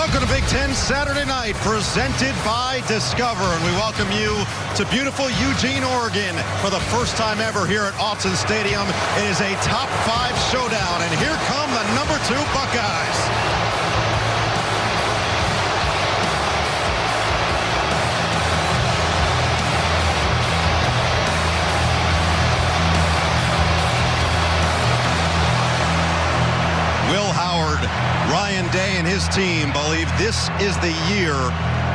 Welcome to Big Ten Saturday Night, presented by Discover. And we welcome you to beautiful Eugene, Oregon for the first time ever here at Autzen Stadium. It is a top 5 showdown, and here come the number 2 Buckeyes. Ryan Day and his team believe this is the year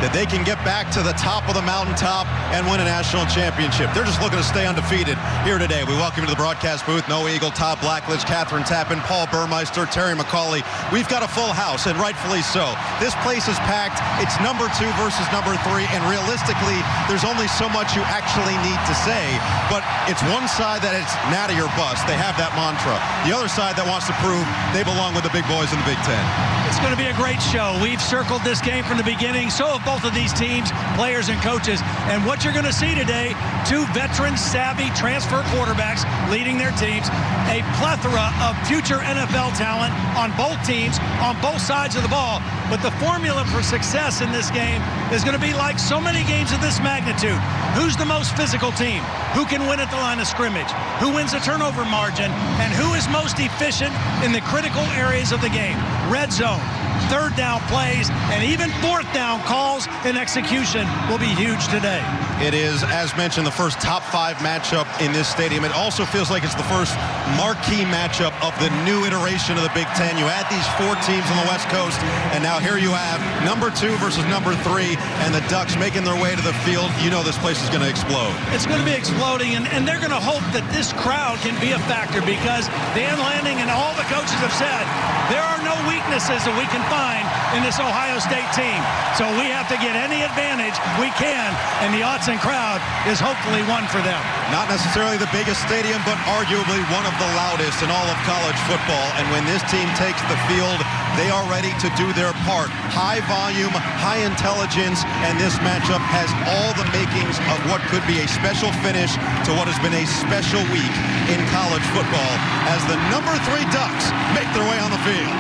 that they can get back to the top of the mountaintop and win a national championship. They're just looking to stay undefeated here today. We welcome you to the broadcast booth. Noah Eagle, Todd Blackledge, Catherine Tappan, Paul Burmeister, Terry McCauley. We've got a full house, and rightfully so. This place is packed. It's number 2 versus number 3, and realistically, there's only so much you actually need to say. But it's one side that it's natty or bust. They have that mantra. The other side that wants to prove they belong with the big boys in the Big Ten. It's going to be a great show. We've circled this game from the beginning. So have both of these teams, players and coaches. And what you're going to see today, 2 veteran, savvy transfer quarterbacks leading their teams, a plethora of future NFL talent on both teams, on both sides of the ball. But the formula for success in this game is going to be like so many games of this magnitude. Who's the most physical team? Who can win at the line of scrimmage? Who wins the turnover margin? And who is most efficient in the critical areas of the game? Red zone, third down plays, and even fourth down calls and execution will be huge today. It is, as mentioned, the first top 5 matchup in this stadium. It also feels like it's the first marquee matchup of the new iteration of the Big Ten. You add these 4 teams on the West Coast, and now here you have number 2 versus number 3, and the Ducks making their way to the field. You know this place is going to explode. It's going to be exploding, and they're going to hope that this crowd can be a factor, because Dan Lanning and all the coaches have said there are no weaknesses that we can find in this Ohio State team. So we have to get any advantage we can, and the Autzen crowd is hopefully one for them. Not necessarily the biggest stadium, but arguably one of the loudest in all of college football. And when this team takes the field, they are ready to do their part. High volume, high intelligence, and this matchup has all the makings of what could be a special finish to what has been a special week in college football as the number 3 Ducks make their way on the field.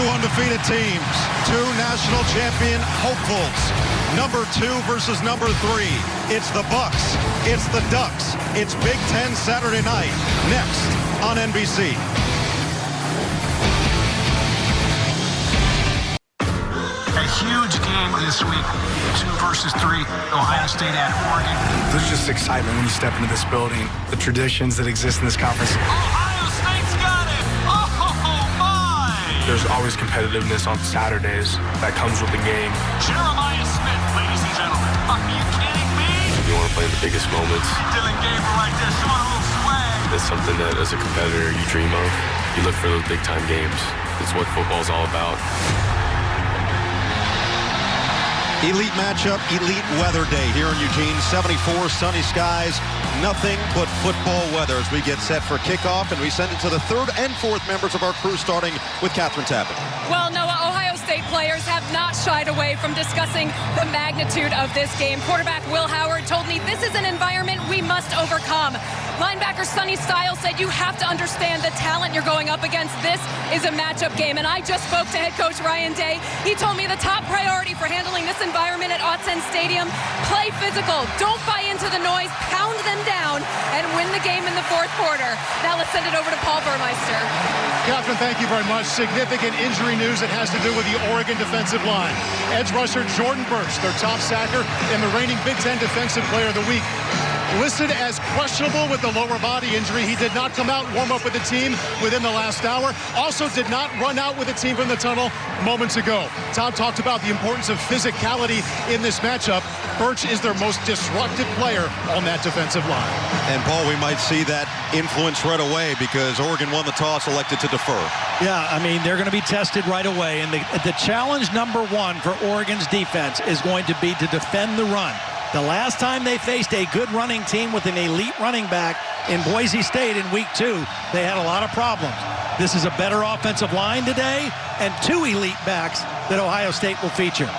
Undefeated teams, 2 national champion hopefuls, number 2 versus number 3. It's the Bucks, it's the Ducks, it's Big Ten Saturday Night, next on NBC. A huge game this week, 2 versus 3, Ohio State at Oregon. There's just excitement when you step into this building, the traditions that exist in this conference. Ohio State's got it! There's always competitiveness on Saturdays that comes with the game. Jeremiah Smith, ladies and gentlemen. Are you kidding me? You want to play in the biggest moments. Dylan Gabriel right there, showing a little swag. It's something that, as a competitor, you dream of. You look for those big-time games. It's what football's all about. Elite matchup, elite weather day here in Eugene. 74, sunny skies, nothing but football weather as we get set for kickoff, and we send it to the 3rd and 4th members of our crew, starting with Catherine Tappan. Well, Noah, Ohio State players have not shied away from discussing the magnitude of this game. Quarterback Will Howard told me this is an environment we must overcome. Linebacker Sonny Styles said you have to understand the talent you're going up against. This is a matchup game. And I just spoke to head coach Ryan Day. He told me the top priority for handling this environment at Autzen Stadium, play physical. Don't buy into the noise, pound them down, and win the game in the 4th quarter. Now let's send it over to Paul Burmeister. Catherine, thank you very much. Significant injury news that has to do with the Oregon defensive line. Edge rusher Jordan Burch, their top sacker and the reigning Big Ten Defensive Player of the Week, listed as questionable with the lower body injury. He did not come out and warm up with the team within the last hour. Also did not run out with the team from the tunnel moments ago. Tom talked about the importance of physicality in this matchup. Burch is their most disruptive player on that defensive line. And Paul, we might see that influence right away because Oregon won the toss, elected to defer. Yeah, I mean, they're going to be tested right away. And the challenge number 1 for Oregon's defense is going to be to defend the run. The last time they faced a good running team with an elite running back, In Boise State in week 2, they had a lot of problems. This is a better offensive line today and 2 elite backs that Ohio State will feature.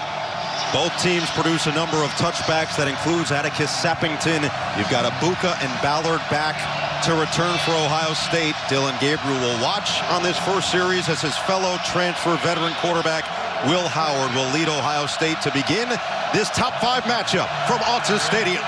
Both teams produce a number of touchbacks. That includes Atticus Sappington. You've got Abuka and Ballard back to return for Ohio State. Dylan Gabriel will watch on this first series as his fellow transfer veteran quarterback Will Howard will lead Ohio State to begin this top 5 matchup from Autzen Stadium.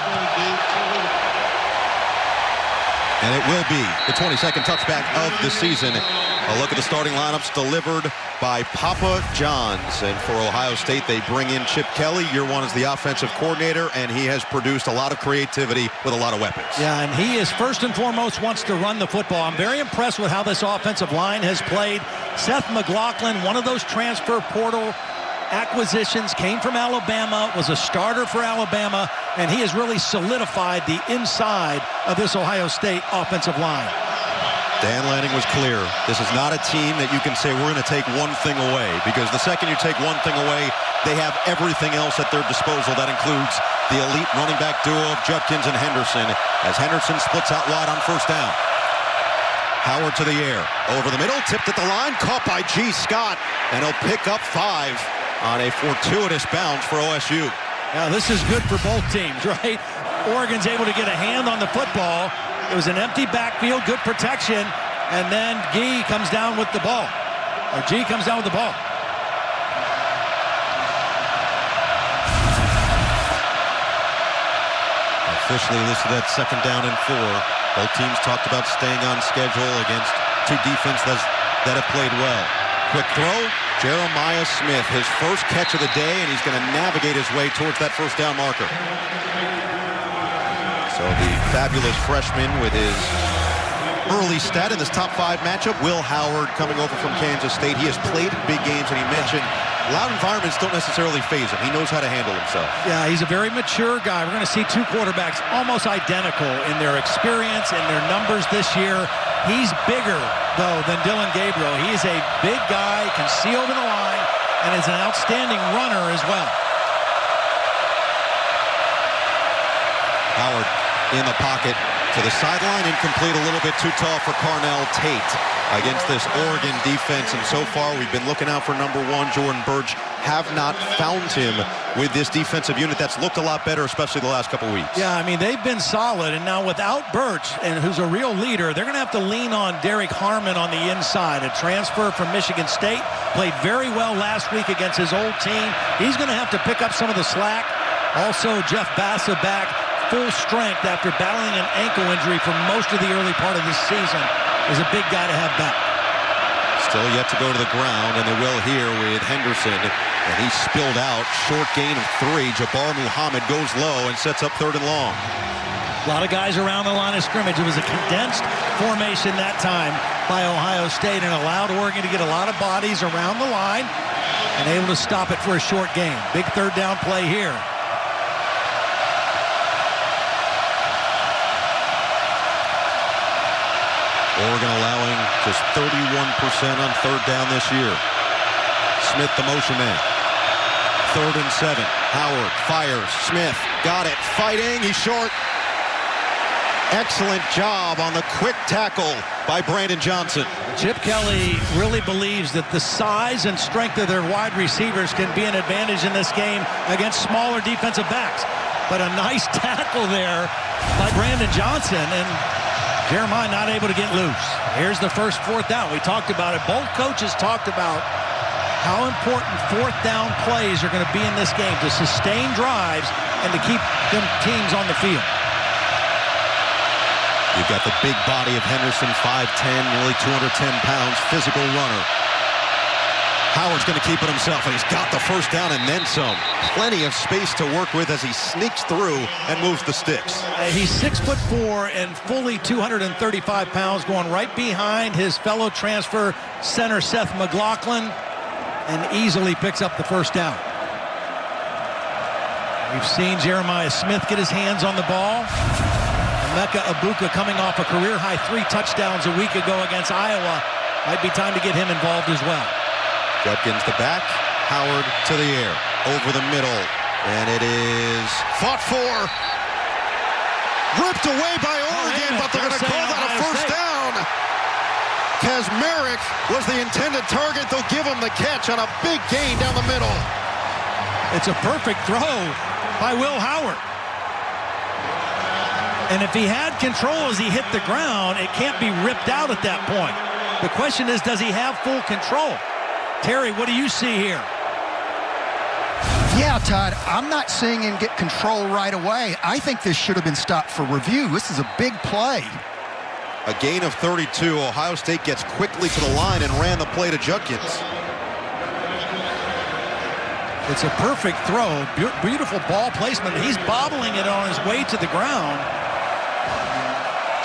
And it will be the 22nd touchback of the season. A look at the starting lineups delivered by Papa John's. And for Ohio State, they bring in Chip Kelly. Year 1 as the offensive coordinator, and he has produced a lot of creativity with a lot of weapons. Yeah, and he is first and foremost wants to run the football. I'm very impressed with how this offensive line has played. Seth McLaughlin, one of those transfer portal acquisitions, came from Alabama, was a starter for Alabama, and he has really solidified the inside of this Ohio State offensive line. Dan Lanning was clear. This is not a team that you can say we're going to take one thing away, because the second you take one thing away, they have everything else at their disposal. That includes the elite running back duo of Judkins and Henderson, as Henderson splits out wide on first down. Howard to the air, over the middle, tipped at the line, caught by G. Scott, and he'll pick up 5 on a fortuitous bounce for OSU. Now this is good for both teams, right? Oregon's able to get a hand on the football. It was an empty backfield, good protection, and then G comes down with the ball. Officially listed at 2nd down and 4. Both teams talked about staying on schedule against 2 defenses that have played well. Quick throw, Jeremiah Smith, his first catch of the day, and he's going to navigate his way towards that first down marker. So the fabulous freshman with his early stat in this top 5 matchup, Will Howard, coming over from Kansas State. He has played in big games, and he mentioned loud environments don't necessarily faze him. He knows how to handle himself. Yeah, he's a very mature guy. We're going to see 2 quarterbacks almost identical in their experience and their numbers this year. He's bigger, though, than Dylan Gabriel. He is a big guy, can see over the line, and is an outstanding runner as well. Howard in the pocket to the sideline, incomplete, a little bit too tall for Carnell Tate against this Oregon defense. And so far, we've been looking out for number 1, Jordan Burch. Have not found him with this defensive unit that's looked a lot better, especially the last couple weeks. Yeah, I mean, they've been solid, and now without Burch, and who's a real leader, they're going to have to lean on Derek Harmon on the inside, a transfer from Michigan State, played very well last week against his old team. He's going to have to pick up some of the slack. Also, Jeff Bassa back full strength after battling an ankle injury for most of the early part of this season, is a big guy to have back. Still yet to go to the ground, and they will here with Henderson. And he spilled out. Short gain of 3. Jabbar Muhammad goes low and sets up 3rd and long. A lot of guys around the line of scrimmage. It was a condensed formation that time by Ohio State and allowed Oregon to get a lot of bodies around the line and able to stop it for a short gain. Big 3rd down play here. Oregon allowing just 31% on 3rd down this year. Smith the motion man. 3rd and 7. Howard fires. Smith got it. Fighting. He's short. Excellent job on the quick tackle by Brandon Johnson. Chip Kelly really believes that the size and strength of their wide receivers can be an advantage in this game against smaller defensive backs. But a nice tackle there by Brandon Johnson, and Jeremiah not able to get loose. Here's the first 4th down. We talked about it. Both coaches talked about how important 4th down plays are going to be in this game to sustain drives and to keep them teams on the field. You've got the big body of Henderson, 5'10", nearly 210 pounds, physical runner. Howard's going to keep it himself, and he's got the first down and then some. Plenty of space to work with as he sneaks through and moves the sticks. He's 6'4" and fully 235 pounds, going right behind his fellow transfer center Seth McLaughlin, and easily picks up the first down. We've seen Jeremiah Smith get his hands on the ball. Emeka Abuka coming off a career-high 3 touchdowns a week ago against Iowa. Might be time to get him involved as well. Judkins to back, Howard to the air, over the middle, and it is fought for, ripped away by Oregon. but they're going to call that a first down. Kazmarek was the intended target. They'll give him the catch on a big gain down the middle. It's a perfect throw by Will Howard. And if he had control as he hit the ground, it can't be ripped out at that point. The question is, does he have full control? Terry, what do you see here? Yeah, Todd, I'm not seeing him get control right away. I think this should have been stopped for review. This is a big play. A gain of 32. Ohio State gets quickly to the line and ran the play to Judkins. It's a perfect throw. Beautiful ball placement. He's bobbling it on his way to the ground.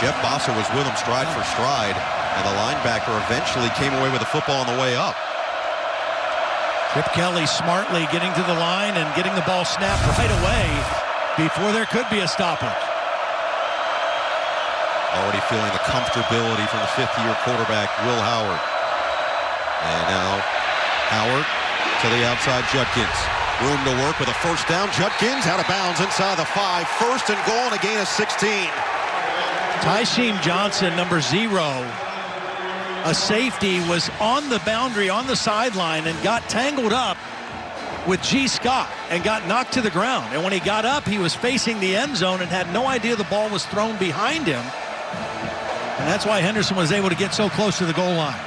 Jeff Bossa was with him stride for stride, and the linebacker eventually came away with the football on the way up. Chip Kelly smartly getting to the line and getting the ball snapped right away before there could be a stoppage. Already feeling the comfortability from the fifth-year quarterback, Will Howard. And now Howard to the outside, Judkins. Room to work with a first down. Judkins out of bounds inside the 5. First and goal and a gain of 16. Tysheem Johnson, number 0, a safety, was on the boundary on the sideline and got tangled up with G. Scott and got knocked to the ground. And when he got up, he was facing the end zone and had no idea the ball was thrown behind him. And that's why Henderson was able to get so close to the goal line.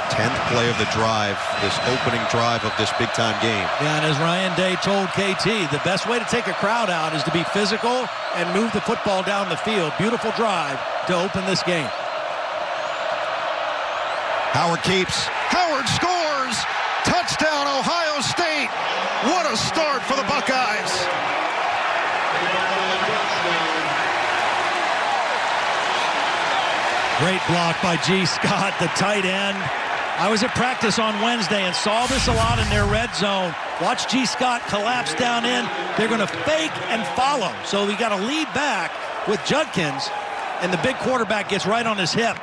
10th play of the drive, this opening drive of this big-time game. Yeah, and as Ryan Day told KT, the best way to take a crowd out is to be physical and move the football down the field. Beautiful drive to open this game. Howard keeps. Howard scores. Touchdown, Ohio State. What a start for the Buckeyes. Great block by G. Scott, the tight end. I was at practice on Wednesday and saw this a lot in their red zone. Watch G. Scott collapse down in. They're going to fake and follow. So we got to lead back with Judkins, and the big quarterback gets right on his hip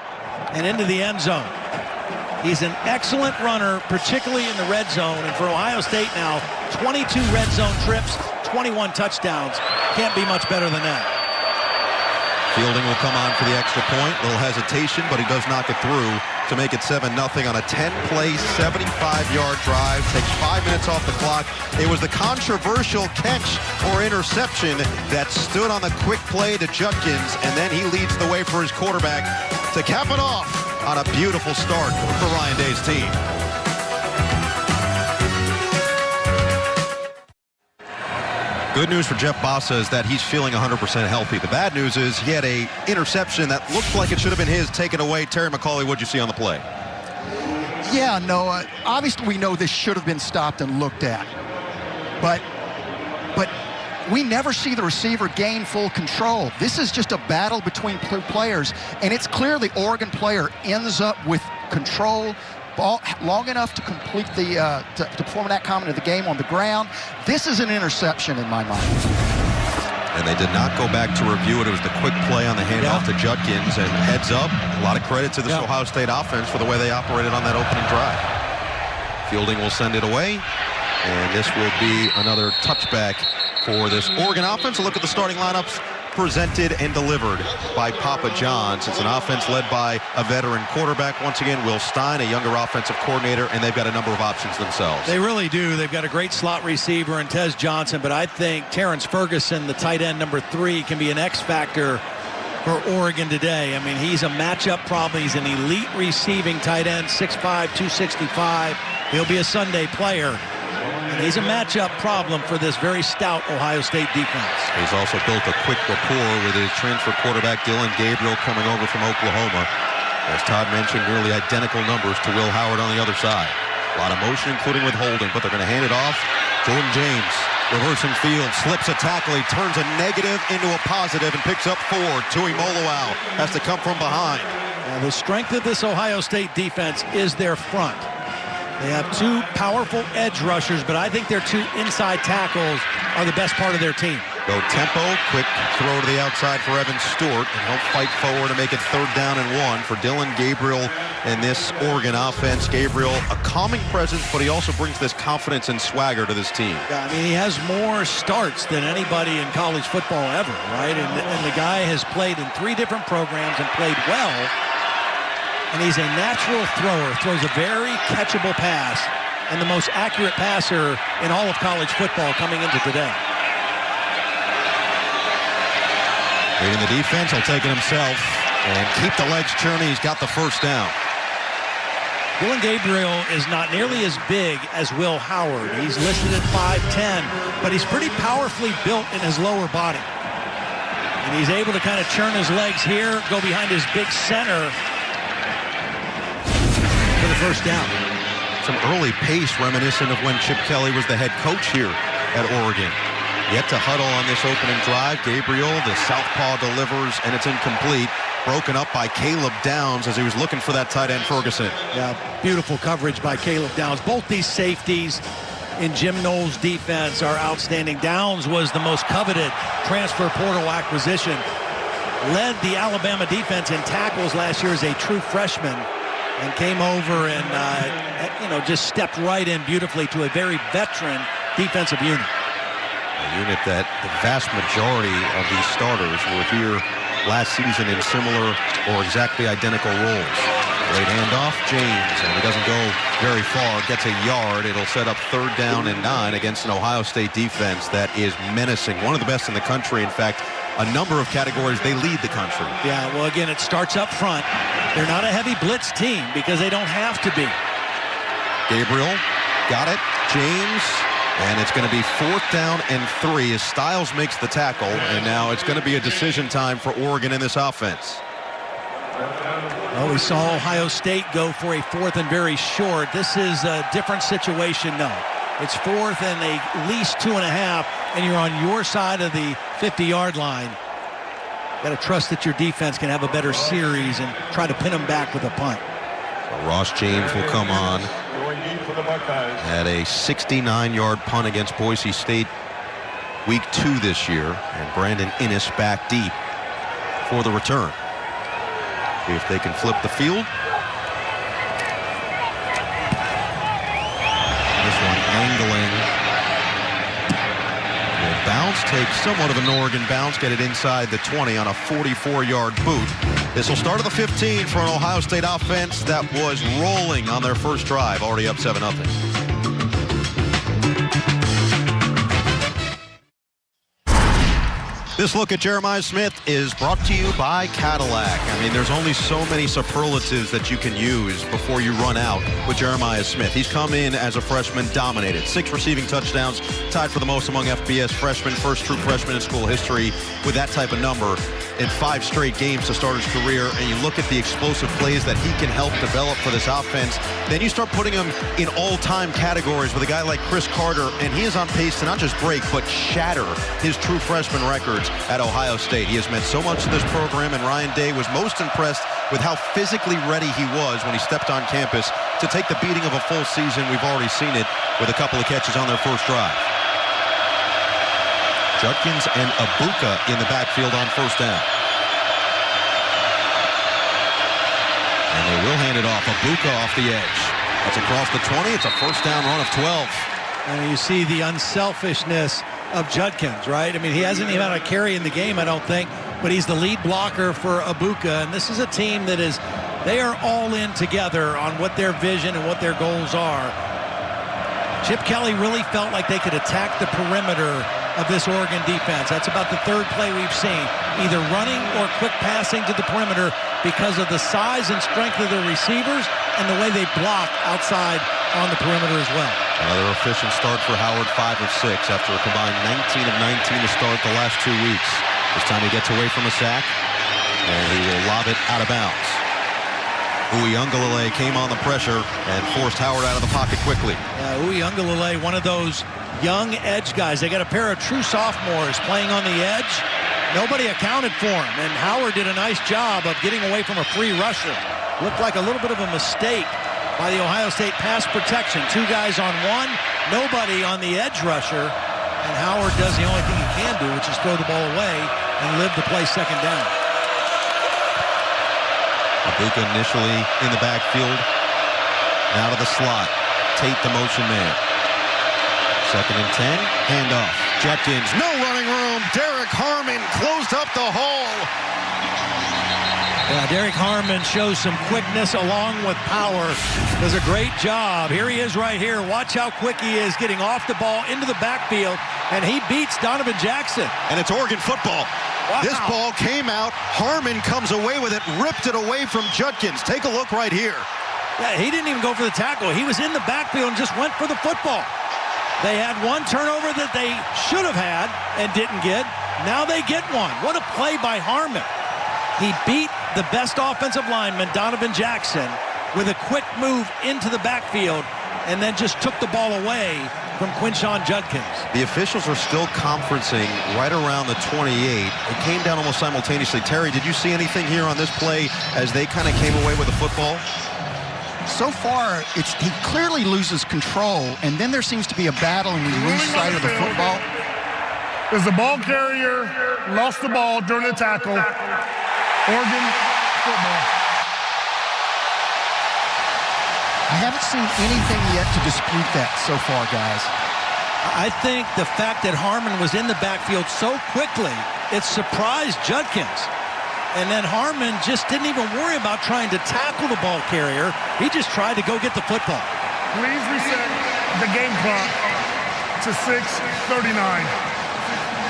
and into the end zone. He's an excellent runner, particularly in the red zone. And for Ohio State now, 22 red zone trips, 21 touchdowns. Can't be much better than that. Fielding will come on for the extra point. Little hesitation, but he does knock it through to make it 7-0 on a 10-play, 75-yard drive. Takes 5 minutes off the clock. It was the controversial catch or interception that stood on the quick play to Judkins, and then he leads the way for his quarterback to cap it off on a beautiful start for Ryan Day's team. Good news for Jeff Bossa is that he's feeling 100% healthy. The bad news is he had an interception that looked like it should have been his, taken away. Terry McCauley, what'd you see on the play? Yeah, Noah, obviously we know this should have been stopped and looked at. But we never see the receiver gain full control. This is just a battle between players, and it's clear the Oregon player ends up with control long enough to complete the to perform that comment of the game on the ground. This is an interception in my mind. And they did not go back to review it. It was the quick play on the handoff to Judkins, and heads up. A lot of credit to this Ohio State offense for the way they operated on that opening drive. Fielding will send it away, and this will be another touchback for this Oregon offense. A look at the starting lineups presented and delivered by Papa John's. It's an offense led by a veteran quarterback. Once again, Will Stein, a younger offensive coordinator, and they've got a number of options themselves. They really do. They've got a great slot receiver in Tez Johnson, but I think Terrence Ferguson, the tight end number 3, can be an X factor for Oregon today. I mean, he's a matchup problem. He's an elite receiving tight end, 6'5", 265. He'll be a Sunday player. And he's a matchup problem for this very stout Ohio State defense. He's also built a quick rapport with his transfer quarterback, Dylan Gabriel, coming over from Oklahoma. As Todd mentioned, nearly identical numbers to Will Howard on the other side. A lot of motion, including with holding, but they're going to hand it off. Jordan James, reversing field, slips a tackle. He turns a negative into a positive and picks up 4. Tui Moloau has to come from behind. Now, the strength of this Ohio State defense is their front. They have 2 powerful edge rushers, but I think their 2 inside tackles are the best part of their team. Go tempo, quick throw to the outside for Evan Stewart, and he'll fight forward to make it 3rd down and 1 for Dylan Gabriel in this Oregon offense. Gabriel, a calming presence, but he also brings this confidence and swagger to this team. Yeah, I mean, he has more starts than anybody in college football ever, right? And the guy has played in 3 different programs and played well. And he's a natural thrower, throws a very catchable pass, and the most accurate passer in all of college football coming into today. Reading the defense, he'll take it himself and keep the legs churning. He's got the 1st down. Dylan Gabriel is not nearly as big as Will Howard. He's listed at 5'10", but he's pretty powerfully built in his lower body. And he's able to kind of churn his legs here, go behind his big center for the 1st down. Some early pace reminiscent of when Chip Kelly was the head coach here at Oregon. Yet to huddle on this opening drive. Gabriel, the southpaw, delivers, and it's incomplete. Broken up by Caleb Downs as he was looking for that tight end Ferguson. Yeah, beautiful coverage by Caleb Downs. Both these safeties in Jim Knowles' defense are outstanding. Downs was the most coveted transfer portal acquisition. Led the Alabama defense in tackles last year as a true freshman, and came over and just stepped right in beautifully to a very veteran defensive unit. A unit that the vast majority of these starters were here last season in similar or exactly identical roles. Late handoff, James, and he doesn't go very far, gets a yard. It'll set up 3rd down and 9 against an Ohio State defense that is menacing. One of the best in the country. In fact, a number of categories, they lead the country. Yeah, well, again, it starts up front. They're not a heavy blitz team because they don't have to be. Gabriel got it. James. And it's going to be 4th down and 3 as Styles makes the tackle. And now it's going to be a decision time for Oregon in this offense. Well, we saw Ohio State go for a 4th and very short. This is a different situation now. It's 4th and at least 2.5, and you're on your side of the 50-yard line. Got to trust that your defense can have a better series and try to pin them back with a punt. So Ross James will come on. Had a 69-yard punt against Boise State week 2 this year, and Brandon Innes back deep for the return. See if they can flip the field. This one angling. Will bounce, take somewhat of an Oregon bounce, get it inside the 20 on a 44-yard boot. This will start at the 15 for an Ohio State offense that was rolling on their first drive, already up 7-0. This look at Jeremiah Smith is brought to you by Cadillac. I mean, there's only so many superlatives that you can use before you run out with Jeremiah Smith. He's come in as a freshman, dominated. 6 receiving touchdowns, tied for the most among FBS freshmen, first true freshman in school history with that type of number in 5 straight games to start his career. And you look at the explosive plays that he can help develop for this offense. Then you start putting him in all-time categories with a guy like Chris Carter, and he is on pace to not just break, but shatter his true freshman records at Ohio State. He has meant so much to this program, and Ryan Day was most impressed with how physically ready he was when he stepped on campus to take the beating of a full season. We've already seen it with a couple of catches on their first drive. Judkins and Abuka in the backfield on 1st down. And they will hand it off. Abuka off the edge. That's across the 20. It's a 1st down run of 12. And you see the unselfishness of Judkins, right? I mean, he hasn't even had a carry in the game, I don't think, but he's the lead blocker for Abuka. And this is a team that they are all in together on what their vision and what their goals are. Chip Kelly really felt like they could attack the perimeter of this Oregon defense. That's about the 3rd play we've seen, either running or quick passing to the perimeter because of the size and strength of their receivers and the way they block outside on the perimeter as well. Another efficient start for Howard, 5 of 6 after a combined 19 of 19 to start the last 2 weeks. This time he gets away from a sack, and he will lob it out of bounds. Uiagalelei came on the pressure and forced Howard out of the pocket quickly. Uiagalelei, one of those young edge guys. They got a pair of true sophomores playing on the edge. Nobody accounted for him, and Howard did a nice job of getting away from a free rusher. Looked like a little bit of a mistake by the Ohio State pass protection. 2 guys on 1, nobody on the edge rusher, and Howard does the only thing he can do, which is throw the ball away and live to play second down. Abuka initially in the backfield. Out of the slot. Tate the motion man. 2nd and 10. Handoff. Judkins. No running room. Derek Harmon closed up the hole. Yeah, Derek Harmon shows some quickness along with power. Does a great job. Here he is right here. Watch how quick he is getting off the ball into the backfield, and he beats Donovan Jackson. And it's Oregon football. Wow. This ball came out. Harmon comes away with it, ripped it away from Judkins. Take a look right here. Yeah, he didn't even go for the tackle. He was in the backfield and just went for the football. They had one turnover that they should have had and didn't get. Now they get one. What a play by Harmon. He beat the best offensive lineman, Donovan Jackson, with a quick move into the backfield and then just took the ball away from Quinshon Judkins. The officials are still conferencing right around the 28. It came down almost simultaneously. Terry, did you see anything here on this play as they kind of came away with the football? So far, he clearly loses control, and then there seems to be a battle and he loses sight of the football. As the ball carrier lost the ball during the tackle, Oregon football. I haven't seen anything yet to dispute that so far, guys. I think the fact that Harmon was in the backfield so quickly, it surprised Judkins. And then Harmon just didn't even worry about trying to tackle the ball carrier. He just tried to go get the football. Please reset the game clock to 6:39.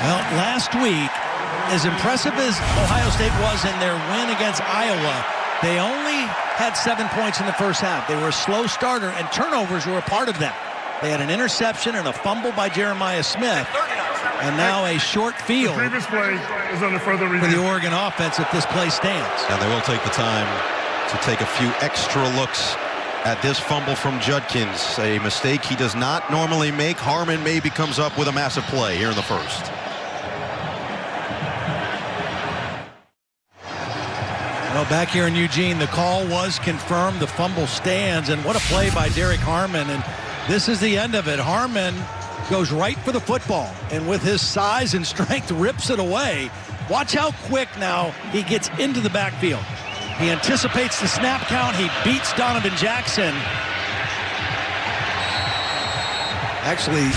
Well, last week, as impressive as Ohio State was in their win against Iowa, they only had 7 points in the first half. They were a slow starter, and turnovers were a part of that. They had an interception and a fumble by Jeremiah Smith, and now a short field The previous play is under further for the review. Oregon offense if this play stands. And they will take the time to take a few extra looks at this fumble from Judkins. A mistake he does not normally make. Harmon maybe comes up with a massive play here in the first. Well, back here in Eugene, the call was confirmed. The fumble stands, and what a play by Derek Harmon. And this is the end of it. Harmon goes right for the football, and with his size and strength, rips it away. Watch how quick now he gets into the backfield. He anticipates the snap count. He beats Donovan Jackson. Actually,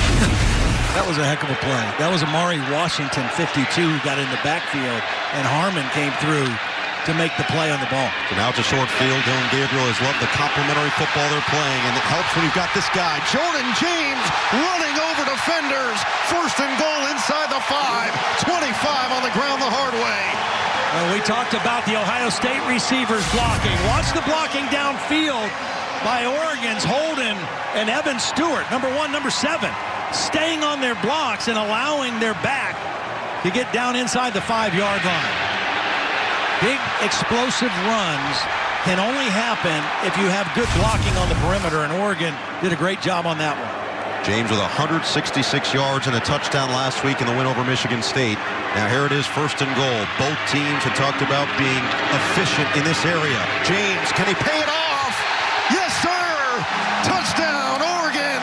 that was a heck of a play. That was Amari Washington, 52, who got in the backfield, and Harmon came through to make the play on the ball. So now it's a short field. Dylan Gabriel has loved the complimentary football they're playing, and it helps when you've got this guy, Jordan James running over defenders. 1st and goal inside the 5. 25 on the ground the hard way. Well, we talked about the Ohio State receivers blocking. Watch the blocking downfield by Oregon's Holden and Evan Stewart, number 1, number 7, staying on their blocks and allowing their back to get down inside the 5-yard line. Big explosive runs can only happen if you have good blocking on the perimeter, and Oregon did a great job on that one. James with 166 yards and a touchdown last week in the win over Michigan State. Now here it is, 1st and goal. Both teams had talked about being efficient in this area. James, can he pay it off? Yes, sir! Touchdown, Oregon!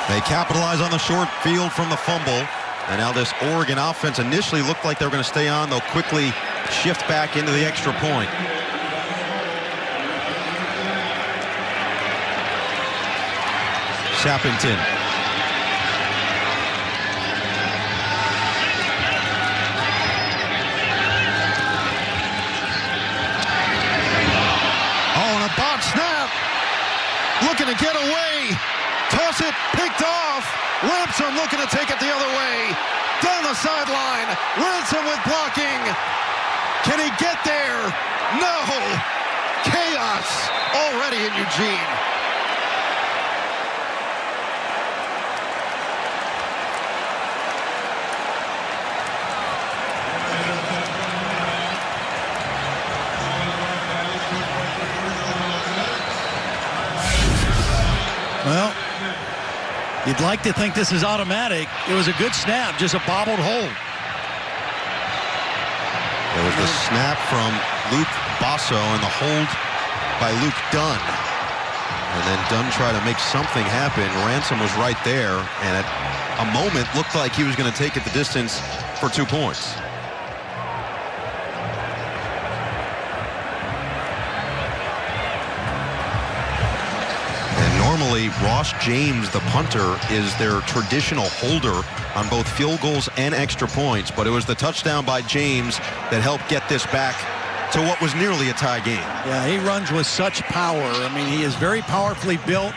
They capitalize on the short field from the fumble. And now this Oregon offense initially looked like they were going to stay on. They'll quickly shift back into the extra point. Shappington. Oh, and a botch snap. Looking to get away. Toss it, picked off. Ransom looking to take it the other way. Down the sideline. Ransom with blocking. Can he get there? No. Chaos already in Eugene. Well, you'd like to think this is automatic. It was a good snap, just a bobbled hold. There was the snap from Luke Basso and the hold by Luke Dunn. And then Dunn tried to make something happen. Ransom was right there, and at a moment looked like he was going to take it the distance for 2 points. And normally Ross James, the punter, is their traditional holder on both field goals and extra points, but it was the touchdown by James that helped get this back to what was nearly a tie game. Yeah, he runs with such power. I mean, he is very powerfully built,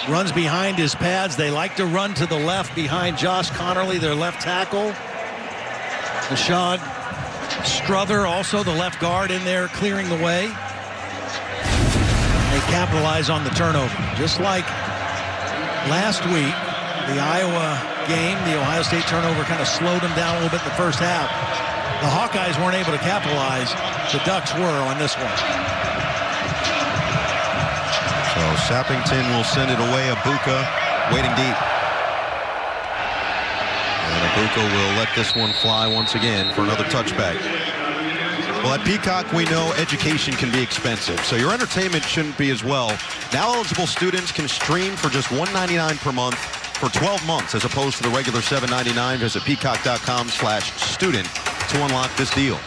runs behind his pads. They like to run to the left behind Josh Connerly, their left tackle. Rashad Strother, also the left guard, in there clearing the way. They capitalize on the turnover. Just like last week, the Iowa game, the Ohio State turnover kind of slowed them down a little bit in the first half. The Hawkeyes weren't able to capitalize. The Ducks were on this one. So Sappington will send it away. Abuka waiting deep. And Abuka will let this one fly once again for another touchback. Well, at Peacock, we know education can be expensive, so your entertainment shouldn't be as well. Now eligible students can stream for just $1.99 per month for 12 months, as opposed to the regular $7.99. Visit peacock.com/student to unlock this deal.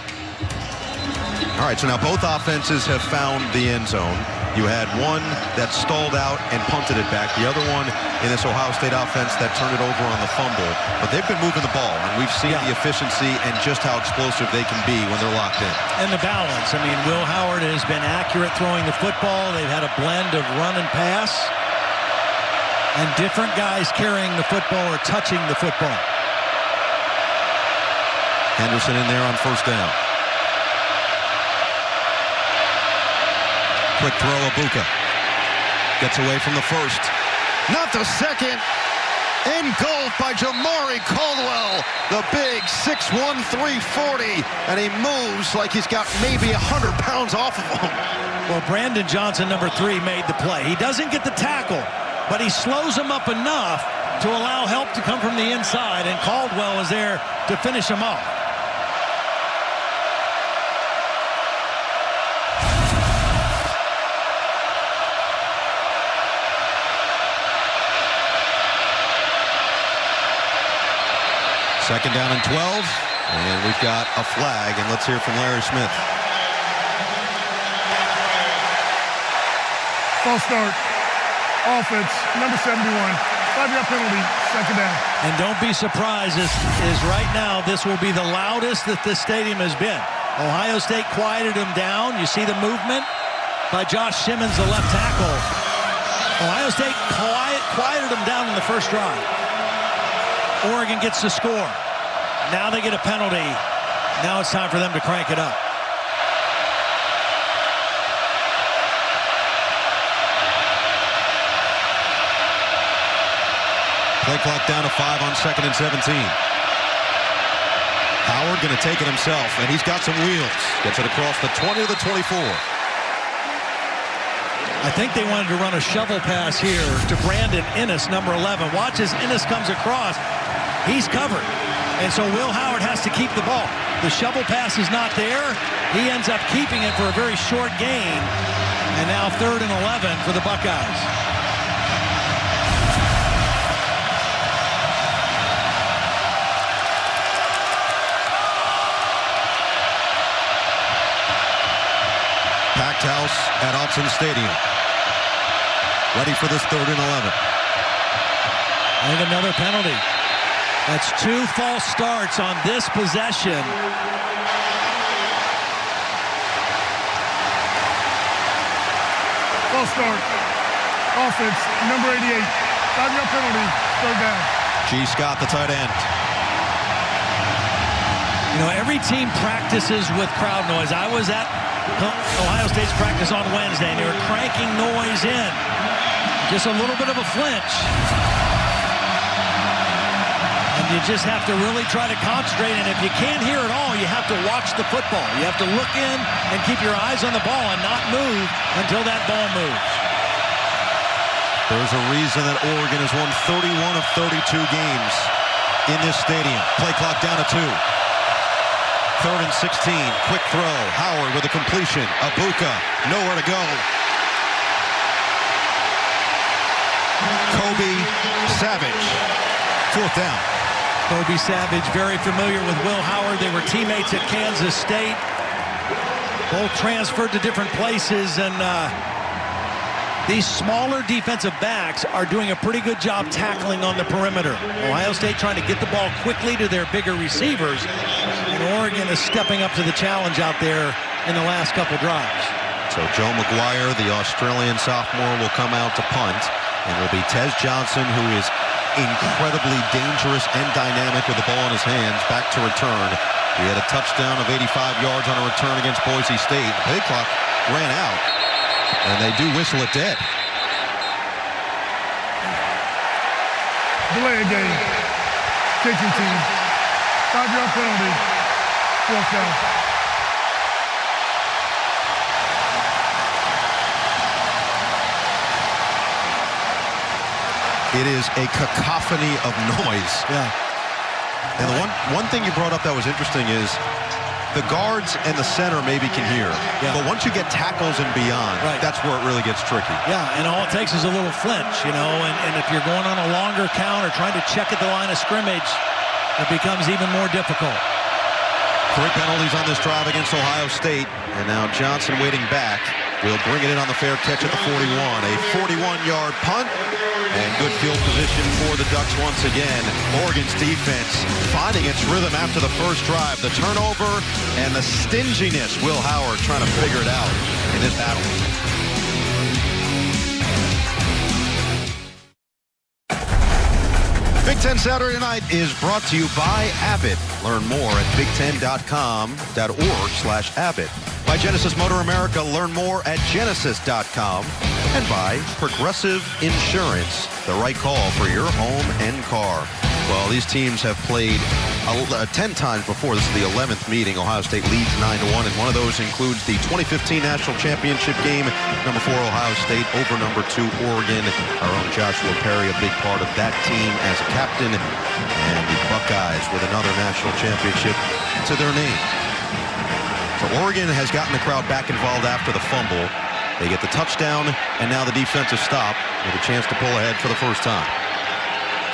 All right, so now both offenses have found the end zone. You had one that stalled out and punted it back. The other one in this Ohio State offense that turned it over on the fumble. But they've been moving the ball, and we've seen the efficiency and just how explosive they can be when they're locked in. And the balance. I mean, Will Howard has been accurate throwing the football. They've had a blend of run and pass. And different guys carrying the football or touching the football. Henderson in there on first down. Quick throw, Abuka. Gets away from the first. Not the second. Engulfed by Jamari Caldwell, the big 6'1", 340, and he moves like he's got maybe 100 pounds off of him. Well, Brandon Johnson, number 3, made the play. He doesn't get the tackle, but he slows him up enough to allow help to come from the inside, and Caldwell is there to finish him off. Second down and 12, and we've got a flag, and let's hear from Larry Smith. False start. Offense, number 71. 5-yard penalty, second down. And don't be surprised, is right now this will be the loudest that this stadium has been. Ohio State quieted him down. You see the movement by Josh Simmons, the left tackle. Ohio State quieted him down in the first drive. Oregon gets the score. Now they get a penalty. Now it's time for them to crank it up. Play clock down to 5 on 2nd and 17. Howard going to take it himself, and he's got some wheels. Gets it across the 20 to the 24. I think they wanted to run a shovel pass here to Brandon Innes, number 11. Watch as Innes comes across. He's covered. And so Will Howard has to keep the ball. The shovel pass is not there. He ends up keeping it for a very short gain. And now 3rd and 11 for the Buckeyes. Packed house at Autzen Stadium. Ready for this 3rd and 11. And another penalty. That's 2 false starts on this possession. False start. Offense, number 88. 5-yard penalty, third down. G. Scott, the tight end. You know, every team practices with crowd noise. I was at Ohio State's practice on Wednesday, and they were cranking noise in. Just a little bit of a flinch. And you just have to really try to concentrate, and if you can't hear it all, you have to watch the football. You have to look in and keep your eyes on the ball and not move until that ball moves. There's a reason that Oregon has won 31 of 32 games in this stadium. Play clock down to 2. 3rd and 16. Quick throw. Howard with a completion. Abuka, nowhere to go. Kobe Savage, 4th down. Kobe Savage, very familiar with Will Howard. They were teammates at Kansas State. Both transferred to different places, and these smaller defensive backs are doing a pretty good job tackling on the perimeter. Ohio State trying to get the ball quickly to their bigger receivers, and Oregon is stepping up to the challenge out there in the last couple drives. So Joe McGuire, the Australian sophomore, will come out to punt, and will be Tez Johnson, who is incredibly dangerous and dynamic with the ball in his hands, back to return. He had a touchdown of 85 yards on a return against Boise State. The play clock ran out, and they do whistle it dead. Delay a game. Kicking team. 5-yard penalty. 4th down. It is a cacophony of noise. Yeah. And the one thing you brought up that was interesting is the guards and the center maybe can hear. Yeah. But once you get tackles and beyond, that's where it really gets tricky. Yeah, and all it takes is a little flinch, you know, and if you're going on a longer count or trying to check at the line of scrimmage, it becomes even more difficult. 3 penalties on this drive against Ohio State, and now Johnson waiting back. Will bring it in on the fair catch at the 41. A 41-yard punt, and good field position for the Ducks once again. Oregon's defense finding its rhythm after the first drive. The turnover and the stinginess. Will Howard trying to figure it out in this battle. Big Ten Saturday Night is brought to you by Abbott. Learn more at big10.com.org/Abbott. By Genesis Motor America, learn more at genesis.com. And by Progressive Insurance, the right call for your home and car. Well, these teams have played 10 times before. This is the 11th meeting. Ohio State leads 9-1, and one of those includes the 2015 National Championship game. Number 4, Ohio State over number 2, Oregon. Our own Joshua Perry, a big part of that team as a captain. And the Buckeyes with another national championship to their name. So Oregon has gotten the crowd back involved after the fumble. They get the touchdown, and now the defensive stop with a chance to pull ahead for the first time.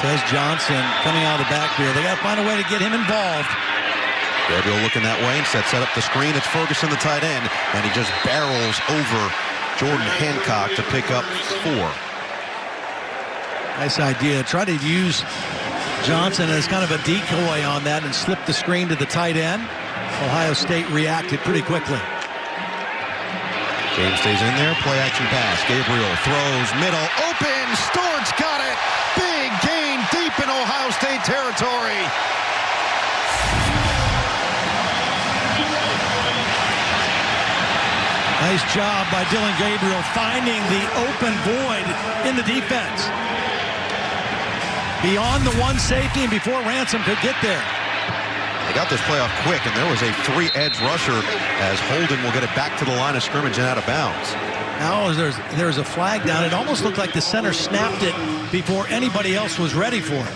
Tez Johnson coming out of the backfield. They got to find a way to get him involved. Gabriel looking that way, instead set up the screen. It's Ferguson, the tight end, and he just barrels over Jordan Hancock to pick up 4. Nice idea. Try to use Johnson as kind of a decoy on that and slip the screen to the tight end. Ohio State reacted pretty quickly. James stays in there, play action pass. Gabriel throws, middle, open, Stort's got it. Big gain deep in Ohio State territory. Nice job by Dylan Gabriel finding the open void in the defense. Beyond the one safety and before Ransom could get there. They got this play off quick, and there was a 3-edge rusher as Holden will get it back to the line of scrimmage and out of bounds. Now there's a flag down. It almost looked like the center snapped it before anybody else was ready for it.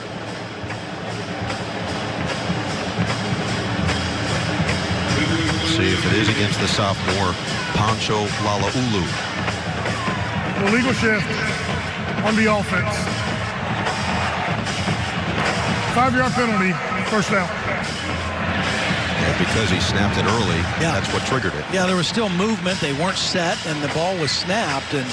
See if it is against the sophomore, Pancho Lalaulu. Illegal shift on the offense. 5-yard penalty, 1st down. Yeah, because he snapped it early, that's what triggered it. Yeah, there was still movement. They weren't set, and the ball was snapped. And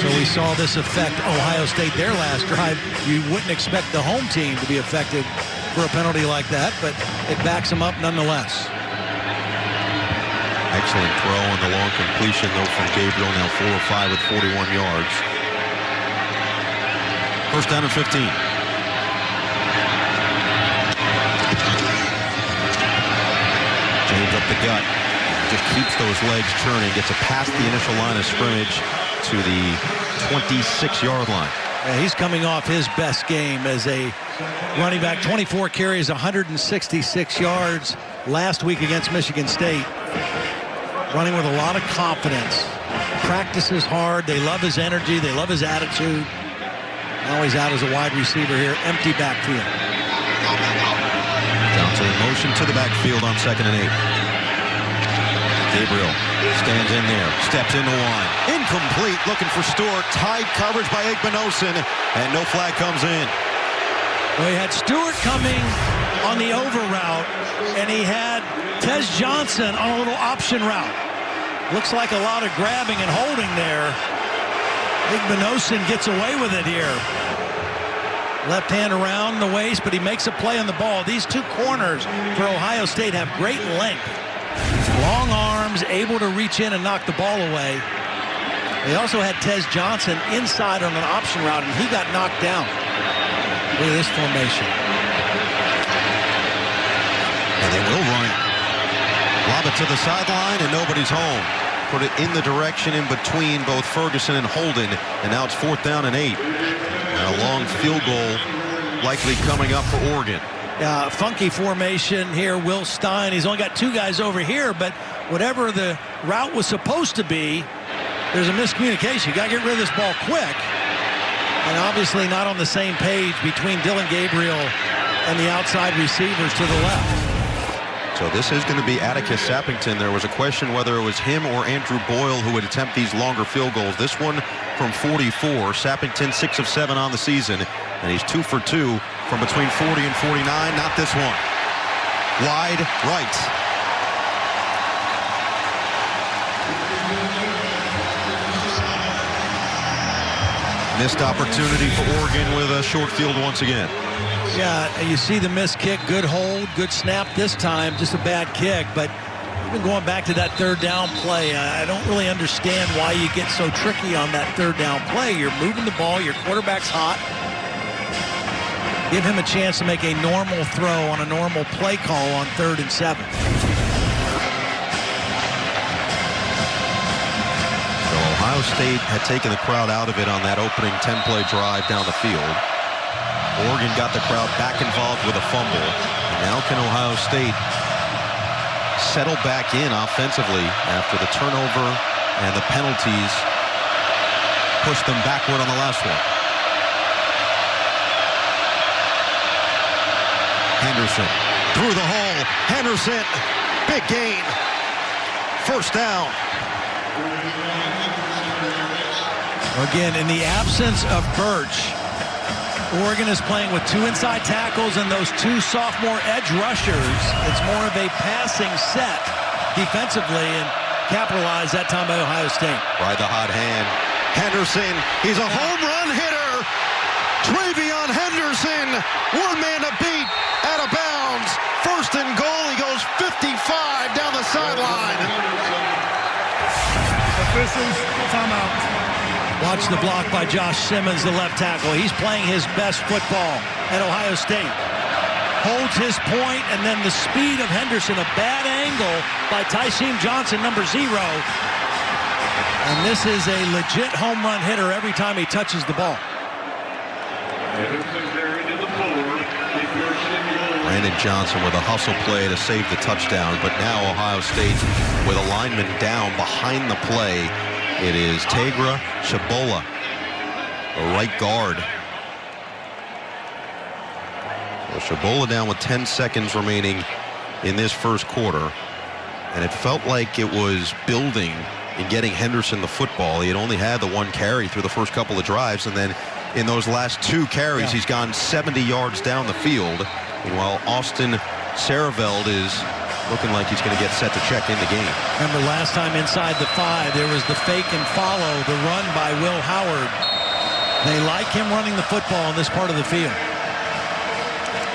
so we saw this affect Ohio State their last drive. You wouldn't expect the home team to be affected for a penalty like that, but it backs them up nonetheless. Excellent throw on the long completion, though, from Gabriel. Now 4 of 5 with 41 yards. 1st down and 15. James up the gut. Just keeps those legs churning. Gets it past the initial line of scrimmage to the 26-yard line. Yeah, he's coming off his best game as a running back. 24 carries, 166 yards last week against Michigan State. Running with a lot of confidence. practices hard. They love his energy. They love his attitude. Now he's out as a wide receiver here. Empty backfield. Johnson in motion to the backfield on 2nd and 8. Gabriel stands in there, steps into one. Incomplete, looking for Stewart. Tight coverage by Igbinosun, and no flag comes in. Well, he had Stewart coming on the over route, and he had Tez Johnson on a little option route. Looks like a lot of grabbing and holding there. Igbinosun gets away with it here. Left hand around the waist, but he makes a play on the ball. These two corners for Ohio State have great length. Long arms, able to reach in and knock the ball away. They also had Tez Johnson inside on an option route, and he got knocked down. Look at this formation. And they will run it. Lob it to the sideline, and nobody's home. Put it in the direction in between both Ferguson and Holden, and now it's 4th down and 8. And a long field goal likely coming up for Oregon. Funky formation here. Will Stein, he's only got 2 guys over here, but whatever the route was supposed to be, there's a miscommunication. You got to get rid of this ball quick. And obviously not on the same page between Dillon Gabriel and the outside receivers to the left. So this is going to be Atticus Sappington. There was a question whether it was him or Andrew Boyle who would attempt these longer field goals. This one from 44. Sappington 6 of 7 on the season, and he's 2 for 2 from between 40 and 49. Not this one. Wide right. Missed opportunity for Oregon with a short field once again. Yeah, you see the missed kick. Good hold, good snap this time. Just a bad kick, but even going back to that 3rd down play, I don't really understand why you get so tricky on that 3rd down play. You're moving the ball, your quarterback's hot. Give him a chance to make a normal throw on a normal play call on 3rd and 7. So Ohio State had taken the crowd out of it on that opening 10-play drive down the field. Oregon got the crowd back involved with a fumble. Now can Ohio State settle back in offensively after the turnover and the penalties pushed them backward on the last one. Henderson through the hole. Henderson, big gain. 1st down. Again, in the absence of Birch, Oregon is playing with 2 inside tackles and those 2 sophomore edge rushers. It's more of a passing set defensively, and capitalized that time by Ohio State. Ride the hot hand. Henderson, he's a home run hitter. Travion Henderson, 1 man to beat, out of bounds. 1st and goal, he goes 55 down the sideline. Officials, timeout. Watch the block by Josh Simmons, the left tackle. He's playing his best football at Ohio State. Holds his point, and then the speed of Henderson, a bad angle by Tyseem Johnson, number 0. And this is a legit home run hitter every time he touches the ball. Brandon Johnson with a hustle play to save the touchdown, but now Ohio State with a lineman down behind the play. It is Tegra Chabola, the right guard. So Chabola down with 10 seconds remaining in this 1st quarter. And it felt like it was building in getting Henderson the football. He had only had the 1 carry through the first couple of drives, and then in those last 2 carries, he's gone 70 yards down the field. Meanwhile, Austin Saraveld is looking like he's going to get set to check in the game. Remember last time inside the 5, there was the fake and follow, the run by Will Howard. They like him running the football in this part of the field.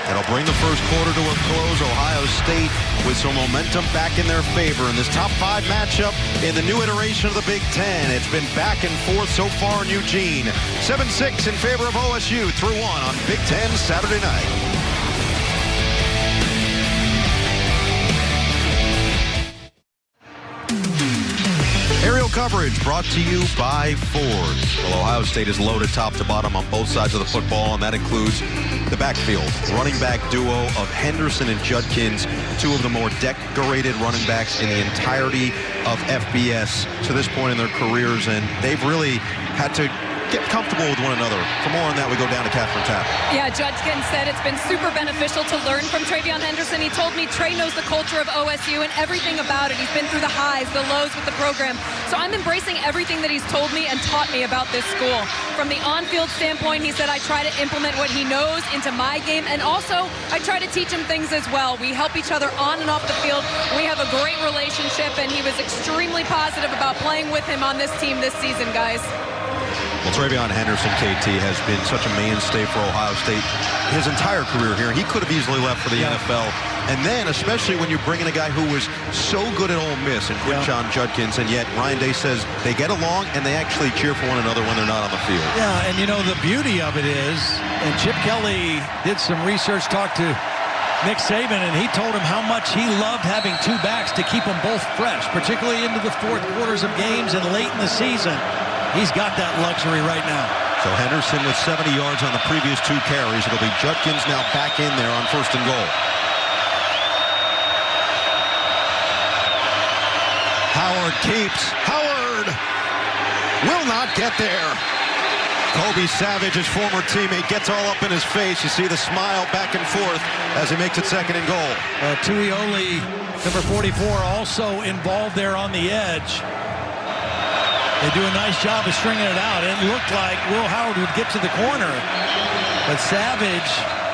That'll bring the 1st quarter to a close. Ohio State with some momentum back in their favor in this top 5 matchup in the new iteration of the Big Ten. It's been back and forth so far in Eugene. 7-6 in favor of OSU through 1 on Big Ten Saturday night. Aerial coverage brought to you by Ford. Well, Ohio State is loaded top to bottom on both sides of the football, and that includes the backfield. Running back duo of Henderson and Judkins, two of the more decorated running backs in the entirety of FBS to this point in their careers, and they've really had to get comfortable with one another. For more on that, we go down to Catherine Tapp. Yeah, Judkins said it's been super beneficial to learn from TreVeyon Henderson. He told me Trey knows the culture of OSU and everything about it. He's been through the highs, the lows with the program. So I'm embracing everything that he's told me and taught me about this school. From the on-field standpoint, he said I try to implement what he knows into my game, and also I try to teach him things as well. We help each other on and off the field. We have a great relationship, and he was extremely positive about playing with him on this team this season, guys. Well, TreVeyon Henderson, KT, has been such a mainstay for Ohio State his entire career here. He could have easily left for the NFL. And then, especially when you bring in a guy who was so good at Ole Miss and Quinshon Judkins, and yet Ryan Day says they get along and they actually cheer for one another when they're not on the field. Yeah, and you know, the beauty of it is, and Chip Kelly did some research, talked to Nick Saban, and he told him how much he loved having two backs to keep them both fresh, particularly into the fourth quarters of games and late in the season. He's got that luxury right now. So Henderson with 70 yards on the previous two carries. It'll be Judkins now back in there on 1st and goal. Howard keeps. Howard will not get there. Kobe Savage, his former teammate, gets all up in his face. You see the smile back and forth as he makes it 2nd and goal. Tuioli, number 44, also involved there on the edge. They do a nice job of stringing it out. It looked like Will Howard would get to the corner, but Savage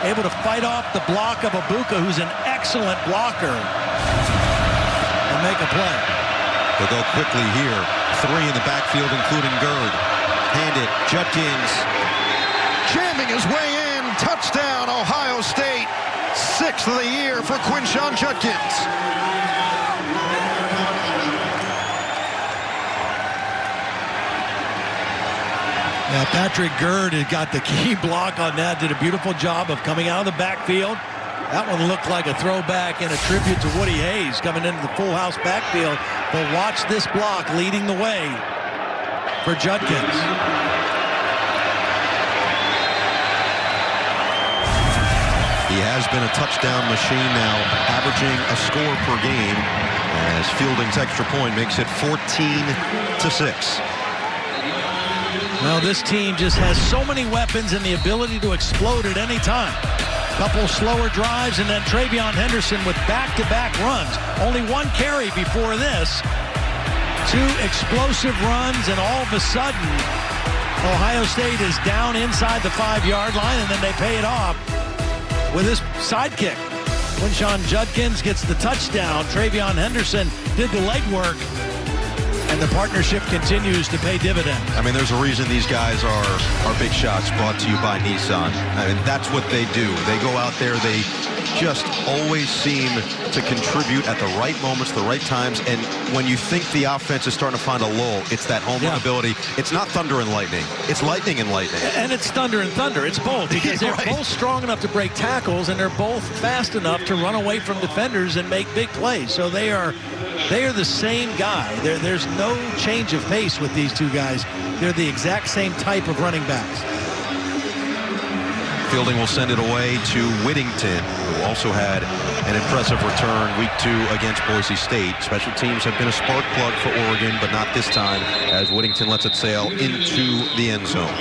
able to fight off the block of Abuka, who's an excellent blocker, and make a play. They'll go quickly here. 3 in the backfield, including Gerd. Hand it, Judkins. Jamming his way in. Touchdown, Ohio State. 6th of the year for Quinshon Judkins. Yeah, Patrick Gerd had got the key block on that, did a beautiful job of coming out of the backfield. That one looked like a throwback and a tribute to Woody Hayes coming into the full house backfield. But watch this block leading the way for Judkins. He has been a touchdown machine now, averaging a score per game, as Fielding's extra point makes it 14-6. Well, this team just has so many weapons and the ability to explode at any time. Couple slower drives, and then TreVeyon Henderson with back-to-back runs. Only one carry before this. 2 explosive runs, and all of a sudden, Ohio State is down inside the 5-yard line, and then they pay it off with his sidekick. Quinshon Judkins gets the touchdown. TreVeyon Henderson did the legwork, and the partnership continues to pay dividends. I mean, there's a reason these guys are big shots, brought to you by Nissan. I mean, that's what they do. They go out there, they just always seem to contribute at the right moments, the right times, and when you think the offense is starting to find a lull, it's that home run ability. It's not thunder and lightning. It's lightning and lightning. And it's thunder and thunder. It's both, because they're both strong enough to break tackles, and they're both fast enough to run away from defenders and make big plays. So they are the same guy. There's no change of pace with these two guys. They're the exact same type of running backs. Fielding will send it away to Whittington, who also had an impressive return week 2 against Boise State. Special teams have been a spark plug for Oregon, but not this time, as Whittington lets it sail into the end zone.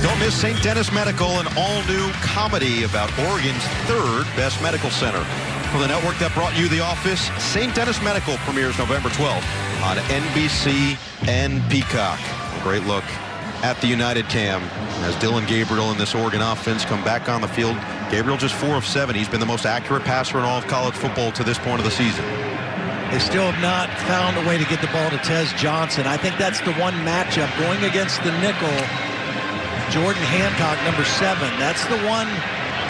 Don't miss St. Denis Medical, an all-new comedy about Oregon's 3rd best medical center. From the network that brought you The Office, St. Denis Medical premieres November 12th on NBC and Peacock. A great look at the United Cam as Dylan Gabriel and this Oregon offense come back on the field. Gabriel just 4 of 7. He's been the most accurate passer in all of college football to this point of the season. They still have not found a way to get the ball to Tez Johnson. I think that's the one matchup going against the nickel. Jordan Hancock, number 7. That's the one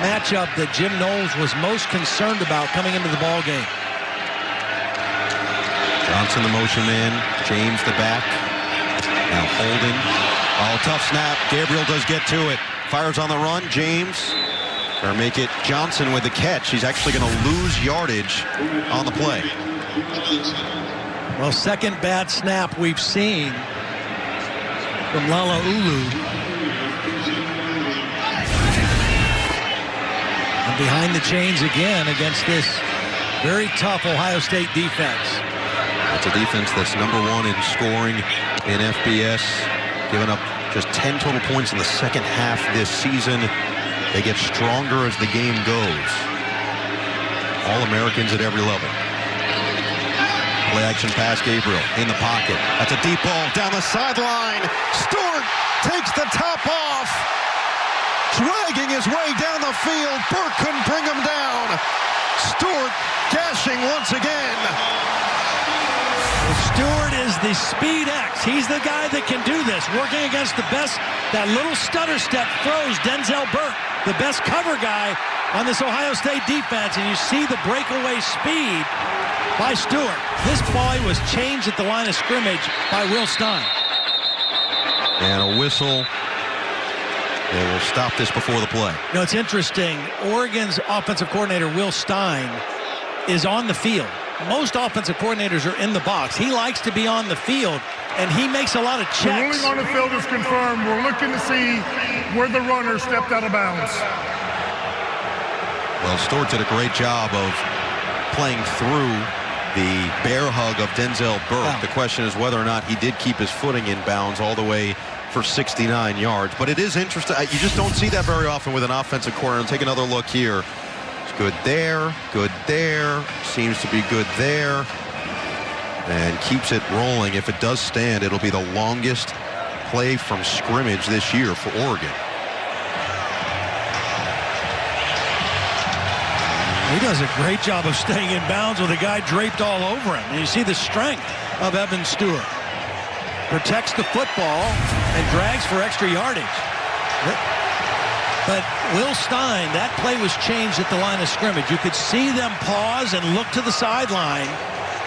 matchup that Jim Knowles was most concerned about coming into the ball game. Johnson, the motion man. James, the back. Now Holden. Oh, tough snap. Gabriel does get to it. Fires on the run. James. Or make it Johnson with the catch. He's actually going to lose yardage on the play. Well, second bad snap we've seen from Lala'ulu. And behind the chains again against this very tough Ohio State defense. It's a defense that's #1 in scoring in FBS, giving up just 10 total points in the second half this season. They get stronger as the game goes. All-Americans at every level. Play action pass, Gabriel in the pocket. That's a deep ball down the sideline. Stewart takes the top off. Dragging his way down the field. Burke couldn't bring him down. Stewart gashing once again. Stewart is the speed X. He's the guy that can do this. Working against the best, that little stutter step throws Denzel Burke, the best cover guy on this Ohio State defense. And you see the breakaway speed by Stewart. This play was changed at the line of scrimmage by Will Stein. And a whistle. They will stop this before the play. You know, it's interesting. Oregon's offensive coordinator, Will Stein, is on the field. Most offensive coordinators are in the box. He likes to be on the field, and he makes a lot of checks. The ruling on the field is confirmed. We're looking to see where the runner stepped out of bounds. Well, Stewart did a great job of playing through the bear hug of Denzel Burke. Wow. The question is whether or not he did keep his footing in bounds all the way for 69 yards. But it is interesting. You just don't see that very often with an offensive coordinator. Take another look here. It's good there, good there. Seems to be good there. And keeps it rolling. If it does stand, it'll be the longest play from scrimmage this year for Oregon. He does a great job of staying in bounds with a guy draped all over him. And you see the strength of Evan Stewart. Protects the football and drags for extra yardage. But Will Stein, that play was changed at the line of scrimmage. You could see them pause and look to the sideline.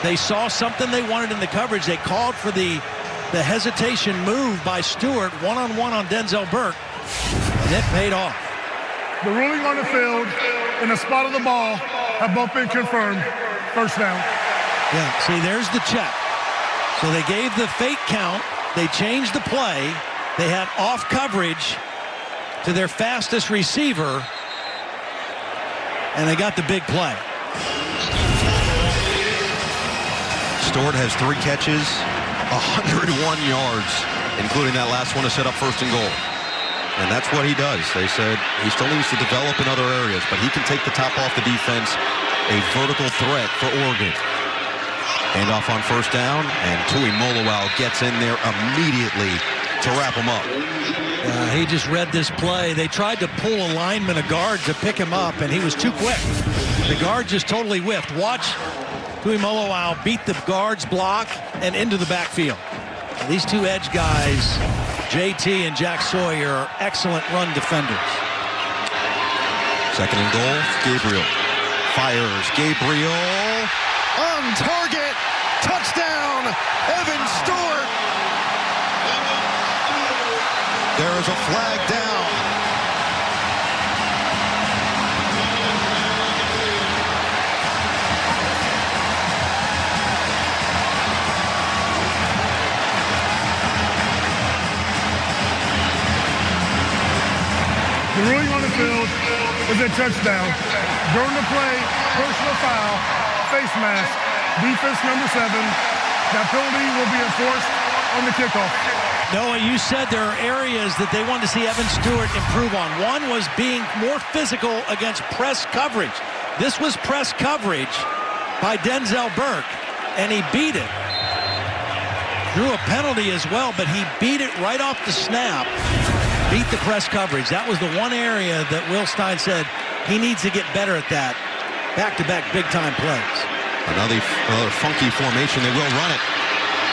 They saw something they wanted in the coverage. They called for the hesitation move by Stewart, one-on-one on Denzel Burke, and it paid off. The ruling on the field and the spot of the ball have both been confirmed. First down. Yeah, see, there's the check. So they gave the fake count. They changed the play. They had off coverage to their fastest receiver, and they got the big play. Stewart has 3 catches, 101 yards, including that last one to set up first and goal. And that's what he does. They said he still needs to develop in other areas, but he can take the top off the defense. A vertical threat for Oregon. And off on first down, and Tui Molowau gets in there immediately to wrap him up. He just read this play. They tried to pull a lineman, a guard, to pick him up, and he was too quick. The guard just totally whiffed. Watch Tui Molowau beat the guard's block and into the backfield. These two edge guys, JT and Jack Sawyer, are excellent run defenders. Second and goal, Gabriel fires. Gabriel on target. Touchdown, Evan Stewart. There is a flag down. The ruling on the field is a touchdown. During the play, personal foul, face mask, defense number 7. That penalty will be enforced on the kickoff. Noah, you said there are areas that they wanted to see Evan Stewart improve on. One was being more physical against press coverage. This was press coverage by Denzel Burke, and he beat it. Drew a penalty as well, but he beat it right off the snap. Beat the press coverage. That was the one area that Will Stein said he needs to get better at that. Back-to-back big-time plays. Another funky formation. They will run it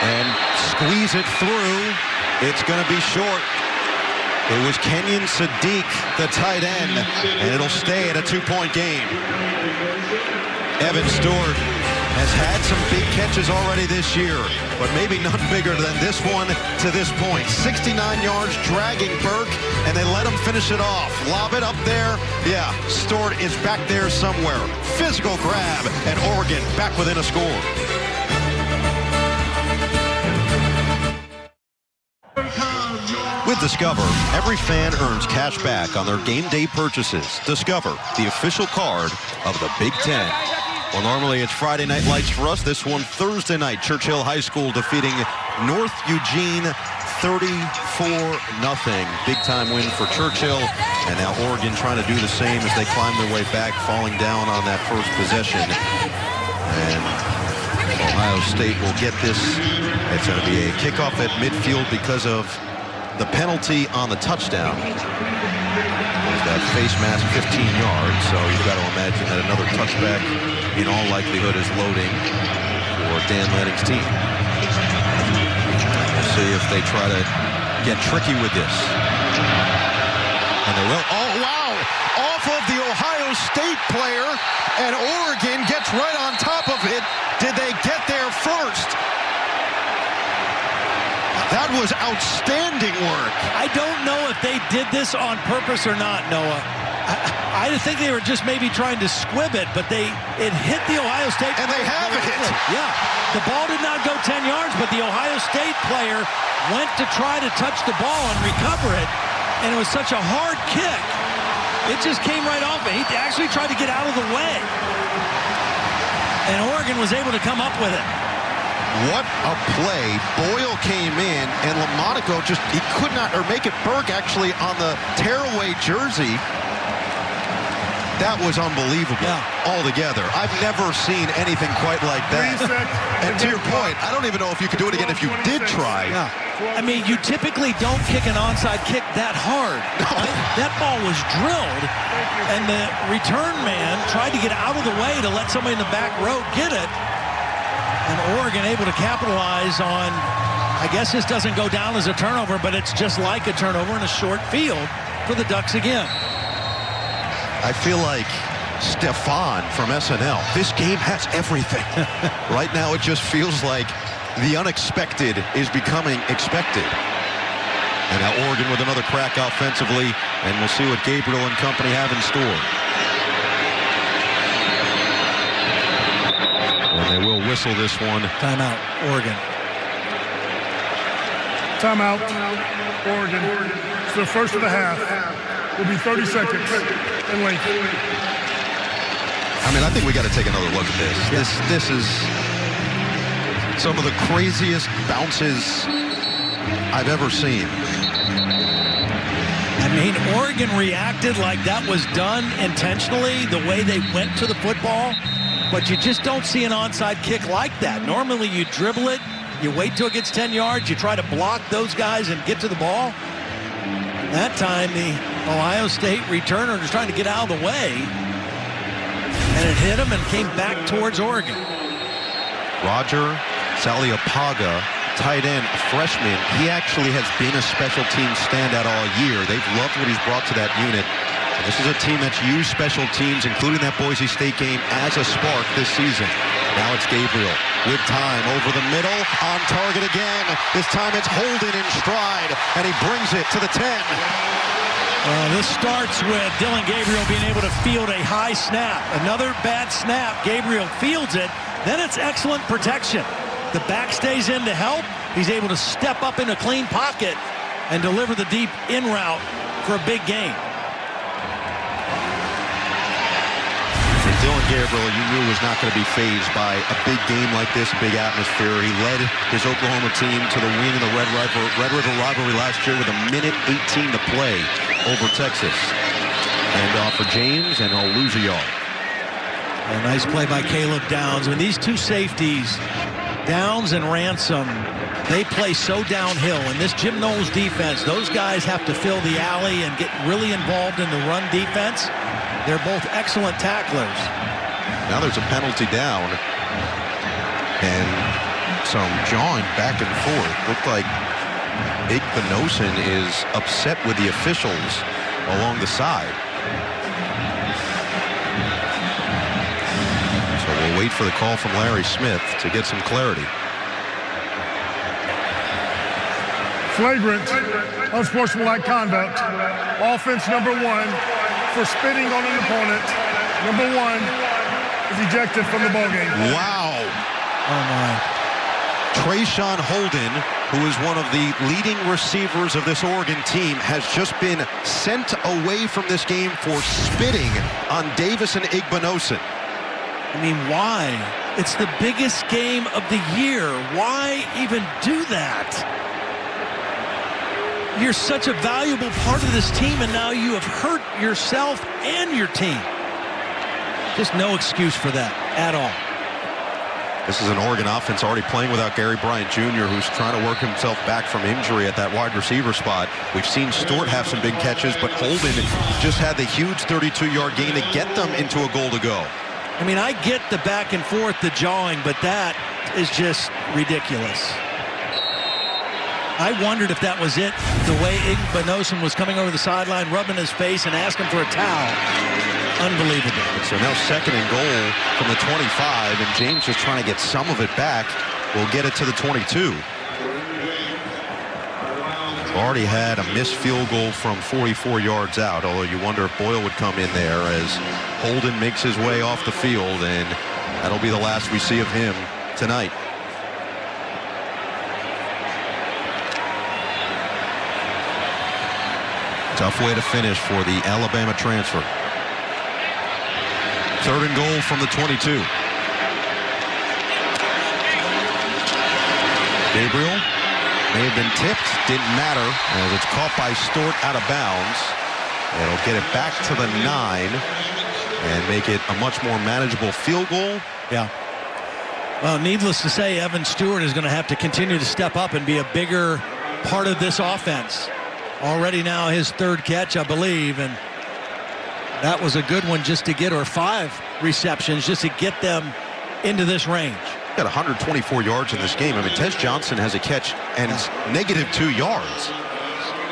and squeeze it through. It's going to be short. It was Kenyon Sadiq, the tight end, and it'll stay at a 2-point game. Evan Stewart has had some big catches already this year, but maybe none bigger than this one to this point. 69 yards dragging Burke, and they let him finish it off. Lob it up there. Yeah, Stewart is back there somewhere. Physical grab, and Oregon back within a score. With Discover, every fan earns cash back on their game day purchases. Discover, the official card of the Big Ten. Well, normally it's Friday Night Lights for us. This one Thursday night. Churchill High School defeating North Eugene 34-0. Big-time win for Churchill. And now Oregon trying to do the same as they climb their way back, falling down on that first possession. And Ohio State will get this. It's going to be a kickoff at midfield because of the penalty on the touchdown. There's that face mask 15 yards, so you've got to imagine that another touchback in all likelihood is loading for Dan Lanning's team. We'll see if they try to get tricky with this. And they will. Oh, wow! Off of the Ohio State player, and Oregon gets right on top of it. Did they get there first? That was outstanding work. I don't know if they did this on purpose or not, Noah. I think they were just maybe trying to squib it, but it hit the Ohio State player. And they have it. Yeah. The ball did not go 10 yards, but the Ohio State player went to try to touch the ball and recover it, and it was such a hard kick. It just came right off it. He actually tried to get out of the way. And Oregon was able to come up with it. What a play. Boyle came in, and Lamonaco he could not, or make it Burke actually on the tearaway jersey. That was unbelievable altogether. I've never seen anything quite like that. And to your point, I don't even know if you could do it again if you did try. Yeah. I mean, you typically don't kick an onside kick that hard. Right? That ball was drilled, and the return man tried to get out of the way to let somebody in the back row get it. And Oregon able to capitalize on, I guess this doesn't go down as a turnover, but it's just like a turnover in a short field for the Ducks again. I feel like Stefan from SNL. This game has everything. Right now it just feels like the unexpected is becoming expected. And now Oregon with another crack offensively, and we'll see what Gabriel and company have in store. And they will whistle this one. Timeout, Oregon. Timeout, Oregon. It's the first of the half. Will be 30 seconds in length. I mean, I think we got to take another look at this. This is some of the craziest bounces I've ever seen. I mean, Oregon reacted like that was done intentionally, the way they went to the football, but you just don't see an onside kick like that. Normally you dribble it, you wait till it gets 10 yards, you try to block those guys and get to the ball. That time the Ohio State returner was trying to get out of the way, and it hit him and came back towards Oregon. Roger Saliapaga, tight end, freshman. He actually has been a special team standout all year. They've loved what he's brought to that unit. And this is a team that's used special teams, including that Boise State game, as a spark this season. Now it's Gabriel with time over the middle, on target again. This time it's Holden in stride, and he brings it to the 10. This starts with Dylan Gabriel being able to field a high snap. Another bad snap. Gabriel fields it. Then it's excellent protection. The back stays in to help. He's able to step up in a clean pocket and deliver the deep in route for a big gain. Dylan Gabriel, you knew, was not going to be fazed by a big game like this, big atmosphere. He led his Oklahoma team to the win in the Red River rivalry last year with a minute 18 to play over Texas. And off for James, and he'll lose a yard. A nice play by Caleb Downs. When these two safeties, Downs and Ransom, they play so downhill. In this Jim Knowles defense, those guys have to fill the alley and get really involved in the run defense. They're both excellent tacklers. Now there's a penalty down, and some jawing back and forth. Looked like Big Benosin is upset with the officials along the side. So we'll wait for the call from Larry Smith to get some clarity. Flagrant, unsportsmanlike conduct. Offense number 1 for spitting on an opponent. Number 1 is ejected from the ballgame. Wow. Oh, my. Trayshawn Holden who is one of the leading receivers of this Oregon team, has just been sent away from this game for spitting on Davison Igbinosun. I mean, why? It's the biggest game of the year. Why even do that? You're such a valuable part of this team, and now you have hurt yourself and your team. Just no excuse for that at all. This is an Oregon offense already playing without Gary Bryant Jr., who's trying to work himself back from injury at that wide receiver spot. We've seen Stewart have some big catches, but Holden just had the huge 32-yard gain to get them into a goal to go. I mean, I get the back and forth, the jawing, but that is just ridiculous. I wondered if that was it, the way Igbinosun was coming over the sideline, rubbing his face and asking for a towel. Unbelievable. So now 2nd and goal from the 25, and James just trying to get some of it back. We'll get it to the 22. Already had a missed field goal from 44 yards out, although you wonder if Boyle would come in there as Holden makes his way off the field, and that'll be the last we see of him tonight. Tough way to finish for the Alabama transfer. 3rd and goal from the 22. Gabriel may have been tipped, didn't matter, as it's caught by Stewart out of bounds. It'll get it back to the 9 and make it a much more manageable field goal. Yeah. Well, needless to say, Evan Stewart is going to have to continue to step up and be a bigger part of this offense. Already now his 3rd catch, I believe, and that was a good one just to get, or 5 receptions just to get them into this range. Got 124 yards in this game. I mean, Tez Johnson has a catch and it's -2 yards.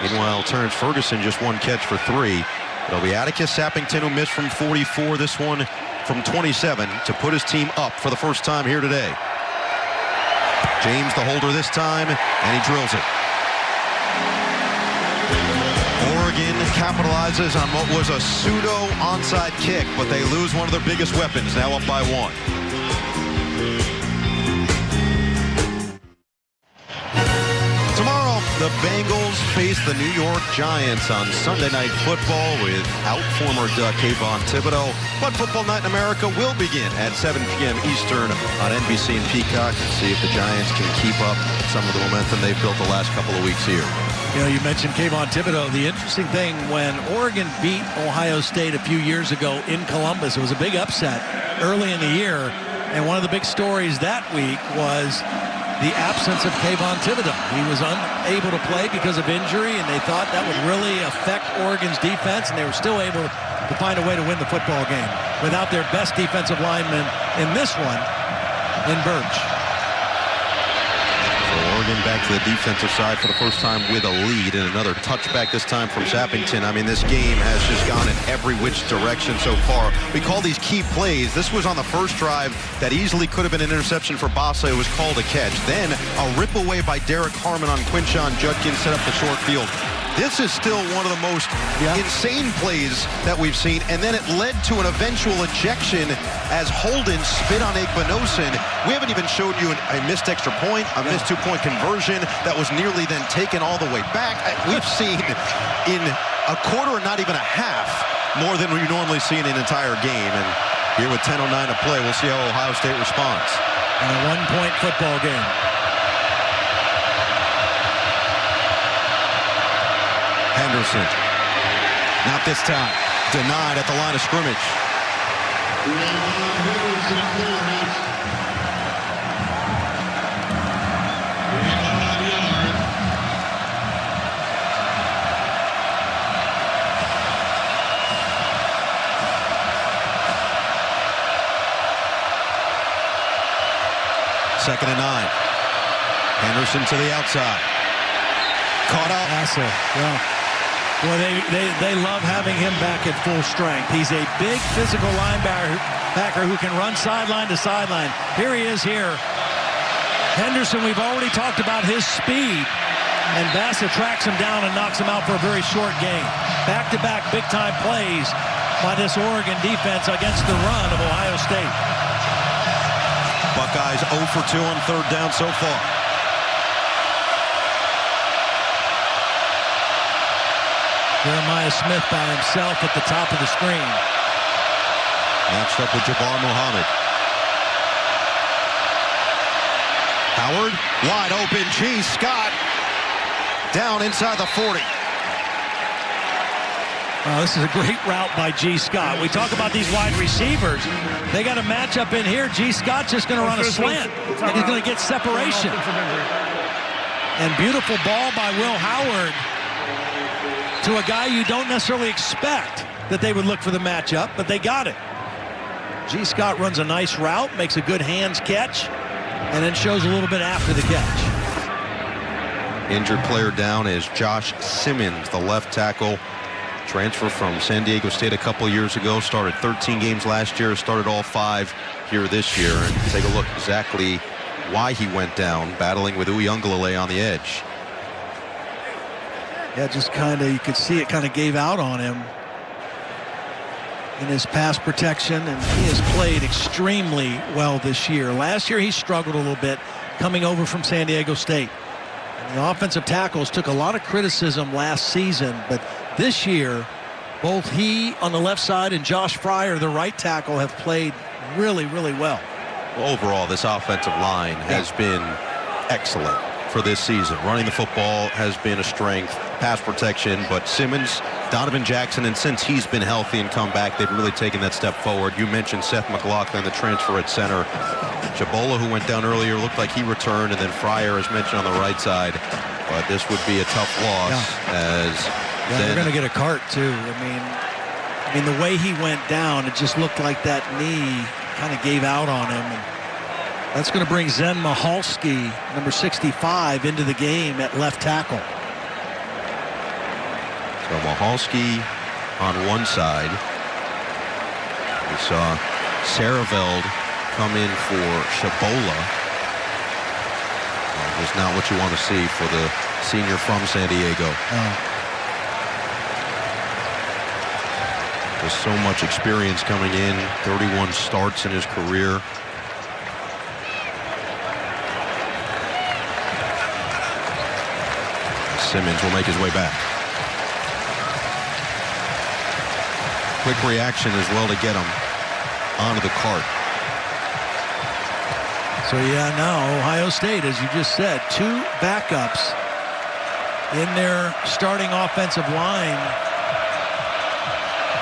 Meanwhile, Terrence Ferguson just 1 catch for 3. It'll be Atticus Sappington who missed from 44, this one from 27, to put his team up for the first time here today. James the holder this time, and he drills it. Oregon capitalizes on what was a pseudo onside kick, but they lose one of their biggest weapons, now up by 1. Tomorrow, the Bengals face the New York Giants on Sunday Night Football without former Duck Kayvon Thibodeau. But Football Night in America will begin at 7 p.m. Eastern on NBC and Peacock, and see if the Giants can keep up some of the momentum they've built the last couple of weeks here. You know, you mentioned Kayvon Thibodeau. The interesting thing, when Oregon beat Ohio State a few years ago in Columbus, it was a big upset early in the year. And one of the big stories that week was the absence of Kayvon Thibodeau. He was unable to play because of injury, and they thought that would really affect Oregon's defense, and they were still able to find a way to win the football game without their best defensive lineman in this one, in Birch. Oregon back to the defensive side for the first time with a lead, and another touchback this time from Sappington. I mean, this game has just gone in every which direction so far. We call these key plays. This was on the first drive that easily could have been an interception for Bossa. It was called a catch. Then a rip away by Derek Harmon on Quinshon Judkins set up the short field. This is still one of the most insane plays that we've seen, and then it led to an eventual ejection as Holden spit on Igbinosun. We haven't even showed you a missed extra point, a missed 2-point conversion that was nearly then taken all the way back. We've seen in a quarter, not even a half, more than we normally see in an entire game. And here with 10:09 to play, we'll see how Ohio State responds. In a 1-point football game. Henderson, not this time, denied at the line of scrimmage. Second and 9. Henderson to the outside. Caught out. Asser, yeah. Well, they love having him back at full strength. He's a big physical linebacker who can run sideline to sideline. Here he is here. Henderson, we've already talked about his speed. And Bassett tracks him down and knocks him out for a very short gain. Back-to-back big-time plays by this Oregon defense against the run of Ohio State. Buckeyes 0 for 2 on 3rd down so far. Jeremiah Smith by himself at the top of the screen. Matched up with Jabbar Muhammad. Howard, wide open. G. Scott down inside the 40. This is a great route by G. Scott. We talk about these wide receivers. They got a matchup in here. G. Scott's just going to run a slant, and he's going to get separation. And beautiful ball by Will Howard to a guy you don't necessarily expect that they would look for the matchup, but they got it. G. Scott runs a nice route, makes a good hands catch, and then shows a little bit after the catch. Injured player down is Josh Simmons, the left tackle. Transfer from San Diego State a couple years ago. Started 13 games last year. Started all 5 here this year. And take a look exactly why he went down, battling with Uyunglele on the edge. Yeah, just kind of, you could see it kind of gave out on him in his pass protection, and he has played extremely well this year. Last year he struggled a little bit coming over from San Diego State. And the offensive tackles took a lot of criticism last season, but this year both he on the left side and Josh Fryer, the right tackle, have played really, really well. Well, overall, this offensive line has been excellent for this season. Running the football has been a strength, pass protection, but Simmons, Donovan Jackson, and since he's been healthy and come back, they've really taken that step forward. You mentioned Seth McLaughlin, the transfer at center. Chabola, who went down earlier, looked like he returned, and then Fryer, as mentioned, on the right side. But this would be a tough loss as they're going to get a cart, too. I mean, the way he went down, it just looked like that knee kind of gave out on him. And that's going to bring Zen Mahalski, number 65, into the game at left tackle. So Mahalski on one side. We saw Saraveld come in for Chabola. It's not what you want to see for the senior from San Diego. There's so much experience coming in, 31 starts in his career. Simmons will make his way back. Quick reaction as well to get him onto the cart. So yeah, now Ohio State, as you just said, 2 backups in their starting offensive line,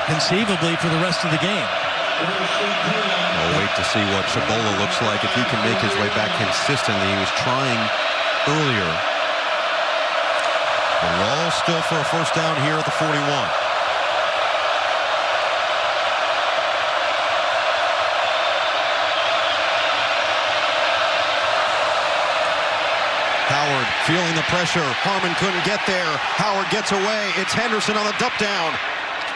conceivably for the rest of the game. We'll wait to see what Chabola looks like if he can make his way back consistently. He was trying earlier. The Wall still for a first down here at the 41. Howard feeling the pressure. Harmon couldn't get there. Howard gets away. It's Henderson on the dump down.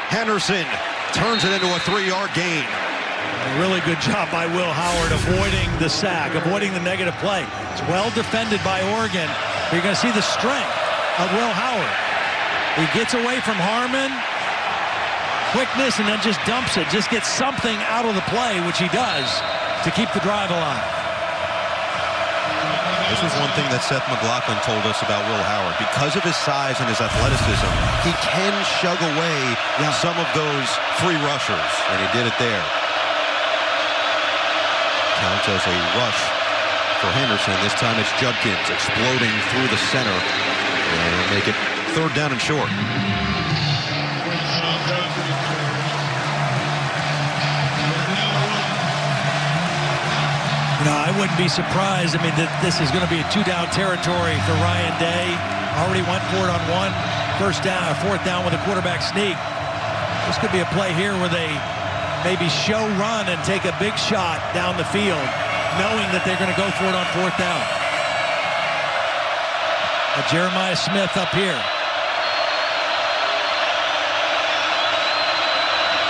Henderson turns it into a 3-yard gain. A really good job by Will Howard avoiding the sack, avoiding the negative play. It's well defended by Oregon. You're going to see the strength of Will Howard. He gets away from Harmon. Quickness, and then just dumps it. Just gets something out of the play, which he does, to keep the drive alive. This was one thing that Seth McLaughlin told us about Will Howard. Because of his size and his athleticism, he can shug away some of those free rushers, and he did it there. Counts as a rush for Henderson. This time it's Judkins exploding through the center, and make it 3rd down and short. You know, I wouldn't be surprised. I mean, this is going to be a 2-down territory for Ryan Day. Already went for it on 4th down with a quarterback sneak. This could be a play here where they maybe show run and take a big shot down the field, knowing that they're going to go for it on 4th down. Jeremiah Smith up here.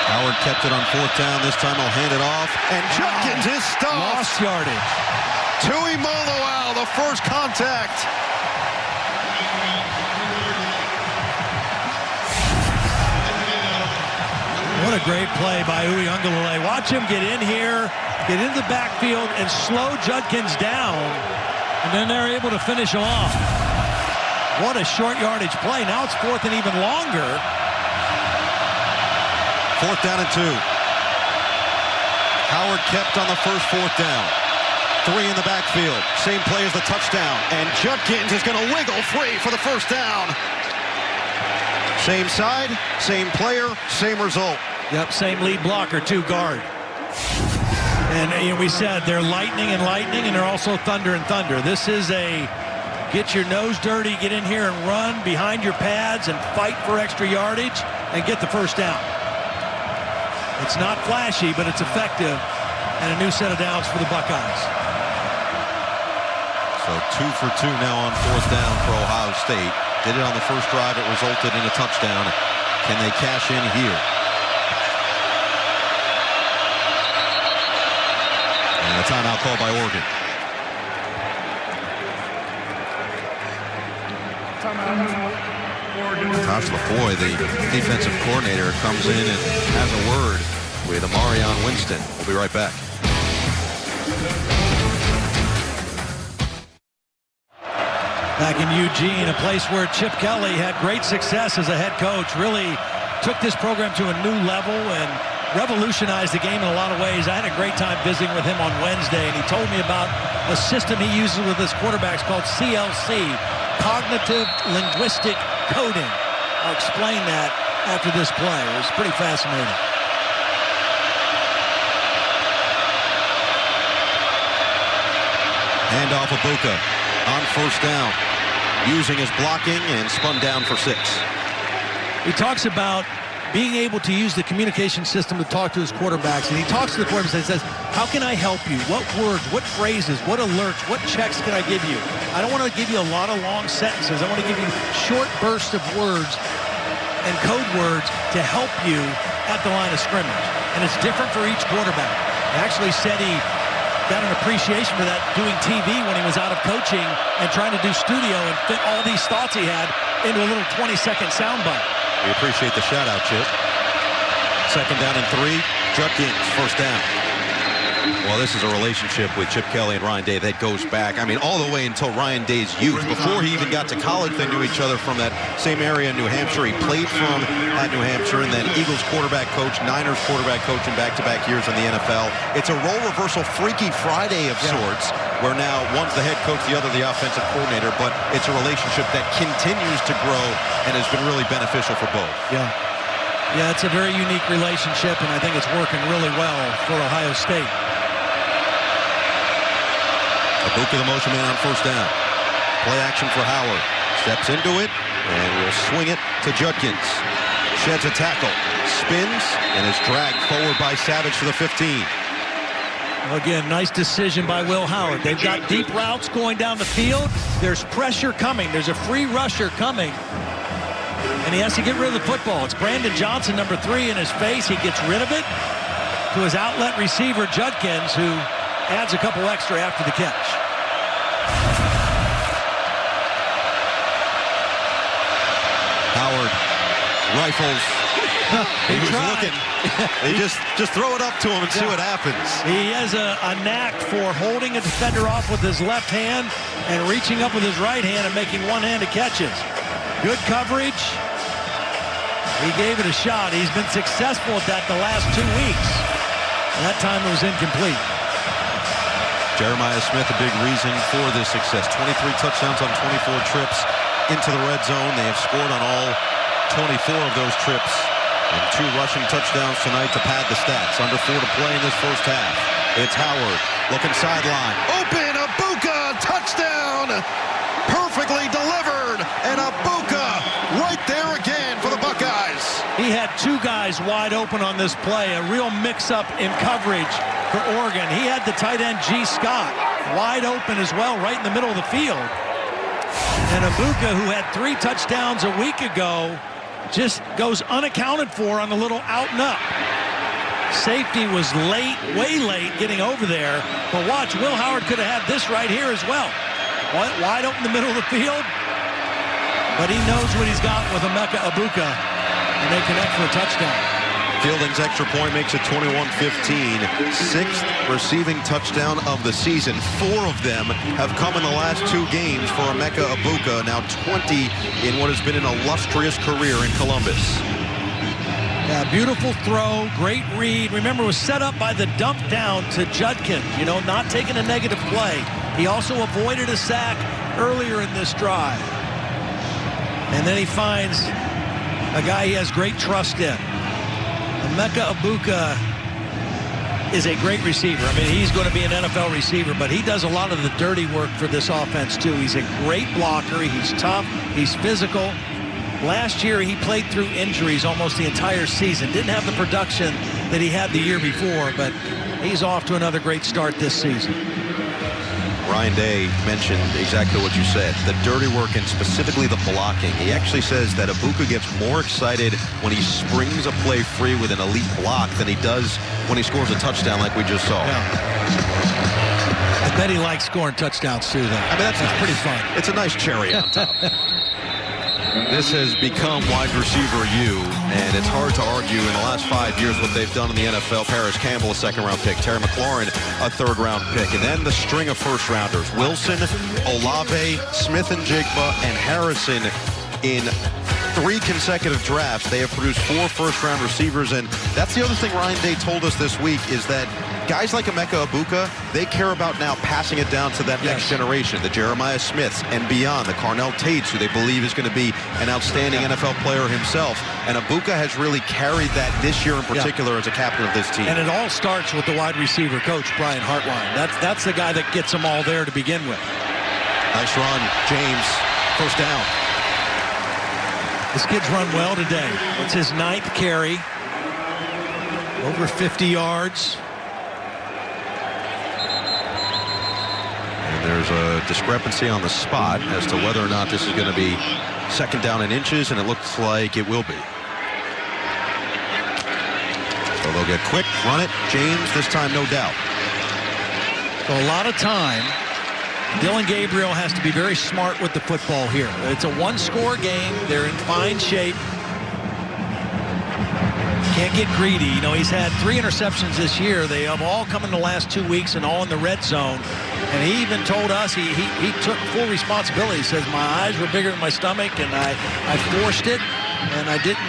Howard kept it on 4th down. This time he'll hand it off. And Judkins is stopped. Lost yardage. Tui Moloau, the first contact. What a great play by Uyunglele. Watch him get in here, get into the backfield, and slow Judkins down. And then they're able to finish him off. What a short yardage play. Now it's 4th and even longer. 4th down and 2. Howard kept on the first 4th down. 3 in the backfield. Same play as the touchdown. And Judkins is going to wiggle free for the first down. Same side, same player, same result. Yep, same lead blocker, 2 guard. And we said they're lightning, and they're also thunder and thunder. This is a get your nose dirty, get in here and run behind your pads and fight for extra yardage and get the first down. It's not flashy, but it's effective, and a new set of downs for the Buckeyes. So 2 for 2 now on 4th down for Ohio State. Did it on the first drive. It resulted in a touchdown. Can they cash in here? And a timeout called by Oregon. Tosh LaFoy, the defensive coordinator, comes in and has a word with Amarion Winston. We'll be right back. Back in Eugene, a place where Chip Kelly had great success as a head coach, really took this program to a new level and revolutionized the game in a lot of ways. I had a great time visiting with him on Wednesday, and he told me about a system he uses with his quarterbacks called CLC, Cognitive Linguistic Coding. I'll explain that after this play. It was pretty fascinating. Handoff Abuka on first down, using his blocking and spun down for 6. He talks about being able to use the communication system to talk to his quarterbacks, and he talks to the quarterbacks and says, how can I help you? What words, what phrases, what alerts, what checks can I give you? I don't want to give you a lot of long sentences. I want to give you short bursts of words and code words to help you at the line of scrimmage. And it's different for each quarterback. He actually said he got an appreciation for that doing TV when he was out of coaching and trying to do studio and fit all these thoughts he had into a little 20-second soundbite. We appreciate the shout-out, Chip. 2nd down and 3. Judkins, first down. Well, this is a relationship with Chip Kelly and Ryan Day that goes back, I mean, all the way until Ryan Day's youth. Before he even got to college, they knew each other from that same area in New Hampshire. He played from at New Hampshire, and then Eagles quarterback coach, Niners quarterback coach in back-to-back years in the NFL. It's a role reversal Freaky Friday of sorts, where now one's the head coach, the other the offensive coordinator, but it's a relationship that continues to grow and has been really beneficial for both. Yeah, it's a very unique relationship, and I think it's working really well for Ohio State. Abuka, the motion man on first down. Play action for Howard. Steps into it and will swing it to Judkins. Sheds a tackle, spins, and is dragged forward by Savage to the 15. Again, nice decision by Will Howard. They've got deep routes going down the field. There's pressure coming. There's a free rusher coming. And he has to get rid of the football. It's Brandon Johnson, number 3, in his face. He gets rid of it to his outlet receiver, Judkins, who adds a couple extra after the catch. Howard rifles. He was looking. They just throw it up to him and see what happens. He has a knack for holding a defender off with his left hand and reaching up with his right hand and making one-handed catches. Good coverage. He gave it a shot. He's been successful at that the last 2 weeks. And that time it was incomplete. Jeremiah Smith, a big reason for this success. 23 touchdowns on 24 trips into the red zone. They have scored on all 24 of those trips. And 2 rushing touchdowns tonight to pad the stats. Under 4 to play in this first half. It's Howard looking sideline. Open, Abuka, touchdown! Perfectly delivered, and Abuka right there again for the Buckeyes. He had 2 guys wide open on this play, a real mix-up in coverage for Oregon. He had the tight end G. Scott wide open as well, right in the middle of the field. And Abuka, who had 3 touchdowns a week ago, just goes unaccounted for on a little out and up. Safety was late, way late, getting over there. But watch, Will Howard could have had this right here as well. Wide open the middle of the field. But he knows what he's got with Emeka Abuka. And they connect for a touchdown. Fielding's extra point makes it 21-15. Sixth receiving touchdown of the season. 4 of them have come in the last 2 games for Emeka Egbuka, now 20 in what has been an illustrious career in Columbus. Yeah, beautiful throw, great read. Remember, it was set up by the dump down to Judkins, not taking a negative play. He also avoided a sack earlier in this drive. And then he finds a guy he has great trust in. Emeka Egbuka is a great receiver. I mean, he's going to be an NFL receiver, but he does a lot of the dirty work for this offense, too. He's a great blocker. He's tough. He's physical. Last year, he played through injuries almost the entire season. Didn't have the production that he had the year before, but he's off to another great start this season. Ryan Day mentioned exactly what you said, the dirty work and specifically the blocking. He actually says that Egbuka gets more excited when he springs a play free with an elite block than he does when he scores a touchdown like we just saw. Yeah. I bet he likes scoring touchdowns too, though. I mean, that's pretty fun. It's a nice cherry on top. This has become wide receiver U, and it's hard to argue in the last 5 years what they've done in the NFL. Paris Campbell, a second-round pick. Terry McLaurin, a third-round pick. And then the string of first-rounders. Wilson, Olave, Smith and Jigba, and Harrison in 3 consecutive drafts. They have produced 4 first-round receivers, and that's the other thing Ryan Day told us this week is that guys like Emeka Egbuka, they care about now passing it down to that next generation, the Jeremiah Smiths and beyond, the Carnell Tates, who they believe is going to be an outstanding NFL player himself. And Egbuka has really carried that this year in particular as a captain of this team. And it all starts with the wide receiver coach, Brian Hartline. That's the guy that gets them all there to begin with. Nice run, James. First down. This kid's run well today. It's his 9th carry. Over 50 yards. And there's a discrepancy on the spot as to whether or not this is going to be second down in inches, and it looks like it will be. So they'll get quick, run it. James, this time, no doubt. So a lot of time. Dillon Gabriel has to be very smart with the football here. It's a 1-score game. They're in fine shape. Can't get greedy. He's had 3 interceptions this year. They have all come in the last 2 weeks and all in the red zone. And he even told us he took full responsibility. He says, my eyes were bigger than my stomach, and I forced it, and I didn't,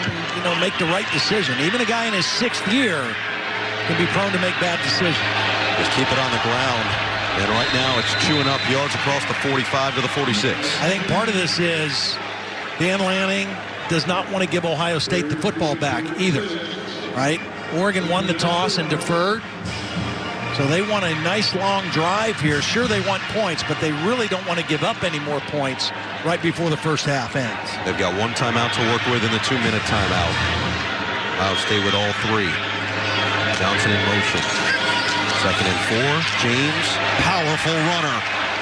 make the right decision. Even a guy in his 6th year can be prone to make bad decisions. Just keep it on the ground. And right now it's chewing up yards across the 45 to the 46. I think part of this is Dan Lanning does not want to give Ohio State the football back either, right? Oregon won the toss and deferred. So they want a nice long drive here. Sure, they want points, but they really don't want to give up any more points right before the first half ends. They've got 1 timeout to work with in the 2-minute timeout. Ohio State with all 3. Johnson in motion. 2nd and 4. James, powerful runner.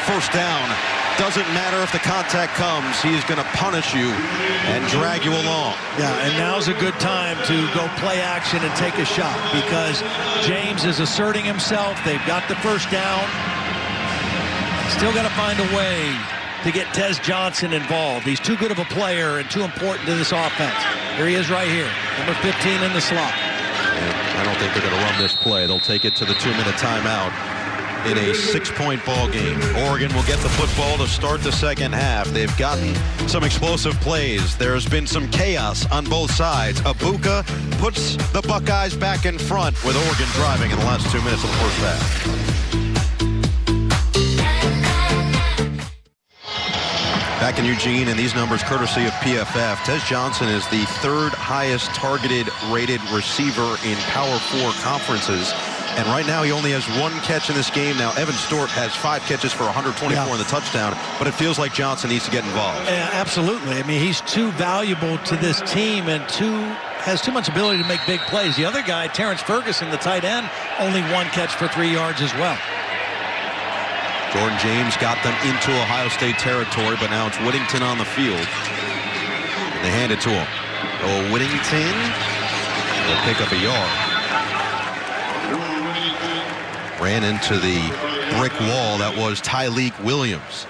First down. Doesn't matter if the contact comes. He's going to punish you and drag you along. Yeah, and now's a good time to go play action and take a shot because James is asserting himself. They've got the first down. Still got to find a way to get Tez Johnson involved. He's too good of a player and too important to this offense. Here he is right here, number 15 in the slot. And I don't think they're going to run this play. They'll take it to the 2-minute timeout in a 6-point ball game. Oregon will get the football to start the second half. They've gotten some explosive plays. There's been some chaos on both sides. Egbuka puts the Buckeyes back in front with Oregon driving in the last 2 minutes of the first half. Back in Eugene, and these numbers courtesy of PFF. Tez Johnson is the 3rd highest targeted rated receiver in Power 4 conferences. And right now he only has 1 catch in this game. Now Evan Stewart has 5 catches for 124 in the touchdown, but it feels like Johnson needs to get involved. Yeah, absolutely. I mean, he's too valuable to this team and has too much ability to make big plays. The other guy, Terrence Ferguson, the tight end, only 1 catch for 3 yards as well. Jordan James got them into Ohio State territory, but now it's Whittington on the field. And they hand it to him. Oh, Whittington will pick up a yard. Ran into the brick wall that was Tyleik Williams.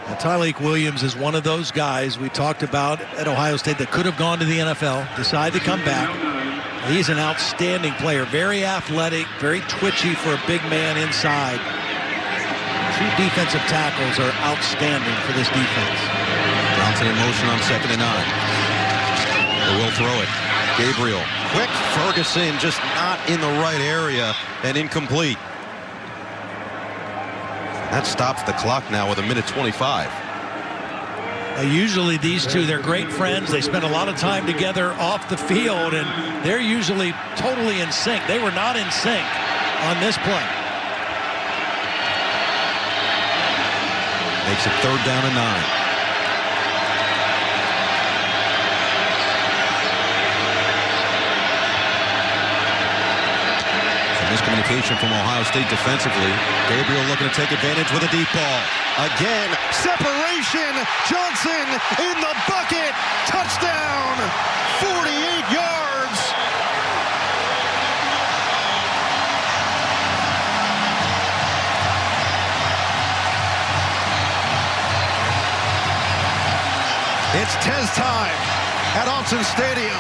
Now, Tyleik Williams is one of those guys we talked about at Ohio State that could have gone to the NFL, decided to come back. He's an outstanding player, very athletic, very twitchy for a big man inside. 2 defensive tackles are outstanding for this defense. Johnson in motion on 2nd and 9. They will throw it. Gabriel, quick. Ferguson just not in the right area and incomplete. That stops the clock now with 1:25. Usually these two, they're great friends. They spend a lot of time together off the field, and they're usually totally in sync. They were not in sync on this play. Makes it 3rd down and 9. Miscommunication from Ohio State defensively. Gabriel looking to take advantage with a deep ball. Again, separation. Johnson in the bucket. Touchdown. 48 yards. It's Tez time at Autzen Stadium.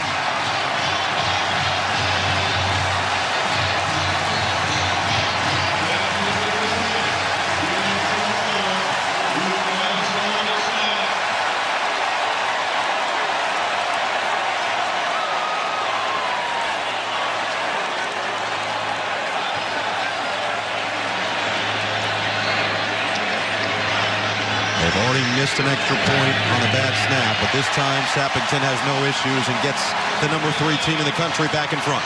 They've already missed an extra point on a bad snap, but this time Sappington has no issues and gets the number 3 team in the country back in front.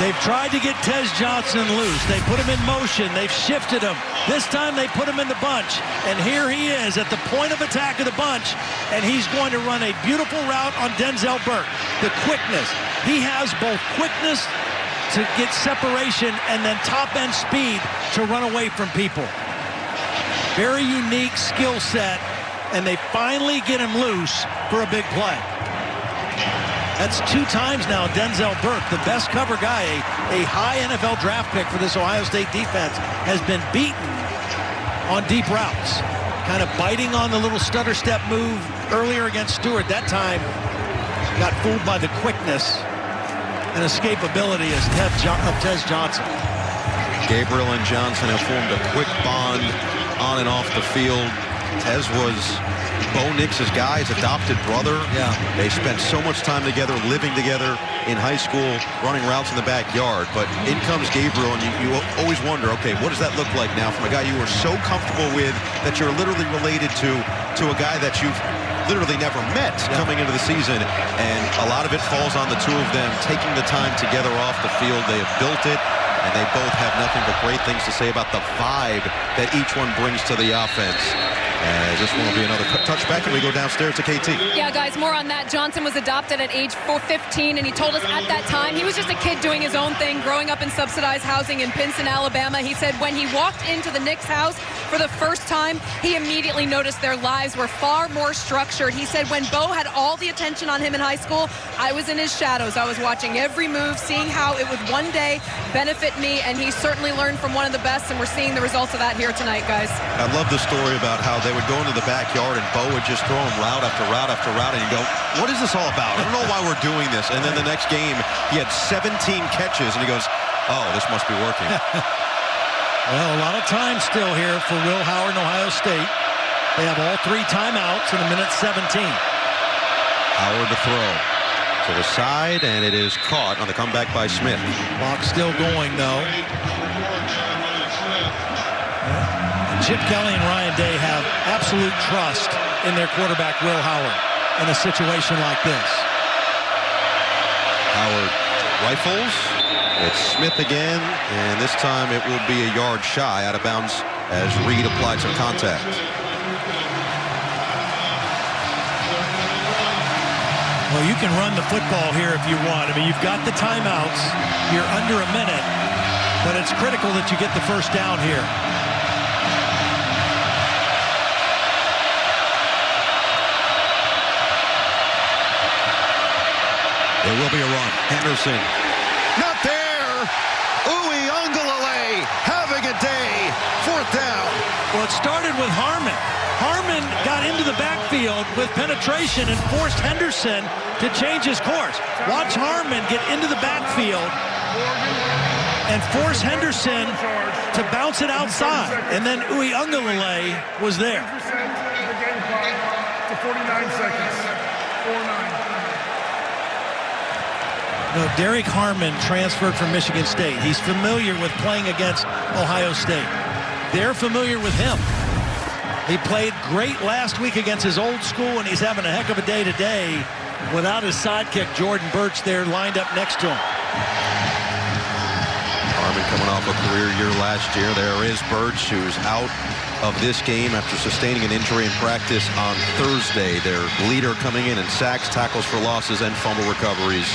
They've tried to get Tez Johnson loose. They put him in motion. They've shifted him. This time they put him in the bunch. And here he is at the point of attack of the bunch. And he's going to run a beautiful route on Denzel Burke. The quickness. He has both quickness to get separation and then top-end speed to run away from people. Very unique skill set, and they finally get him loose for a big play. That's 2 times now Denzel Burke, the best cover guy, a high NFL draft pick for this Ohio State defense, has been beaten on deep routes. Kind of biting on the little stutter step move earlier against Stewart. That time got fooled by the quickness and escapability of Tez Johnson. Gabriel and Johnson have formed a quick bond on and off the field. Tez was Bo Nix's guy, his adopted brother. Yeah. They spent so much time together, living together in high school, running routes in the backyard. But in comes Gabriel, and you always wonder, okay, what does that look like now from a guy you were so comfortable with that you're literally related to a guy that you've literally never met coming into the season. And a lot of it falls on the 2 of them taking the time together off the field. They have built it. And they both have nothing but great things to say about the vibe that each one brings to the offense. As this one will be another touchback, and we go downstairs to KT. Yeah, guys, more on that. Johnson was adopted at age 15, and he told us at that time he was just a kid doing his own thing, growing up in subsidized housing in Pinson, Alabama. He said when he walked into the Knicks house for the first time, he immediately noticed their lives were far more structured. He said when Bo had all the attention on him in high school, I was in his shadows. I was watching every move, seeing how it would one day benefit me, and he certainly learned from one of the best, and we're seeing the results of that here tonight, guys. I love the story about how they would go into the backyard and Bo would just throw him route after route after route, and you go, what is this all about? I don't know why we're doing this. And then the next game, he had 17 catches, and he goes, oh, this must be working. Well, a lot of time still here for Will Howard and Ohio State. They have all 3 timeouts in 1:17. Howard to throw to the side, and it is caught on the comeback by Smith. Clock still going, though. Chip Kelly and Ryan Day have absolute trust in their quarterback, Will Howard, in a situation like this. Howard rifles. It's Smith again, and this time it will be a yard shy out of bounds as Reed applied some contact. Well, you can run the football here if you want. I mean, you've got the timeouts. You're under a minute, but it's critical that you get the first down here. There will be a run. Henderson. Not there. Uiagalelei having a day. 4th down. Well, it started with Harmon. Harmon got into the backfield. backfield with penetration and forced Henderson to change his course. Watch Harmon get into the backfield and force Henderson to bounce it outside. And then Uiagalelei was there. The game clock to 49 seconds. 4-9. No, Derek Harmon transferred from Michigan State. He's familiar with playing against Ohio State. They're familiar with him. He played great last week against his old school, and he's having a heck of a day today without his sidekick, Jordan Birch, there lined up next to him. Harmon coming off a career year last year. There is Birch, who's out of this game after sustaining an injury in practice on Thursday. Their leader coming in sacks, tackles for losses, and fumble recoveries.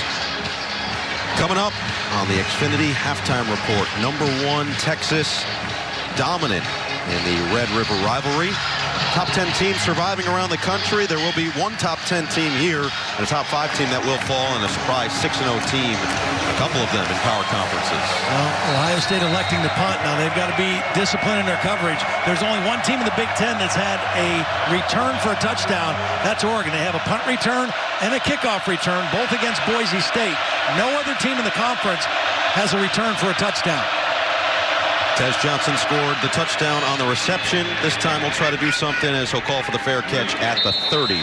Coming up on the Xfinity halftime report, #1 Texas dominant in the Red River rivalry. Top 10 teams surviving around the country. There will be one top 10 team here and a top 5 team that will fall, and a surprise 6-0 team, a couple of them in power conferences. Well, Ohio State electing to punt. Now they've got to be disciplined in their coverage. There's only one team in the Big Ten that's had a return for a touchdown. That's Oregon. They have a punt return and a kickoff return, both against Boise State. No other team in the conference has a return for a touchdown. Tez Johnson scored the touchdown on the reception. This time he'll try to do something as he'll call for the fair catch at the 30.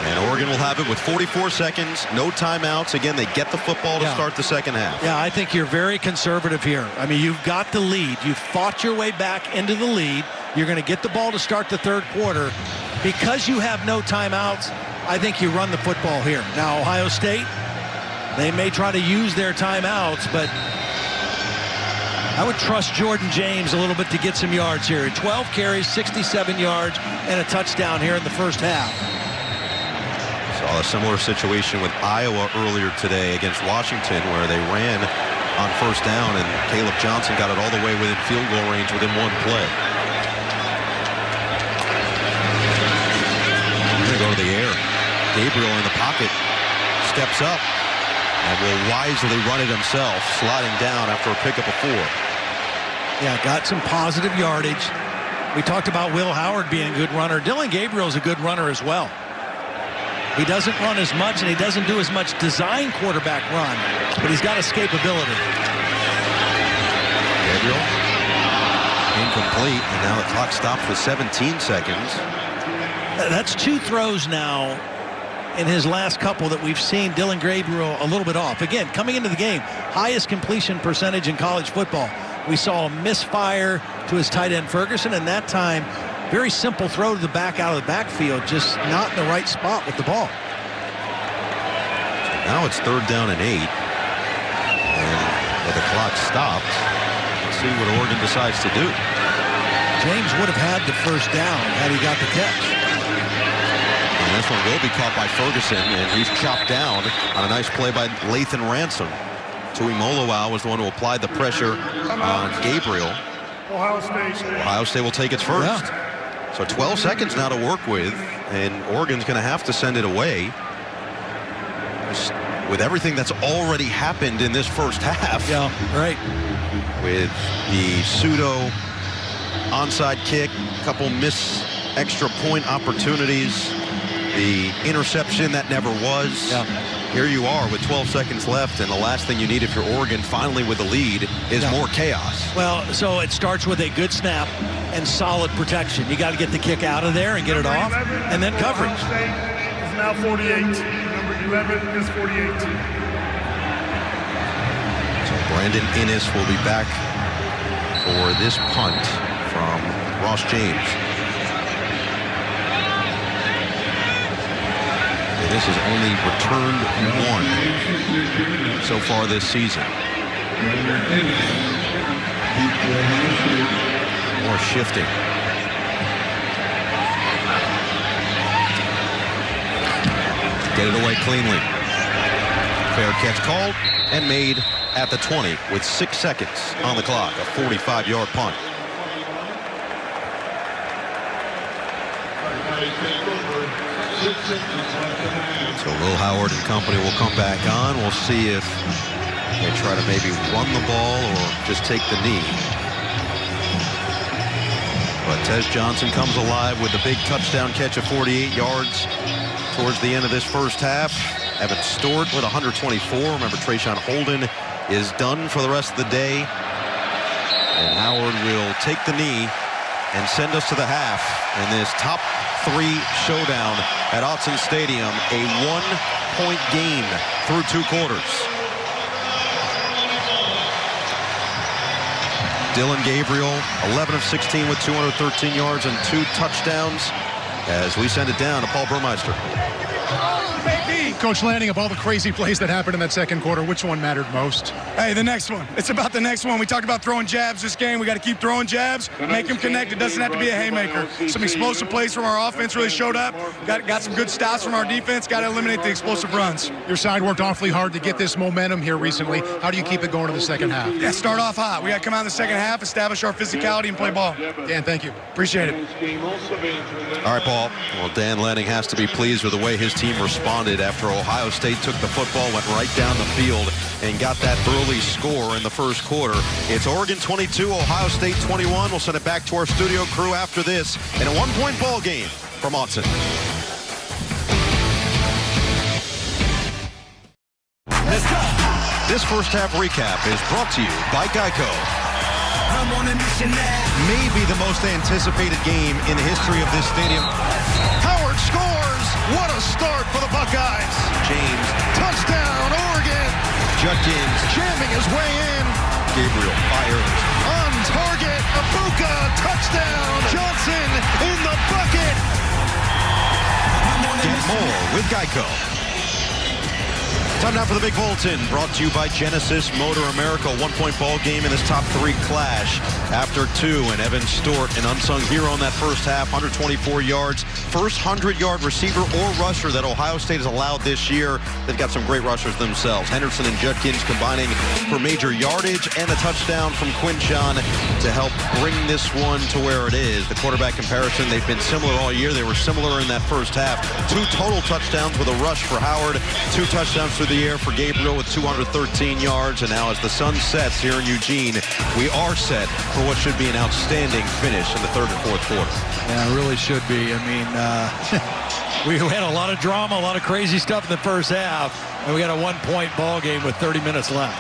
And Oregon will have it with 44 seconds, no timeouts. Again, they get the football to start the second half. Yeah, I think you're very conservative here. I mean, you've got the lead. You've fought your way back into the lead. You're going to get the ball to start the third quarter. Because you have no timeouts, I think you run the football here. Now, Ohio State, they may try to use their timeouts, but I would trust Jordan James a little bit to get some yards here. 12 carries, 67 yards, and a touchdown here in the first half. Saw a similar situation with Iowa earlier today against Washington, where they ran on first down, and Caleb Johnson got it all the way within field goal range within one play. We're going to go to the air. Gabriel in the pocket, steps up, and will wisely run it himself, sliding down after a pickup of 4. Yeah, got some positive yardage. We talked about Will Howard being a good runner. Dylan Gabriel's a good runner as well. He doesn't run as much, and he doesn't do as much design quarterback run, but he's got escapability. Gabriel, incomplete, and now the clock stops with 17 seconds. That's 2 throws now in his last couple that we've seen Dylan Gabriel a little bit off. Again, coming into the game, highest completion percentage in college football. We saw a misfire to his tight end Ferguson, and that time, very simple throw to the back out of the backfield, just not in the right spot with the ball. So now it's 3rd down and 8. And with the clock stopped, let's see what Oregon decides to do. James would have had the first down had he got the catch. And this one will be caught by Ferguson, and he's chopped down on a nice play by Lathan Ransom. Tui Molowau was the one who applied the pressure on Gabriel. Ohio State will take its first. Yeah. So 12 seconds now to work with, and Oregon's going to have to send it away. Just with everything that's already happened in this first half. Yeah, right. With the pseudo onside kick, couple extra point opportunities, the interception that never was. Yeah. Here you are with 12 seconds left, and the last thing you need if you're Oregon finally with the lead is more chaos. Well, so it starts with a good snap and solid protection. You got to get the kick out of there and get it off, and then coverage. Is now 48. Number 11 is 48. So Brandon Innes will be back for this punt from Ross James. This is only returned 1 so far this season. More shifting. Get it away cleanly. Fair catch called and made at the 20 with 6 seconds on the clock. A 45-yard punt. So Will Howard and company will come back on. We'll see if they try to maybe run the ball or just take the knee. But Tez Johnson comes alive with the big touchdown catch of 48 yards towards the end of this first half. Evan Stewart with 124. Remember, Trayshawn Holden is done for the rest of the day. And Howard will take the knee and send us to the half in this top 3 showdown at Autzen Stadium. A 1-point game through 2 quarters. Dylan Gabriel, 11 of 16 with 213 yards and 2 touchdowns as we send it down to Paul Burmeister. Coach Lanning, of all the crazy plays that happened in that second quarter, which one mattered most? Hey, the next one. It's about the next one. We talked about throwing jabs this game. We got to keep throwing jabs, make them connect. It doesn't have to be a haymaker. Some explosive plays from our offense really showed up. Got some good stops from our defense. Got to eliminate the explosive runs. Your side worked awfully hard to get this momentum here recently. How do you keep it going in the second half? Yeah, start off hot. We got to come out in the second half, establish our physicality, and play ball. Dan, thank you. Appreciate it. All right, Paul. Well, Dan Lanning has to be pleased with the way his team responded after Ohio State took the football, went right down the field, and got that early score in the first quarter. It's Oregon 22, Ohio State 21. We'll send it back to our studio crew after this in a 1-point ball game from Autzen. This first half recap is brought to you by Geico. Maybe the most anticipated game in the history of this stadium. Howard scores. What a start for the Buckeyes. James, Touchdown, Oregon. Judkins, Jamming his way in. Gabriel fires. On target. Abuka. Touchdown. Johnson in the bucket. Get more with Geico. Time now for the Big Bulletin, brought to you by Genesis Motor America. 1-point ball game in this top 3 clash. After 2, and Evan Stewart, an unsung hero in that first half, 124 yards. First 100-yard receiver or rusher that Ohio State has allowed this year. They've got some great rushers themselves. Henderson and Judkins combining for major yardage and a touchdown from Quinshon to help bring this one to where it is. The quarterback comparison, they've been similar all year. They were similar in that first half. 2 total touchdowns with a rush for Howard. 2 touchdowns through the air for Gabriel with 213 yards. And now as the sun sets here in Eugene, we are set for what should be an outstanding finish in the 3rd and 4th quarter. Yeah, it really should be. I mean, we had a lot of drama, a lot of crazy stuff in the first half, and we got a 1-point ball game with 30 minutes left.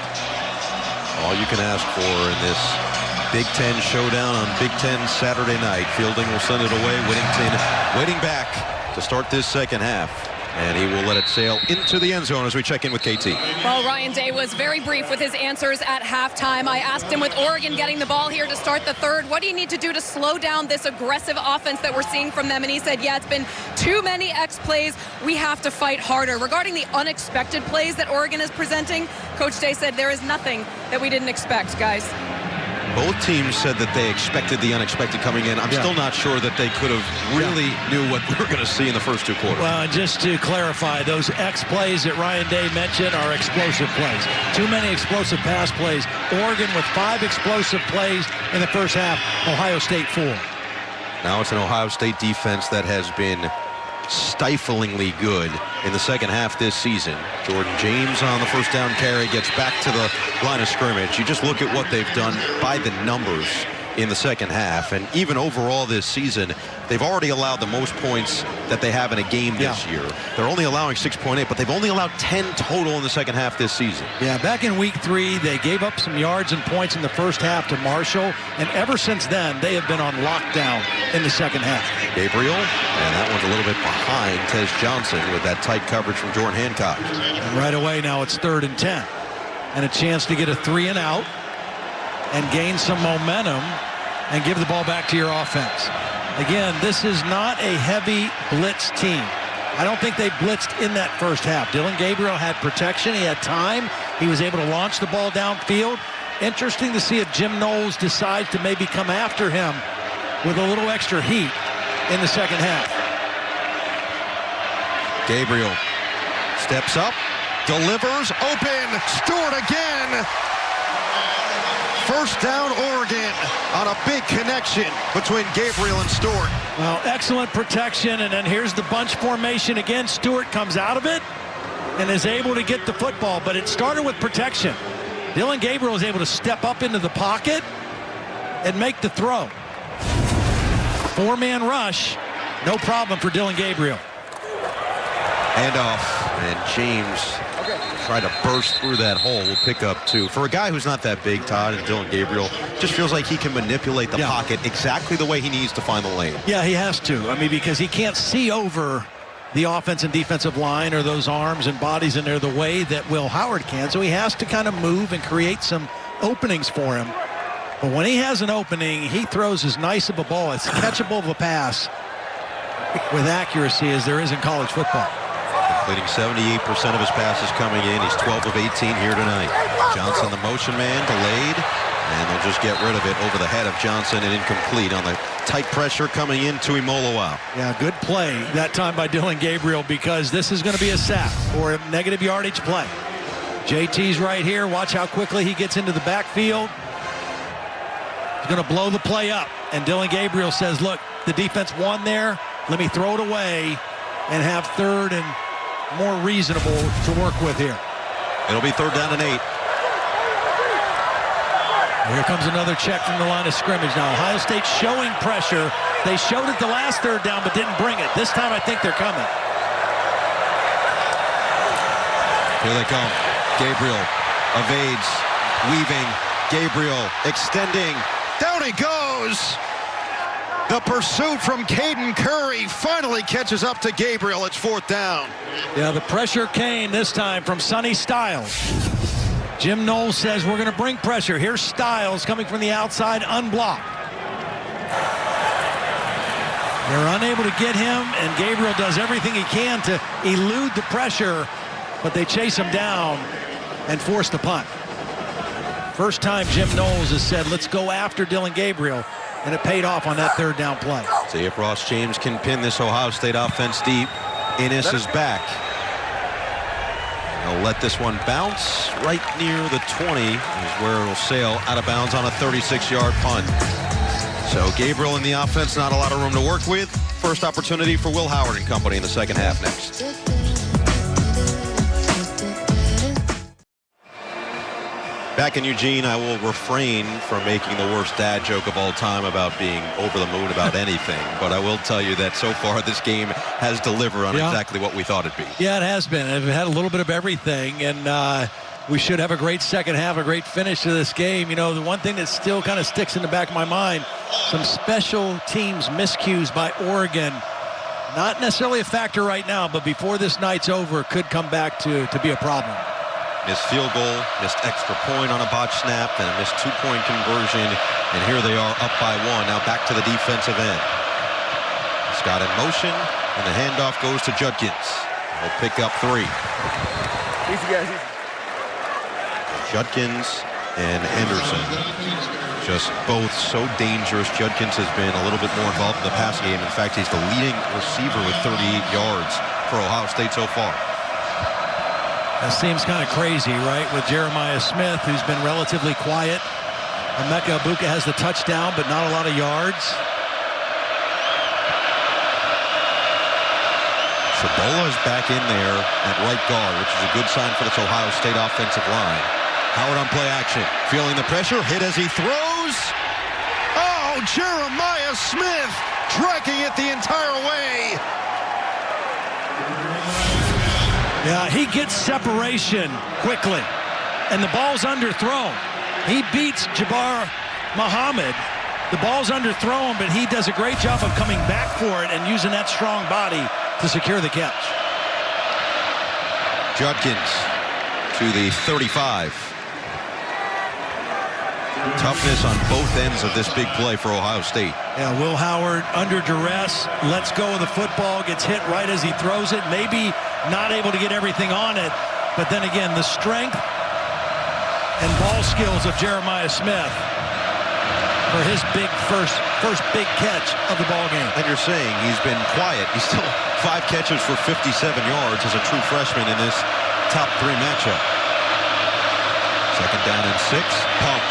All you can ask for in this Big Ten showdown on Big Ten Saturday night. Fielding will send it away. Whittington waiting back to start this second half. And he will let it sail into the end zone as we check in with KT. Well, Ryan Day was very brief with his answers at halftime. I asked him, with Oregon getting the ball here to start the 3rd, what do you need to do to slow down this aggressive offense that we're seeing from them? And he said, yeah, it's been too many X plays. We have to fight harder. Regarding the unexpected plays that Oregon is presenting, Coach Day said there is nothing that we didn't expect, guys. Both teams said that they expected the unexpected coming in. I'm still not sure that they could have really knew what we were going to see in the first 2 quarters. Well, and just to clarify, those X plays that Ryan Day mentioned are explosive plays. Too many explosive pass plays. Oregon with 5 explosive plays in the first half. Ohio State 4. Now it's an Ohio State defense that has been stiflingly good in the second half this season. Jordan James on the first down carry gets back to the line of scrimmage. You just look at what they've done by the numbers in the second half, and even overall this season, they've already allowed the most points that they have in a game this year. They're only allowing 6.8, but they've only allowed 10 total in the second half this season. Yeah, back in week 3, they gave up some yards and points in the first half to Marshall, and ever since then, they have been on lockdown in the second half. Gabriel, and that one's a little bit behind Tez Johnson with that tight coverage from Jordan Hancock. And right away now it's 3rd and 10, and a chance to get a 3 and out and gain some momentum and give the ball back to your offense. Again, this is not a heavy blitz team. I don't think they blitzed in that first half. Dylan Gabriel had protection. He had time. He was able to launch the ball downfield. Interesting to see if Jim Knowles decides to maybe come after him with a little extra heat in the second half. Gabriel steps up, delivers, open, Stewart again. First down, Oregon, on a big connection between Gabriel and Stewart. Well, excellent protection, and then here's the bunch formation again. Stewart comes out of it and is able to get the football, but it started with protection. Dylan Gabriel was able to step up into the pocket and make the throw. four-man rush, no problem for Dillon Gabriel. Handoff, and James tried to burst through that hole. Will pick up two. For a guy who's not that big, Todd, and Dillon Gabriel, just feels like he can manipulate the pocket exactly the way he needs to find the lane. Yeah, he has to. I mean, because he can't see over the offense and defensive line or those arms and bodies in there the way that Will Howard can. So he has to kind of move and create some openings for him. But when he has an opening, he throws as nice of a ball, as catchable of a pass with accuracy as there is in college football. Completing 78% of his passes coming in. He's 12 of 18 here tonight. Johnson, the motion man, delayed, and they'll just get rid of it over the head of Johnson and incomplete on the tight pressure coming in to Imoloau. Yeah, good play that time by Dillon Gabriel, because this is going to be a sack or a negative yardage play. JT's right here. Watch how quickly he gets into the backfield. He's going to blow the play up, and Dillon Gabriel says, look, the defense won there. Let me throw it away and have third and more reasonable to work with here. It'll be 3rd down and 8. Here comes another check from the line of scrimmage. Now Ohio State showing pressure. They showed it the last 3rd down but didn't bring it. This time I think they're coming. Here they come. Gabriel evades, weaving. Gabriel extending. Down he goes. The pursuit from Caden Curry finally catches up to Gabriel. It's 4th down. Yeah, the pressure came this time from Sonny Styles. Jim Knowles says we're going to bring pressure. Here's Styles coming from the outside, unblocked. They're unable to get him, and Gabriel does everything he can to elude the pressure, but they chase him down and force the punt. First time Jim Knowles has said, let's go after Dillon Gabriel. And it paid off on that 3rd down play. See if Ross James can pin this Ohio State offense deep. Innis is back. He'll let this one bounce right near the 20 is where it'll sail out of bounds on a 36-yard punt. So Gabriel in the offense, not a lot of room to work with. First opportunity for Will Howard and company in the second half next. Back in Eugene, I will refrain from making the worst dad joke of all time about being over the moon about anything. But I will tell you that so far this game has delivered on exactly what we thought it'd be. Yeah, it has been. It had a little bit of everything. And we should have a great second half, a great finish to this game. You know, the one thing that still kind of sticks in the back of my mind, some special teams miscues by Oregon. Not necessarily a factor right now, but before this night's over, could come back to be a problem. Missed field goal, missed extra point on a botch snap, and a missed 2-point conversion. And here they are up by 1. Now back to the defensive end. Scott in motion, and the handoff goes to Judkins. He'll pick up 3. Easy, guys. Judkins and Henderson. Just both so dangerous. Judkins has been a little bit more involved in the passing game. In fact, he's the leading receiver with 38 yards for Ohio State so far. That seems kind of crazy, right? With Jeremiah Smith, who's been relatively quiet. Emeka Egbuka has the touchdown, but not a lot of yards. Cibola is back in there at right guard, which is a good sign for this Ohio State offensive line. Howard on play action, feeling the pressure, hit as he throws. Oh, Jeremiah Smith dragging it the entire way. Yeah, he gets separation quickly, and the ball's underthrown. He beats Jabbar Muhammad. The ball's underthrown, but he does a great job of coming back for it and using that strong body to secure the catch. Judkins to the 35. Toughness on both ends of this big play for Ohio State. Yeah, Will Howard under duress, lets go of the football, gets hit right as he throws it. Maybe not able to get everything on it, but then again, the strength and ball skills of Jeremiah Smith for his big first big catch of the ball game. And you're saying he's been quiet. He's still 5 catches for 57 yards as a true freshman in this top 3 matchup. Second down and 6. Pump.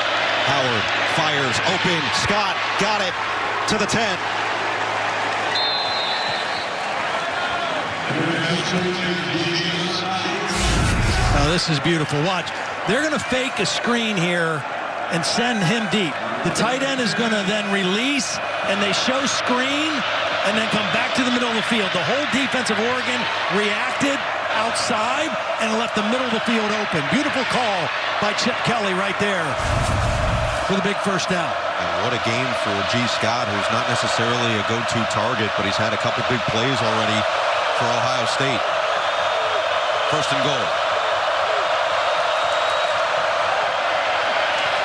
Howard fires open. Scott got it to the 10. Now this is beautiful. Watch. They're going to fake a screen here and send him deep. The tight end is going to then release and they show screen and then come back to the middle of the field. The whole defense of Oregon reacted outside and left the middle of the field open. Beautiful call by Chip Kelly right there for the big first down. And what a game for G. Scott, who's not necessarily a go-to target, but he's had a couple big plays already for Ohio State. First and goal.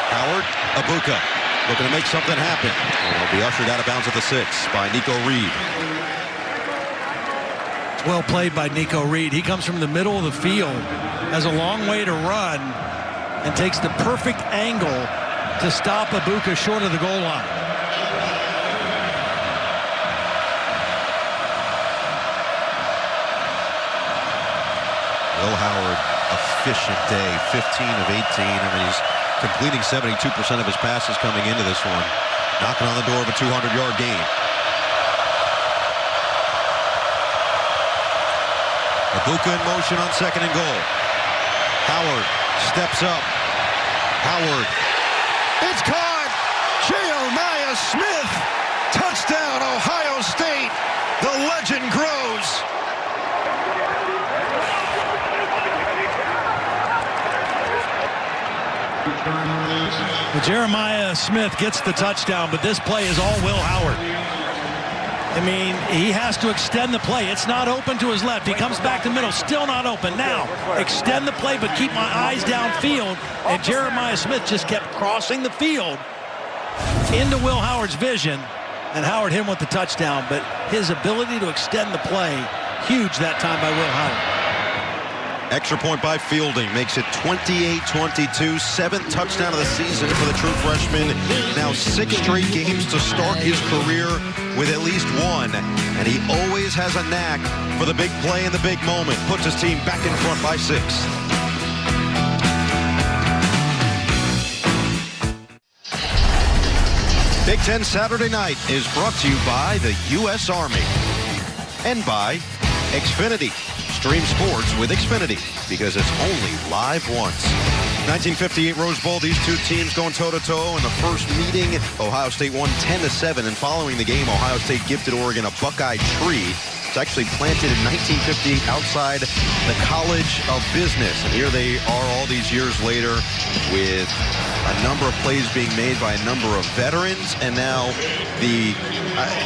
Howard, Abuka, looking to make something happen. And he'll be ushered out of bounds at the 6 by Nico Reed. Well played by Nico Reed. He comes from the middle of the field, has a long way to run, and takes the perfect angle to stop Abuka short of the goal line. Will Howard, efficient day, 15 of 18. I mean, he's completing 72% of his passes coming into this one, knocking on the door of a 200-yard gain. Abuka in motion on second and goal. Howard steps up. Howard. It's caught! Jeremiah Smith! Touchdown, Ohio State! The legend grows! Well, Jeremiah Smith gets the touchdown, but this play is all Will Howard. I mean, he has to extend the play. It's not open to his left. He comes back to the middle, still not open. Now, extend the play, but keep my eyes downfield. And Jeremiah Smith just kept crossing the field into Will Howard's vision, and Howard hit him with the touchdown. But his ability to extend the play, huge that time by Will Howard. Extra point by Fielding makes it 28-22, 7th touchdown of the season for the true freshman. Now 6 straight games to start his career with at least one. And he always has a knack for the big play and the big moment. Puts his team back in front by 6. Big Ten Saturday Night is brought to you by the U.S. Army and by Xfinity. Stream sports with Xfinity because it's only live once. 1958 Rose Bowl, these two teams going toe-to-toe. In the first meeting, Ohio State won 10-7, and following the game, Ohio State gifted Oregon a Buckeye tree. It's actually planted in 1958 outside the College of Business. And here they are all these years later with a number of plays being made by a number of veterans. And now the,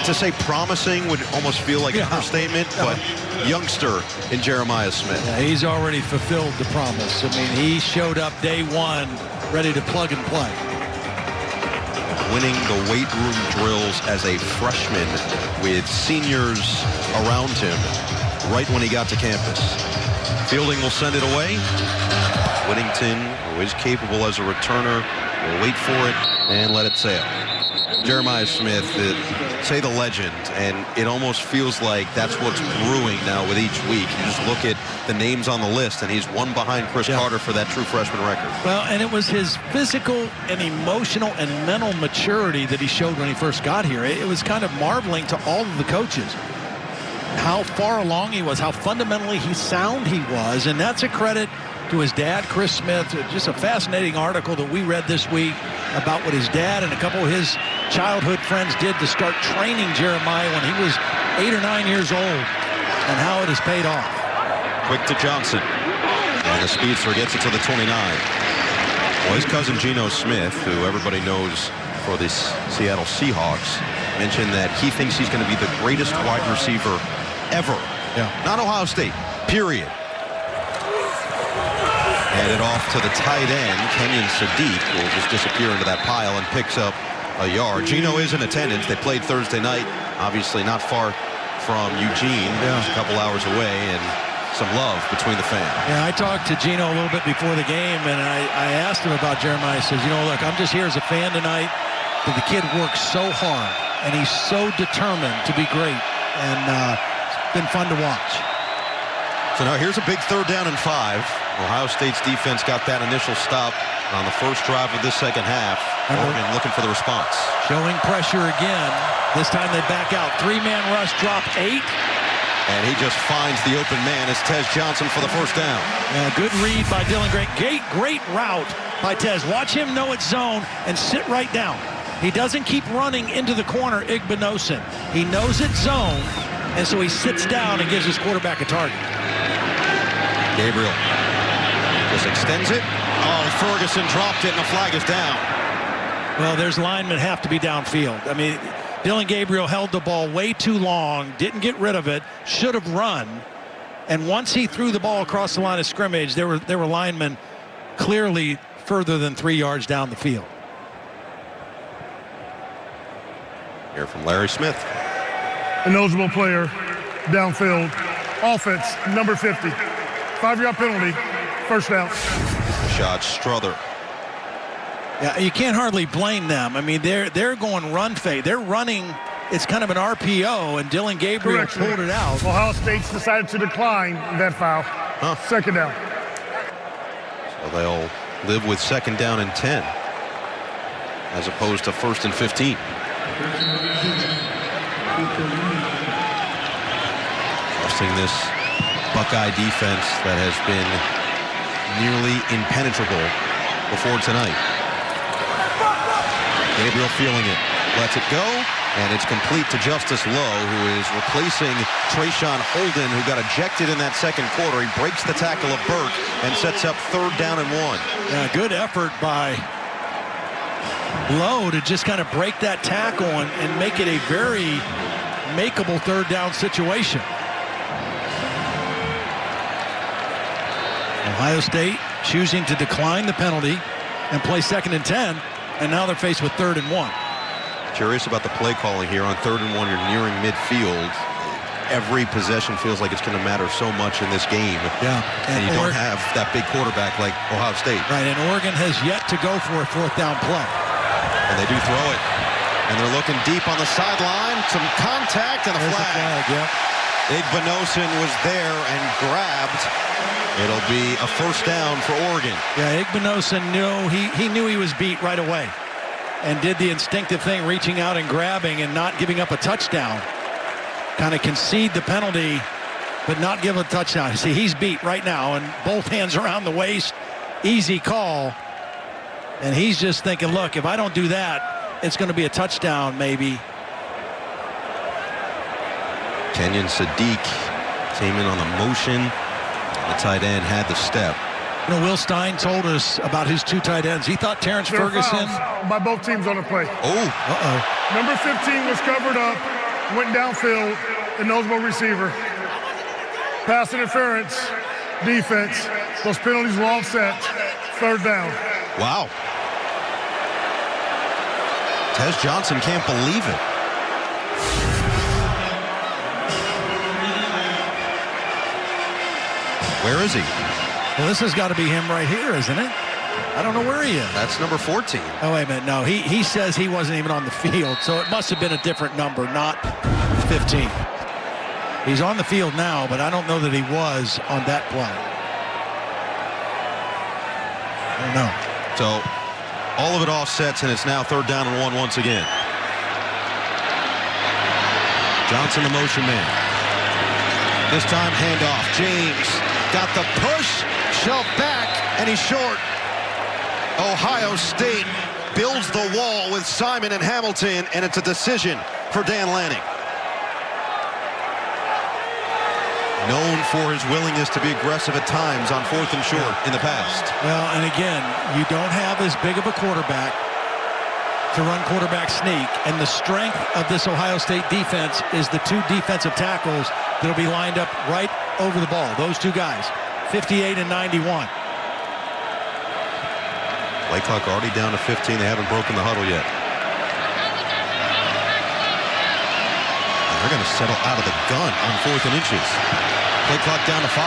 to say promising would almost feel like an understatement, but youngster in Jeremiah Smith. Yeah, he's already fulfilled the promise. I mean, he showed up day one ready to plug and play. Winning the weight room drills as a freshman with seniors around him right when he got to campus. Fielding will send it away. Whittington, who is capable as a returner, will wait for it and let it sail. Jeremiah Smith, say the legend, and it almost feels like that's what's brewing now with each week. You just look at the names on the list, and he's one behind Chris Carter for that true freshman record. Well, and it was his physical and emotional and mental maturity that he showed when he first got here. It was kind of marveling to all of the coaches how far along he was, how fundamentally sound he was, and that's a credit to his dad, Chris Smith. Just a fascinating article that we read this week about what his dad and a couple of his childhood friends did to start training Jeremiah when he was 8 or 9 years old, and how it has paid off. Quick to Johnson, and the speedster gets it to the 29. Well, his cousin Geno Smith, who everybody knows for the Seattle Seahawks, mentioned that he thinks he's going to be the greatest wide receiver ever. Yeah. Not Ohio State, period. Handed off to the tight end. Kenyon Sadiq will just disappear into that pile and picks up a yard. Geno is in attendance. They played Thursday night, obviously not far from Eugene, just a couple hours away, and some love between the fans. Yeah, I talked to Geno a little bit before the game, and I asked him about Jeremiah. I said, you know, look, I'm just here as a fan tonight, but the kid works so hard, and he's so determined to be great, and it's been fun to watch. So now here's a big 3rd down and 5. Ohio State's defense got that initial stop on the first drive of this second half. Oregon looking for the response. Showing pressure again. This time they back out. 3-man rush, drop 8. And he just finds the open man as Tez Johnson for the first down. Yeah, good read by Dylan. Great route by Tez. Watch him know it's zone and sit right down. He doesn't keep running into the corner, Igbinosun. He knows it's zone, and so he sits down and gives his quarterback a target. Gabriel just extends it. Oh, Ferguson dropped it, and the flag is down. Well, there's linemen have to be downfield. I mean, Dylan Gabriel held the ball way too long, didn't get rid of it, should have run. And once he threw the ball across the line of scrimmage, there were linemen clearly further than 3 yards down the field. Here from Larry Smith. An eligible player downfield. Offense, number 50. 5-yard penalty, first down. Rashad Strother. Yeah, you can't hardly blame them. I mean, they're going run fade. They're running. It's kind of an RPO, and Dylan Gabriel pulled it out. Ohio State's decided to decline that foul. Second down. So they'll live with second down and 10 as opposed to 1st and 15. Trusting this Buckeye defense that has been nearly impenetrable before tonight. Gabriel feeling it, lets it go, and it's complete to Justice Lowe, who is replacing Trayshawn Holden, who got ejected in that second quarter. He breaks the tackle of Burke and sets up 3rd down and 1. Yeah, good effort by Lowe to just kind of break that tackle and make it a very makeable 3rd down situation. Ohio State choosing to decline the penalty and play 2nd and 10, and now they're faced with 3rd and 1. Curious about the play calling here on 3rd and 1. You're nearing midfield. Every possession feels like it's going to matter so much in this game. Yeah, and you don't have that big quarterback like Ohio State. Right, and Oregon has yet to go for a 4th down play. And they do throw it. And they're looking deep on the sideline. Some contact and a flag. Yeah. Igbinosun was there and grabbed. It'll be a 1st down for Oregon. Yeah, Igbinosun knew he was beat right away and did the instinctive thing, reaching out and grabbing and not giving up a touchdown. Kind of concede the penalty, but not give a touchdown. See, he's beat right now, and both hands around the waist, easy call. And he's just thinking, look, if I don't do that, it's going to be a touchdown maybe. Kenyon Sadiq came in on the motion. The tight end had the step. You know, Will Stein told us about his 2 tight ends. He thought Terrence Ferguson. By both teams on the play. Oh. Number 15 was covered up, went downfield, eligible receiver. Pass interference, defense. Those penalties were all set. 3rd down. Wow. Tez Johnson can't believe it. Where is he? Well, this has got to be him right here, isn't it? I don't know where he is. That's number 14. Oh, wait a minute. No, he says he wasn't even on the field, so it must have been a different number, not 15. He's on the field now, but I don't know that he was on that play. I don't know. So all of it offsets, and it's now 3rd down and 1 once again. Johnson, the motion man. This time, handoff. James got the push, shoved back, and he's short. Ohio State builds the wall with Simon and Hamilton, and it's a decision for Dan Lanning. Known for his willingness to be aggressive at times on 4th and short in the past. Well, and again, you don't have as big of a quarterback to run quarterback sneak, and the strength of this Ohio State defense is the 2 defensive tackles that'll be lined up right over the ball. Those 2 guys, 58 and 91. Play clock already down to 15. They haven't broken the huddle yet. And they're going to settle out of the gun on 4th and inches. Play clock down to 5.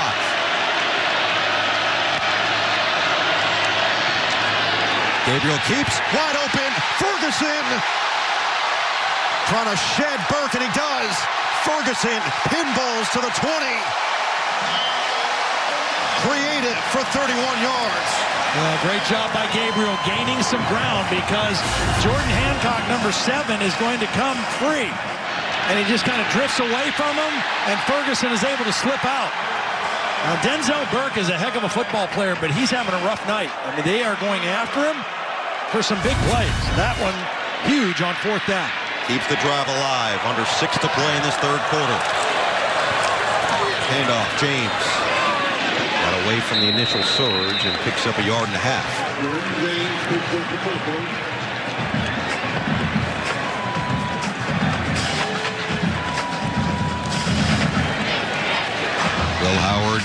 Gabriel keeps wide open. Ferguson trying to shed Burke, and he does. Ferguson pinballs to the 20. Created for 31 yards. Well, great job by Gabriel gaining some ground, because Jordan Hancock, number 7, is going to come free. And he just kind of drifts away from him, and Ferguson is able to slip out. Now, Denzel Burke is a heck of a football player, but he's having a rough night. I mean, they are going after him for some big plays. That one huge on 4th down. Keeps the drive alive. Under 6 to play in this third quarter. Handoff, James. Got away from the initial surge and picks up a 1.5 yards. Will Howard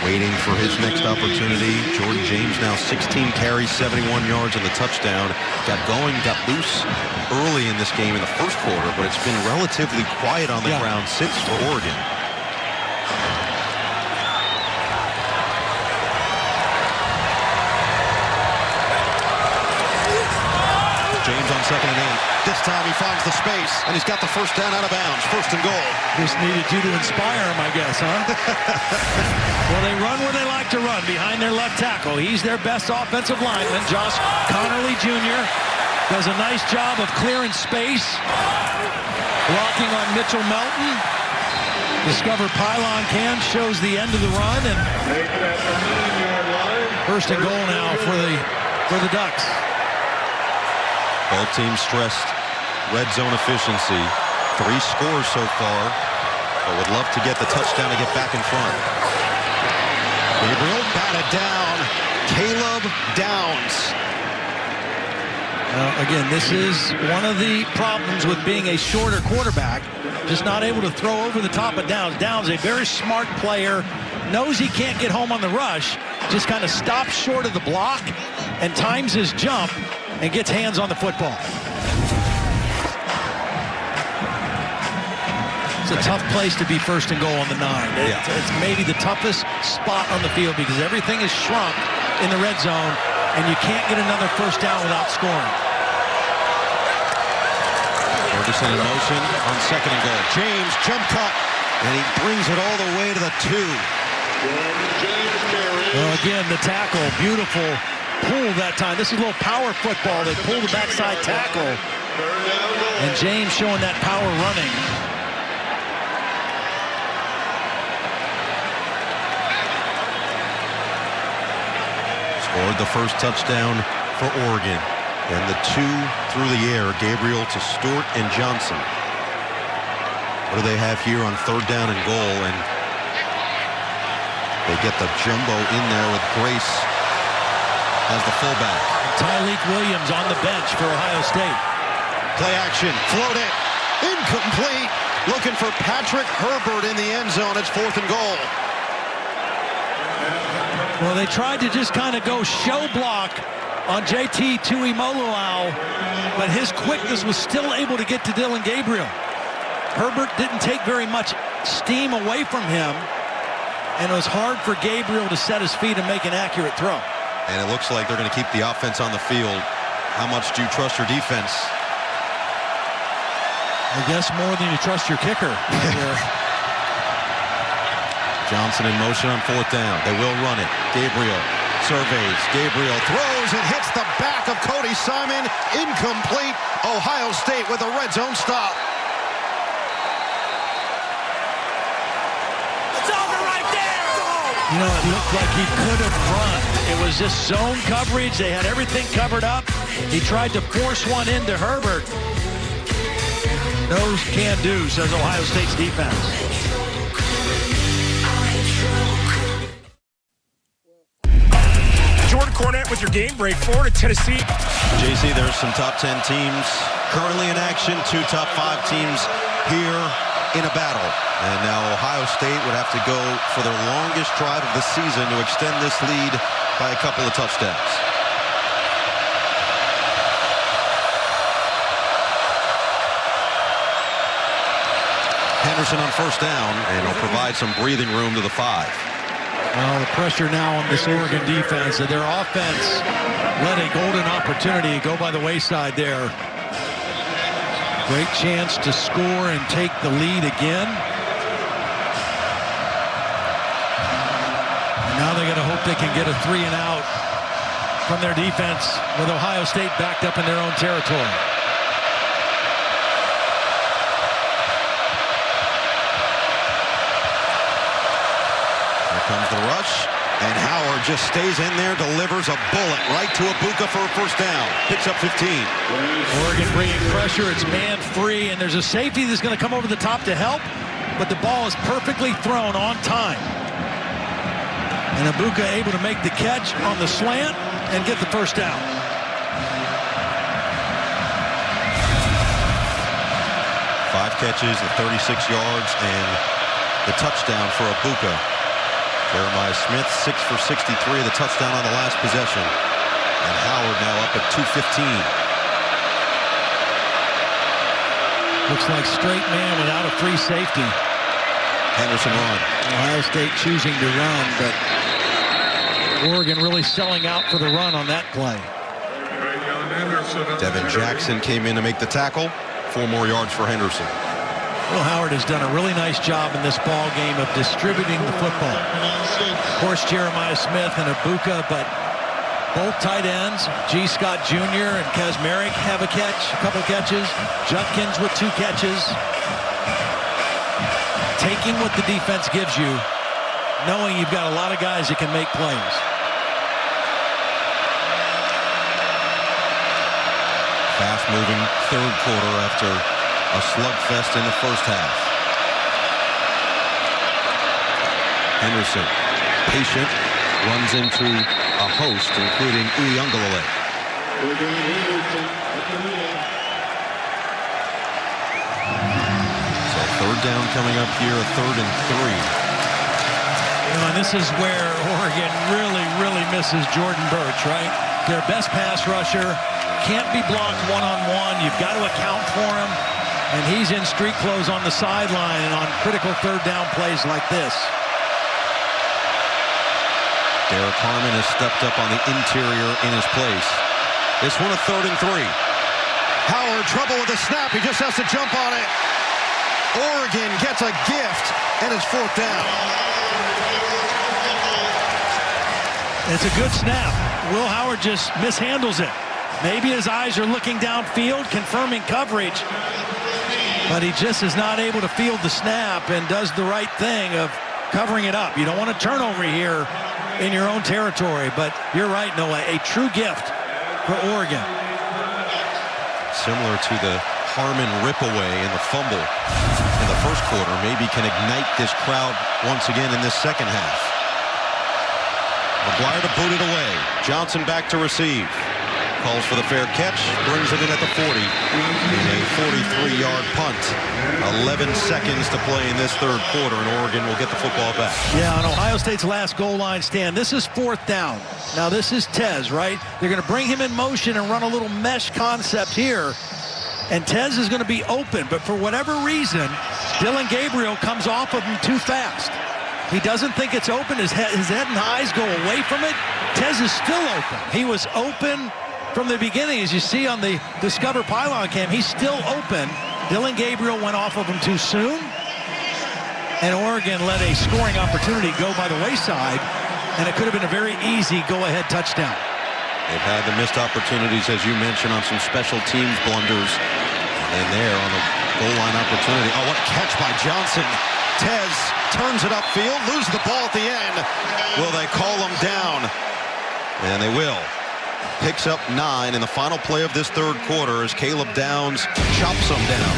waiting for his next opportunity. Jordan James now 16 carries, 71 yards and the touchdown. Got going, got loose early in this game in the first quarter, but it's been relatively quiet on the ground since for Oregon. James on 2nd and 8. This time he finds the space, and he's got the first down out of bounds. 1st and goal. Just needed you to inspire him, I guess, huh? Well, they run where they like to run, behind their left tackle. He's their best offensive lineman. Josh Connerly Jr. does a nice job of clearing space. Blocking on Mitchell Melton. Discover pylon cam shows the end of the run, and 1st and goal now for the Ducks. Both teams stressed red zone efficiency. 3 scores so far, but would love to get the touchdown to get back in front. Gabriel batted down. Caleb Downs. Again, this is one of the problems with being a shorter quarterback, just not able to throw over the top of Downs. Downs, a very smart player, knows he can't get home on the rush, just kind of stops short of the block and times his jump and gets hands on the football. It's a tough place to be 1st and goal on the 9. It's maybe the toughest spot on the field because everything is shrunk in the red zone and you can't get another 1st down without scoring. Ferguson in motion on 2nd and goal. James jump cut, and he brings it all the way to the 2. Well, again, the tackle, beautiful pull that time. This is a little power football. They pull the backside tackle, and James showing that power running. Scored the first touchdown for Oregon. And the 2 through the air, Gabriel to Stewart and Johnson. What do they have here on 3rd down and goal? And they get the jumbo in there with Grace as the fullback. Tyleek Williams on the bench for Ohio State. Play action, float it, incomplete. Looking for Patrick Herbert in the end zone. It's 4th and goal. Well, they tried to just kind of go show block on JT Tuimoloau, but his quickness was still able to get to Dylan Gabriel. Herbert didn't take very much steam away from him, and it was hard for Gabriel to set his feet and make an accurate throw. And it looks like they're going to keep the offense on the field. How much do you trust your defense? I guess more than you trust your kicker. Johnson in motion on 4th down. They will run it. Gabriel surveys. Gabriel throws and hits the back of Cody Simon. Incomplete. Ohio State with a red zone stop. It's over right there. You know, it looked like he could have run. It was just zone coverage. They had everything covered up. He tried to force one into Herbert. No can do, says Ohio State's defense. Jordan Cornette with your game break forward to Tennessee. JC, there's some top 10 teams currently in action, 2 top 5 teams here in a battle. And now Ohio State would have to go for their longest drive of the season to extend this lead by a couple of touchdowns. Henderson on 1st down, and he'll provide some breathing room to the 5. Well, the pressure now on this Oregon defense. Their offense let a golden opportunity go by the wayside there. Great chance to score and take the lead again. And now they got to hope they can get a 3 and out from their defense with Ohio State backed up in their own territory. Comes the rush, And Howard just stays in there, delivers a bullet right to Ibuka for a first down. Picks up 15. Oregon bringing pressure. It's man free, and there's a safety that's going to come over the top to help, but the ball is perfectly thrown on time. And Ibuka able to make the catch on the slant and get the first down. Five catches, the 36 yards, and the touchdown for Ibuka. Jeremiah Smith, 6 for 63, the touchdown on the last possession. And Howard now up at 2:15. Looks like straight man without a free safety. Henderson run. Ohio State choosing to run, but Oregon really selling out for the run on that play. Devin Jackson came in to make the tackle. 4 more yards for Henderson. Will Howard has done a really nice job in this ball game of distributing the football. Of course, Jeremiah Smith and Ibuka, but both tight ends, G. Scott Jr. and Kazmarek have a couple catches. Judkins with 2 catches. Taking what the defense gives you, knowing you've got a lot of guys that can make plays. Fast-moving third quarter after a slugfest in the first half. Henderson, patient, runs into a host, including Uyunglele. So third down coming up here, a 3rd and 3. And this is where Oregon really misses Jordan Burch, right? Their best pass rusher, can't be blocked one-on-one. You've got to account for him. And he's in street clothes on the sideline and on critical third down plays like this. Derek Harmon has stepped up on the interior in his place. This one a 3rd and 3. Howard, trouble with the snap. He just has to jump on it. Oregon gets a gift, and it's 4th down. It's a good snap. Will Howard just mishandles it. Maybe his eyes are looking downfield, confirming coverage, but he just is not able to field the snap and does the right thing of covering it up. You don't want a turnover here in your own territory, but you're right, Noah, a true gift for Oregon. Similar to the Harmon rip away in the fumble in the first quarter, maybe can ignite this crowd once again in this second half. McGuire to boot it away. Johnson back to receive. Calls for the fair catch, brings it in at the 40 in a 43-yard punt. 11 seconds to play in this third quarter, and Oregon will get the football back. Yeah, on Ohio State's last goal line stand, this is 4th down. Now this is Tez, right? They're going to bring him in motion and run a little mesh concept here, and Tez is going to be open, but for whatever reason, Dylan Gabriel comes off of him too fast. He doesn't think it's open. His head and eyes go away from it. Tez is still open. He was open from the beginning, as you see on the Discover Pylon Cam. He's still open. Dylan Gabriel went off of him too soon, and Oregon let a scoring opportunity go by the wayside, and it could have been a very easy go-ahead touchdown. They've had the missed opportunities, as you mentioned, on some special teams blunders, and there on the goal line opportunity. Oh, what a catch by Johnson. Tez turns it upfield, loses the ball at the end. Will they call him down? And they will. Picks up 9 in the final play of this third quarter as Caleb Downs chops him down.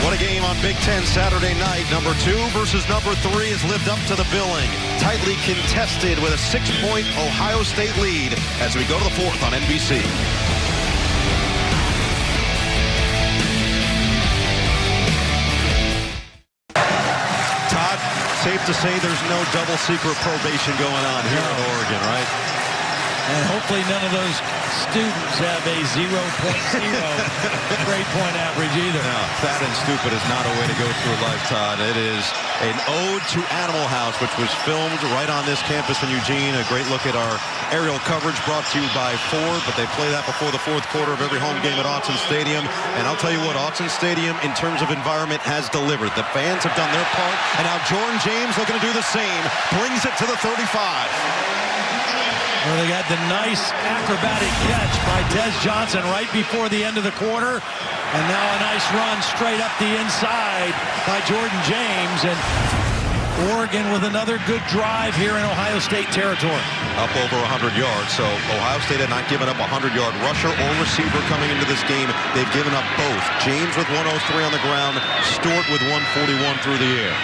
What a game on Big Ten Saturday night. Number 2 versus number 3 has lived up to the billing. Tightly contested with a 6-point Ohio State lead as we go to the 4th on NBC. Todd, safe to say there's no double secret probation going on here in Oregon, right? And hopefully none of those students have a 0.0 grade point average either. No, fat and stupid is not a way to go through life, Todd. It is an ode to Animal House, which was filmed right on this campus in Eugene. A great look at our aerial coverage brought to you by Ford, but they play that before the 4th quarter of every home game at Autzen Stadium. And I'll tell you what, Autzen Stadium, in terms of environment, has delivered. The fans have done their part, and now Jordan James looking to do the same. Brings it to the 35. Well, they got the nice acrobatic catch by Tez Johnson right before the end of the quarter. And now a nice run straight up the inside by Jordan James. And Oregon with another good drive here in Ohio State territory. Up over 100 yards, so Ohio State had not given up a 100-yard rusher or receiver coming into this game. They've given up both. James with 103 on the ground, Stewart with 141 through the air.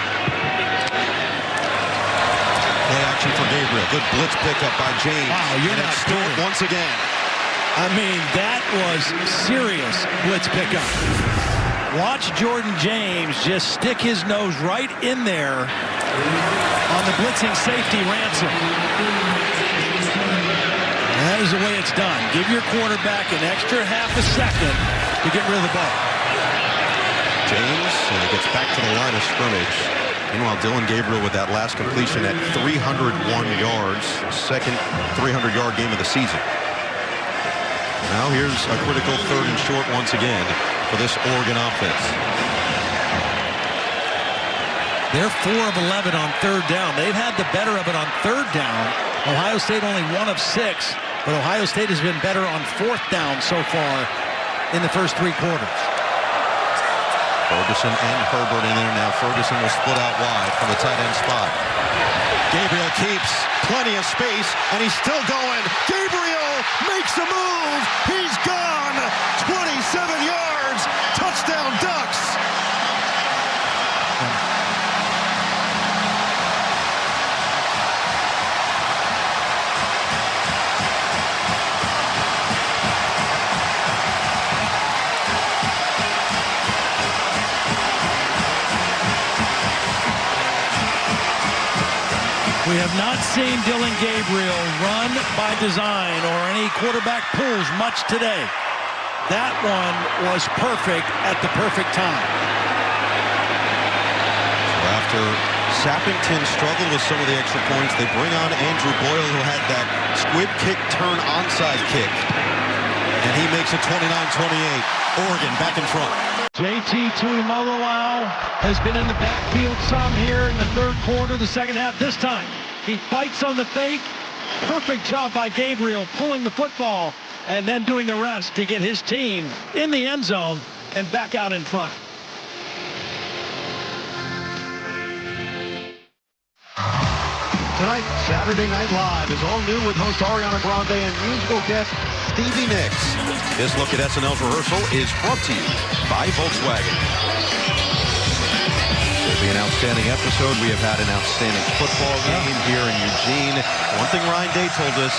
Play action for Gabriel. Good blitz pickup by James. Wow, you're not Stewart once again. I mean, that was serious blitz pickup. Watch Jordan James just stick his nose right in there on the blitzing safety Ransom. That is the way it's done. Give your quarterback an extra half a second to get rid of the ball. James gets back to the line of scrimmage. Meanwhile, Dylan Gabriel with that last completion at 301 yards, second 300-yard game of the season. Now here's a critical 3rd and short once again for this Oregon offense. They're 4 of 11 on 3rd down. They've had the better of it on 3rd down. Ohio State only 1 of 6, but Ohio State has been better on 4th down so far in the first 3 quarters. Ferguson and Herbert in there now. Ferguson will split out wide from the tight end spot. Gabriel keeps plenty of space, and he's still going. Gabriel makes a move. He's gone. 27 yards. Touchdown Ducks. We have not seen Dylan Gabriel run by design or any quarterback pulls much today. That one was perfect at the perfect time. So after Sappington struggled with some of the extra points, they bring on Andrew Boyle, who had that squib kick turn onside kick. And he makes it 29-28. Oregon back in front. JT Tuimoloau has been in the backfield some here in the 3rd quarter, the 2nd half. This time, he fights on the fake. Perfect job by Gabriel pulling the football and then doing the rest to get his team in the end zone and back out in front. Tonight, Saturday Night Live is all new with host Ariana Grande and musical guest Stevie Nicks. This look at SNL's rehearsal is brought to you by Volkswagen. It'll be an outstanding episode. We have had an outstanding football game here in Eugene. One thing Ryan Day told us,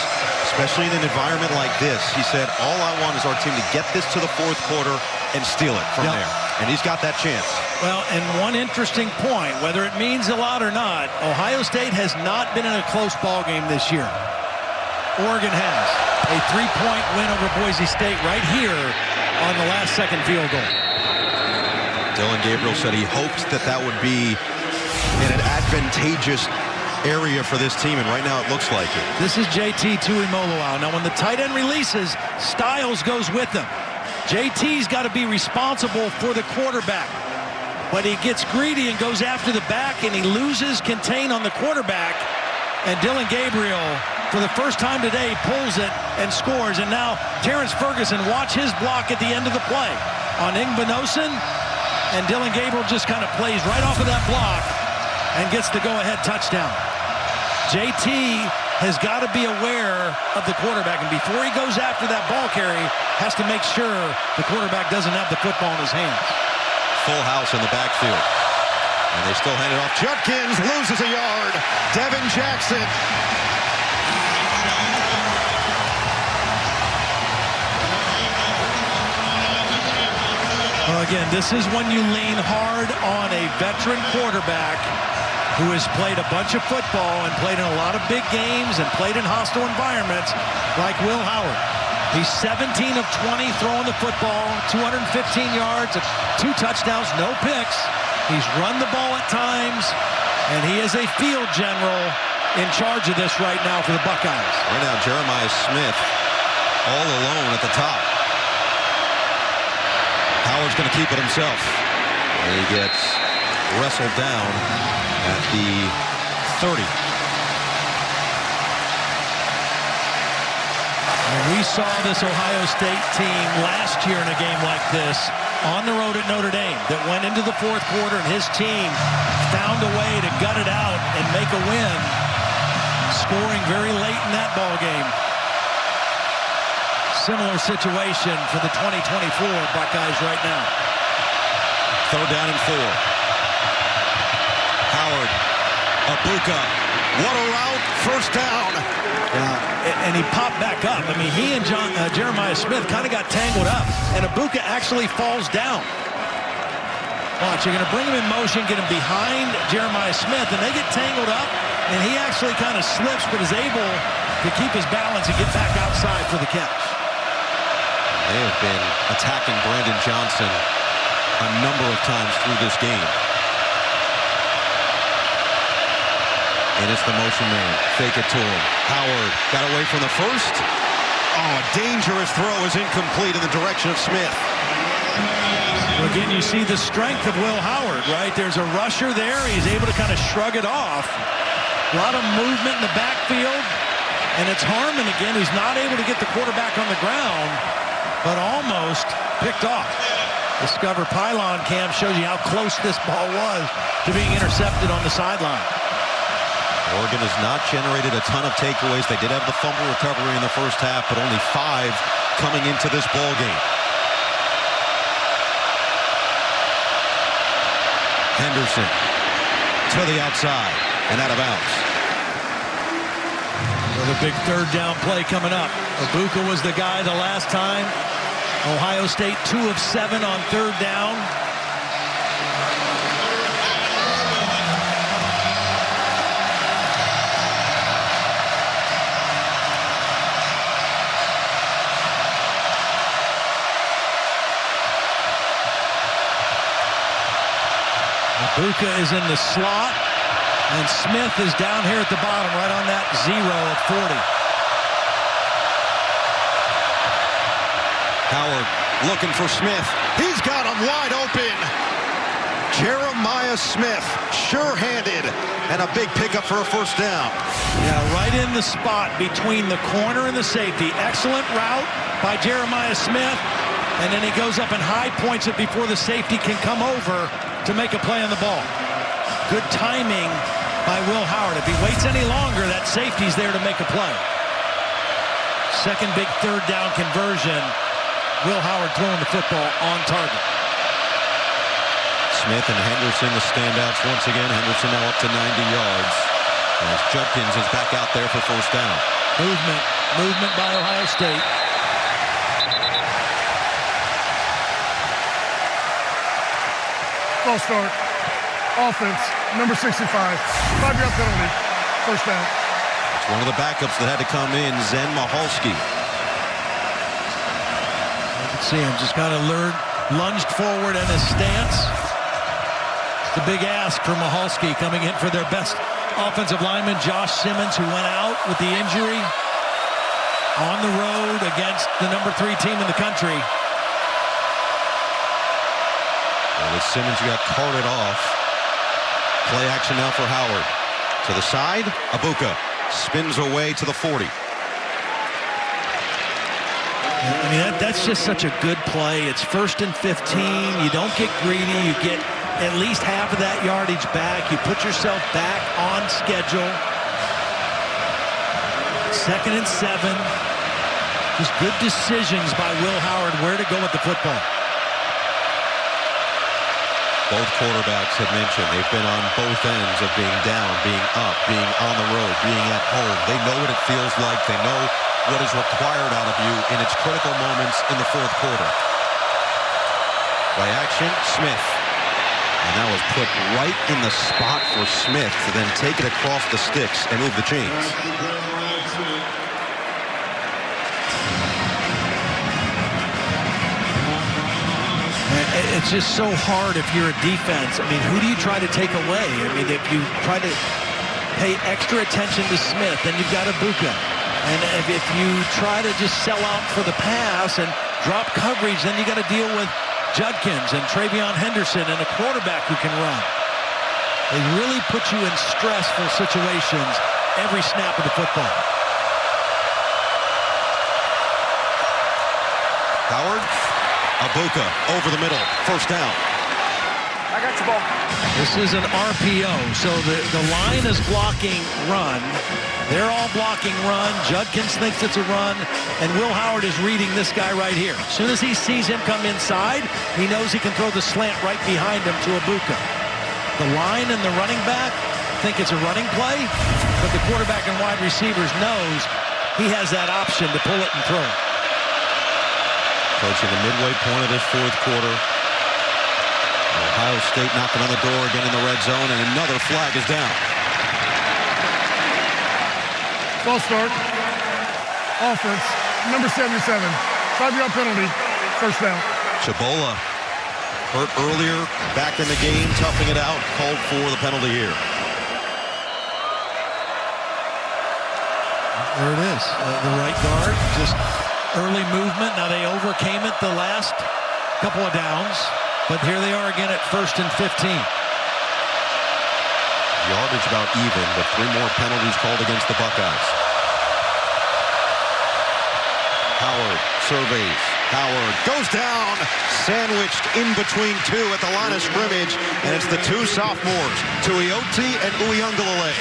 especially in an environment like this, he said, all I want is our team to get this to the 4th quarter and steal it from there. And he's got that chance. Well, and one interesting point, whether it means a lot or not, Ohio State has not been in a close ball game this year. Oregon has a 3-point win over Boise State right here on the last second field goal. Dylan Gabriel said he hoped that that would be in an advantageous area for this team, and right now it looks like it. This is JT Tuimoloau. Now, when the tight end releases, Styles goes with them. JT's got to be responsible for the quarterback, but he gets greedy and goes after the back, and he loses contain on the quarterback, and Dylan Gabriel, for the first time today, pulls it and scores. And now Terrence Ferguson, watch his block at the end of the play on Ingbenosin, and Dylan Gabriel just kind of plays right off of that block and gets the go-ahead touchdown. JT has got to be aware of the quarterback, and before he goes after that ball carry, has to make sure the quarterback doesn't have the football in his hands. Full house in the backfield. And they still hand it off. Judkins loses a yard. Devin Jackson. Well, again, this is when you lean hard on a veteran quarterback who has played a bunch of football and played in a lot of big games and played in hostile environments like Will Howard. He's 17 of 20 throwing the football, 215 yards, 2 touchdowns, no picks. He's run the ball at times, and he is a field general in charge of this right now for the Buckeyes. Right now, Jeremiah Smith all alone at the top. Howard's going to keep it himself. And he gets wrestled down at the 30. And we saw this Ohio State team last year in a game like this on the road at Notre Dame that went into the fourth quarter, and his team found a way to gut it out and make a win, scoring very late in that ball game. Similar situation for the 2024 Buckeyes right now. Third down and 4. Howard, Abuka, what a route, first down. Yeah, and he popped back up. I mean, he and Jeremiah Smith kind of got tangled up, and Abuka actually falls down. Watch, you're going to bring him in motion, get him behind Jeremiah Smith, and they get tangled up, and he actually kind of slips, but is able to keep his balance and get back outside for the catch. They have been attacking Brandon Johnson a number of times through this game. And it's the motion man. Fake it to him. Howard got away from the first. Oh, a dangerous throw is incomplete in the direction of Smith. Well, again, you see the strength of Will Howard, right? There's a rusher there. He's able to kind of shrug it off. A lot of movement in the backfield. And it's Harmon again, who's not able to get the quarterback on the ground, but almost picked off. Discover Pylon Cam shows you how close this ball was to being intercepted on the sideline. Oregon has not generated a ton of takeaways. They did have the fumble recovery in the first half, but only 5 coming into this ball game. Henderson to the outside and out of bounds. Another big third down play coming up. Abuka was the guy the last time. Ohio State 2 of 7 on third down. Abuka is in the slot, and Smith is down here at the bottom, right on that 0 at 40. Howard looking for Smith. He's got him wide open. Jeremiah Smith, sure-handed, and a big pickup for a first down. Yeah, right in the spot between the corner and the safety. Excellent route by Jeremiah Smith, and then he goes up and high points it before the safety can come over to make a play on the ball. Good timing by Will Howard. If he waits any longer, that safety's there to make a play. Second big third down conversion. Will Howard throwing the football on target. Smith and Henderson, the standouts once again. Henderson now up to 90 yards. As Judkins is back out there for first down. Movement by Ohio State. False start. Offense, number 65. 5-yard penalty. First down. It's one of the backups that had to come in, Zen Mahalski. You can see him just kind of lunged forward in his stance. It's a big ask for Mahalski coming in for their best offensive lineman, Josh Simmons, who went out with the injury on the road against the number 3 team in the country. With Simmons got carted off. Play action now for Howard. To the side, Abuka spins away to the 40. I mean, that's just such a good play. It's 1st and 15. You don't get greedy. You get at least half of that yardage back. You put yourself back on schedule. 2nd and 7. Just good decisions by Will Howard where to go with the football. Both quarterbacks have mentioned they've been on both ends of being down, being up, being on the road, being at home. They know what it feels like. They know what is required out of you in its critical moments in the fourth quarter. Play action, Smith. And that was put right in the spot for Smith to then take it across the sticks and move the chains. It's just so hard if you're a defense. I mean, who do you try to take away? I mean, if you try to pay extra attention to Smith, then you've got Abuka. And if you try to just sell out for the pass and drop coverage, then you got to deal with Judkins and Travion Henderson and a quarterback who can run. They really put you in stressful situations every snap of the football. Howard Ibuka over the middle. First down. I got your ball. This is an RPO, so the line is blocking run. They're all blocking run. Judkins thinks it's a run, and Will Howard is reading this guy right here. As soon as he sees him come inside, he knows he can throw the slant right behind him to Ibuka. The line and the running back think it's a running play, but the quarterback and wide receivers knows he has that option to pull it and throw it. Approaching the midway point of this fourth quarter. Ohio State knocking on the door again in the red zone, and another flag is down. False start. Offense, number 77. 5-yard penalty. First down. Chabola hurt earlier, back in the game, toughing it out, called for the penalty here. There it is. The right guard, just early movement. Now they overcame it the last couple of downs, but here they are again at 1st and 15. Yardage about even, but 3 more penalties called against the Buckeyes. Howard surveys. Howard goes down, sandwiched in between 2 at the line of scrimmage, and it's the 2 sophomores, Tuioti and Uyunglele.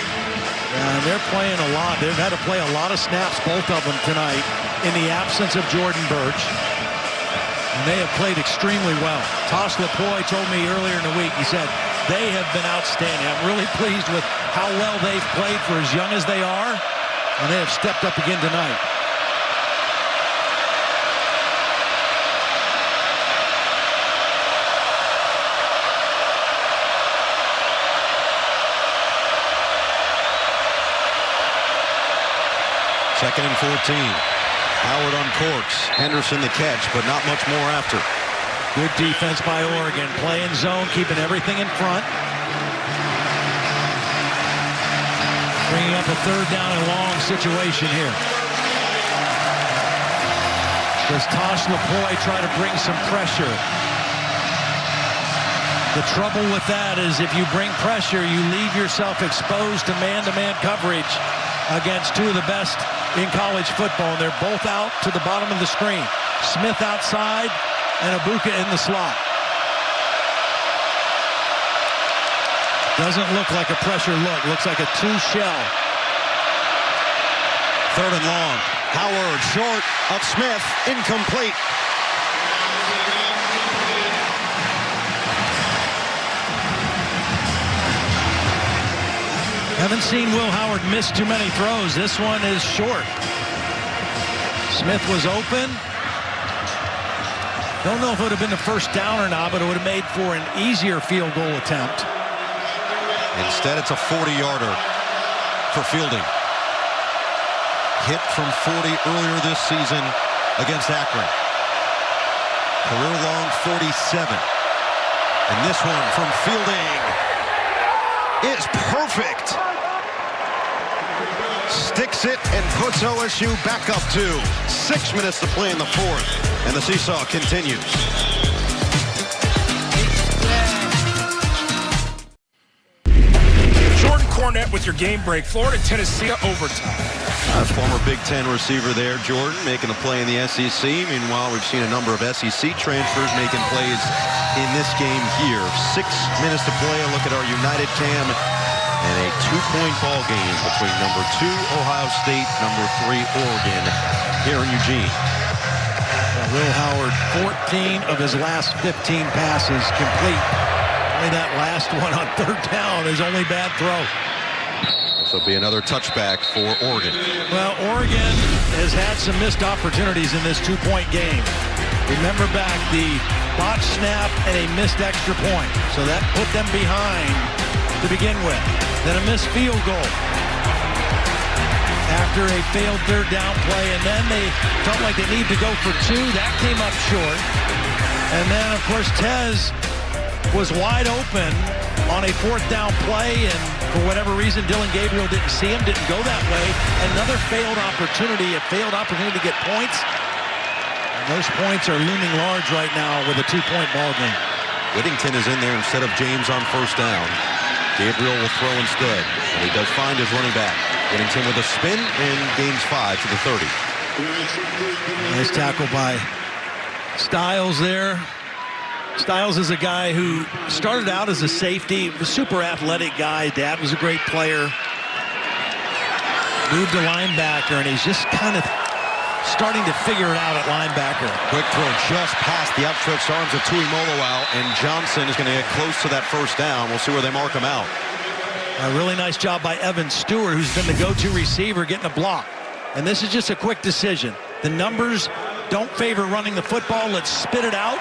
And they're playing a lot. They've had to play a lot of snaps, both of them tonight, in the absence of Jordan Birch. And they have played extremely well. Tosh LaPoy told me earlier in the week, he said, they have been outstanding. I'm really pleased with how well they've played for as young as they are, and they have stepped up again tonight. Second and 14. Howard on course. Henderson the catch, but not much more after. Good defense by Oregon. Playing zone, keeping everything in front. Bringing up a 3rd down and long situation here. Does Tosh LaPoy try to bring some pressure? The trouble with that is if you bring pressure, you leave yourself exposed to man-to-man coverage against 2 of the best in college football. They're both out to the bottom of the screen. Smith outside and Ibuka in the slot. Doesn't look like a pressure look. Looks like a 2-shell. 3rd and long. Howard short of Smith. Incomplete. Haven't seen Will Howard miss too many throws. This one is short. Smith was open. Don't know if it would have been the first down or not, but it would have made for an easier field goal attempt. Instead, it's a 40-yarder for Fielding. Hit from 40 earlier this season against Akron. Career-long 47. And this one from Fielding is perfect. Sticks it and puts OSU back up 2. 6 minutes to play in the 4th, and the seesaw continues. Jordan Cornette with your game break. Florida, Tennessee, overtime. Former Big Ten receiver there, Jordan, making a play in the SEC. Meanwhile, we've seen a number of SEC transfers making plays in this game here. 6 minutes to play. A look at our United Cam. And a 2-point ball game between number 2 Ohio State, number 3 Oregon here in Eugene. Will Howard, 14 of his last 15 passes complete. Only that last one on 3rd down, his only bad throw. This will be another touchback for Oregon. Well, Oregon has had some missed opportunities in this 2-point game. Remember back the botched snap and a missed extra point. So that put them behind to begin with. Then a missed field goal after a failed 3rd down play, and then they felt like they needed to go for 2. That came up short. And then, of course, Tez was wide open on a 4th down play, and for whatever reason, Dylan Gabriel didn't see him, didn't go that way. Another failed opportunity, a failed opportunity to get points. And those points are looming large right now with a 2-point ball game. Whittington is in there instead of James on 1st down. Gabriel will throw instead, and he does find his running back. Whittington with a spin and gains 5 to the 30. Nice tackle by Styles there. Styles is a guy who started out as a safety, a super athletic guy. Dad was a great player. Moved to linebacker, and he's just kind of starting to figure it out at linebacker. Quick throw just past the outstretched arms of Tui Molowau, and Johnson is going to get close to that first down. We'll see where they mark him out. A really nice job by Evan Stewart, who's been the go-to receiver, getting a block. And this is just a quick decision. The numbers don't favor running the football. Let's spit it out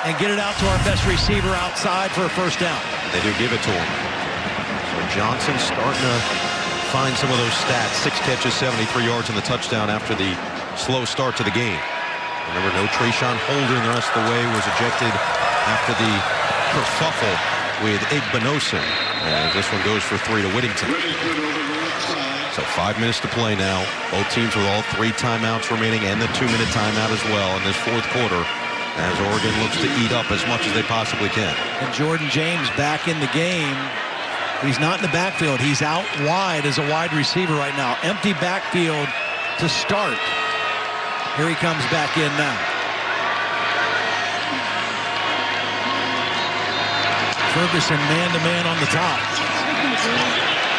and get it out to our best receiver outside for a first down. They do give it to him. So Johnson's starting to find some of those stats. 6 catches, 73 yards, and the touchdown after the slow start to the game. Remember, no Trayshawn Holden the rest of the way, was ejected after the kerfuffle with Igbinosun. And this one goes for 3 to Whittington. So 5 minutes to play now. Both teams with all 3 timeouts remaining and the 2-minute timeout as well in this fourth quarter, as Oregon looks to eat up as much as they possibly can. And Jordan James back in the game. He's not in the backfield. He's out wide as a wide receiver right now. Empty backfield to start. Here he comes back in now. Ferguson man-to-man on the top.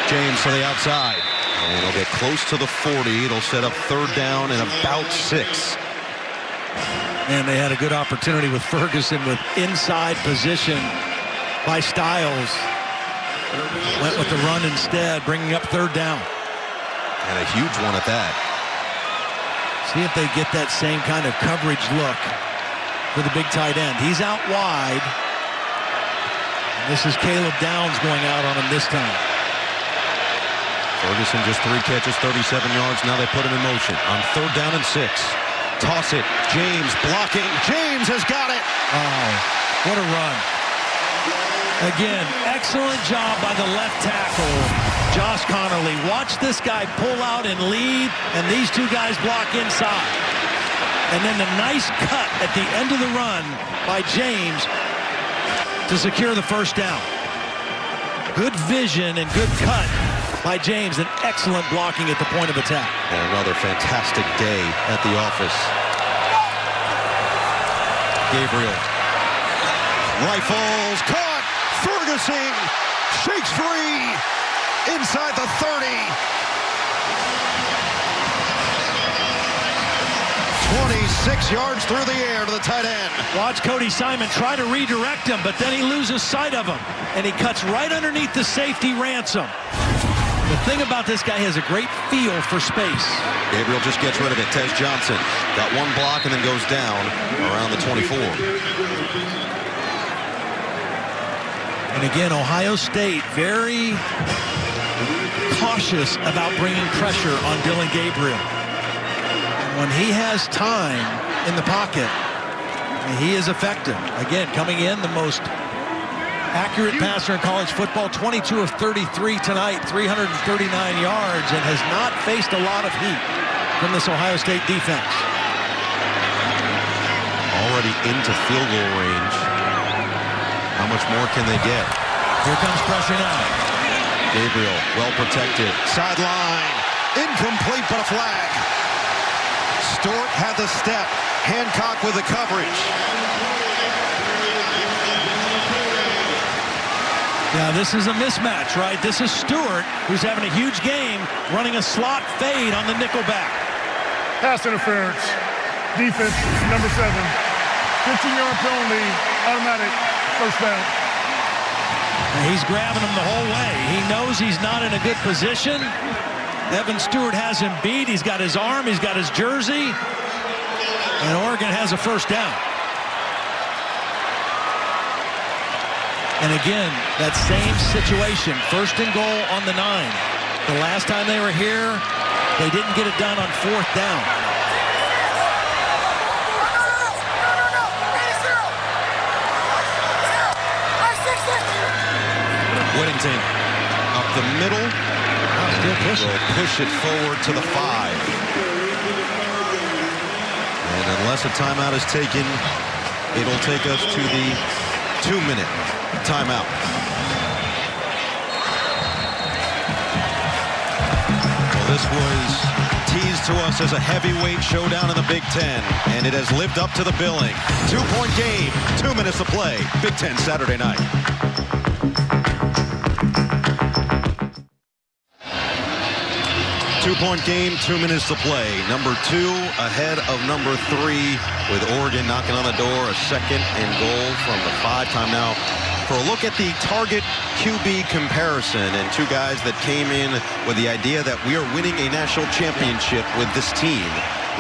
James to the outside. And he'll get close to the 40. It'll set up third down and about 6. And they had a good opportunity with Ferguson with inside position by Styles. Went with the run instead, bringing up third down. And a huge one at that. See if they get that same kind of coverage look for the big tight end. He's out wide. This is Caleb Downs going out on him this time. Ferguson just 3 catches, 37 yards. Now they put him in motion on third down and 6. Toss it. James blocking. James has got it. Oh, what a run. Again, excellent job by the left tackle, Josh Connerly. Watch this guy pull out and lead, and these 2 guys block inside. And then the nice cut at the end of the run by James to secure the first down. Good vision and good cut by James, and excellent blocking at the point of attack. And another fantastic day at the office. Gabriel. Rifles, caught! Ferguson shakes free inside the 30. 26 yards through the air to the tight end. Watch Cody Simon try to redirect him, but then he loses sight of him, and he cuts right underneath the safety Ransom. The thing about this guy, has a great feel for space. Gabriel just gets rid of it. Tez Johnson got 1 block and then goes down around the 24. And again, Ohio State very cautious about bringing pressure on Dylan Gabriel. And when he has time in the pocket, he is effective. Again, coming in the most accurate passer in college football, 22 of 33 tonight, 339 yards, and has not faced a lot of heat from this Ohio State defense. Already into field goal range. How much more can they get? Here comes pressure now. Gabriel, well protected. Sideline. Incomplete, but a flag. Stewart had the step. Hancock with the coverage. Yeah, this is a mismatch, right? This is Stewart, who's having a huge game, running a slot fade on the nickelback. Pass interference. Defense, number 7. 15-yard penalty, automatic, first down. And he's grabbing him the whole way. He knows he's not in a good position. Evan Stewart has him beat. He's got his arm, he's got his jersey. And Oregon has a first down. And again, that same situation, 1st and goal on the 9. The last time they were here, they didn't get it done on 4th down. Whittington up the middle. Still pushing. Will push it forward to the 5. And unless a timeout is taken, it'll take us to the 2-minute timeout. Well, this was teased to us as a heavyweight showdown in the Big Ten, and it has lived up to the billing. 2-point game, 2 minutes to play. Big Ten Saturday night. Two-point game, 2 minutes to play. Number 2 ahead of number 3 with Oregon knocking on the door. A second and goal from the 5. Time now for a look at the target QB comparison, and two guys that came in with the idea that we are winning a national championship with this team.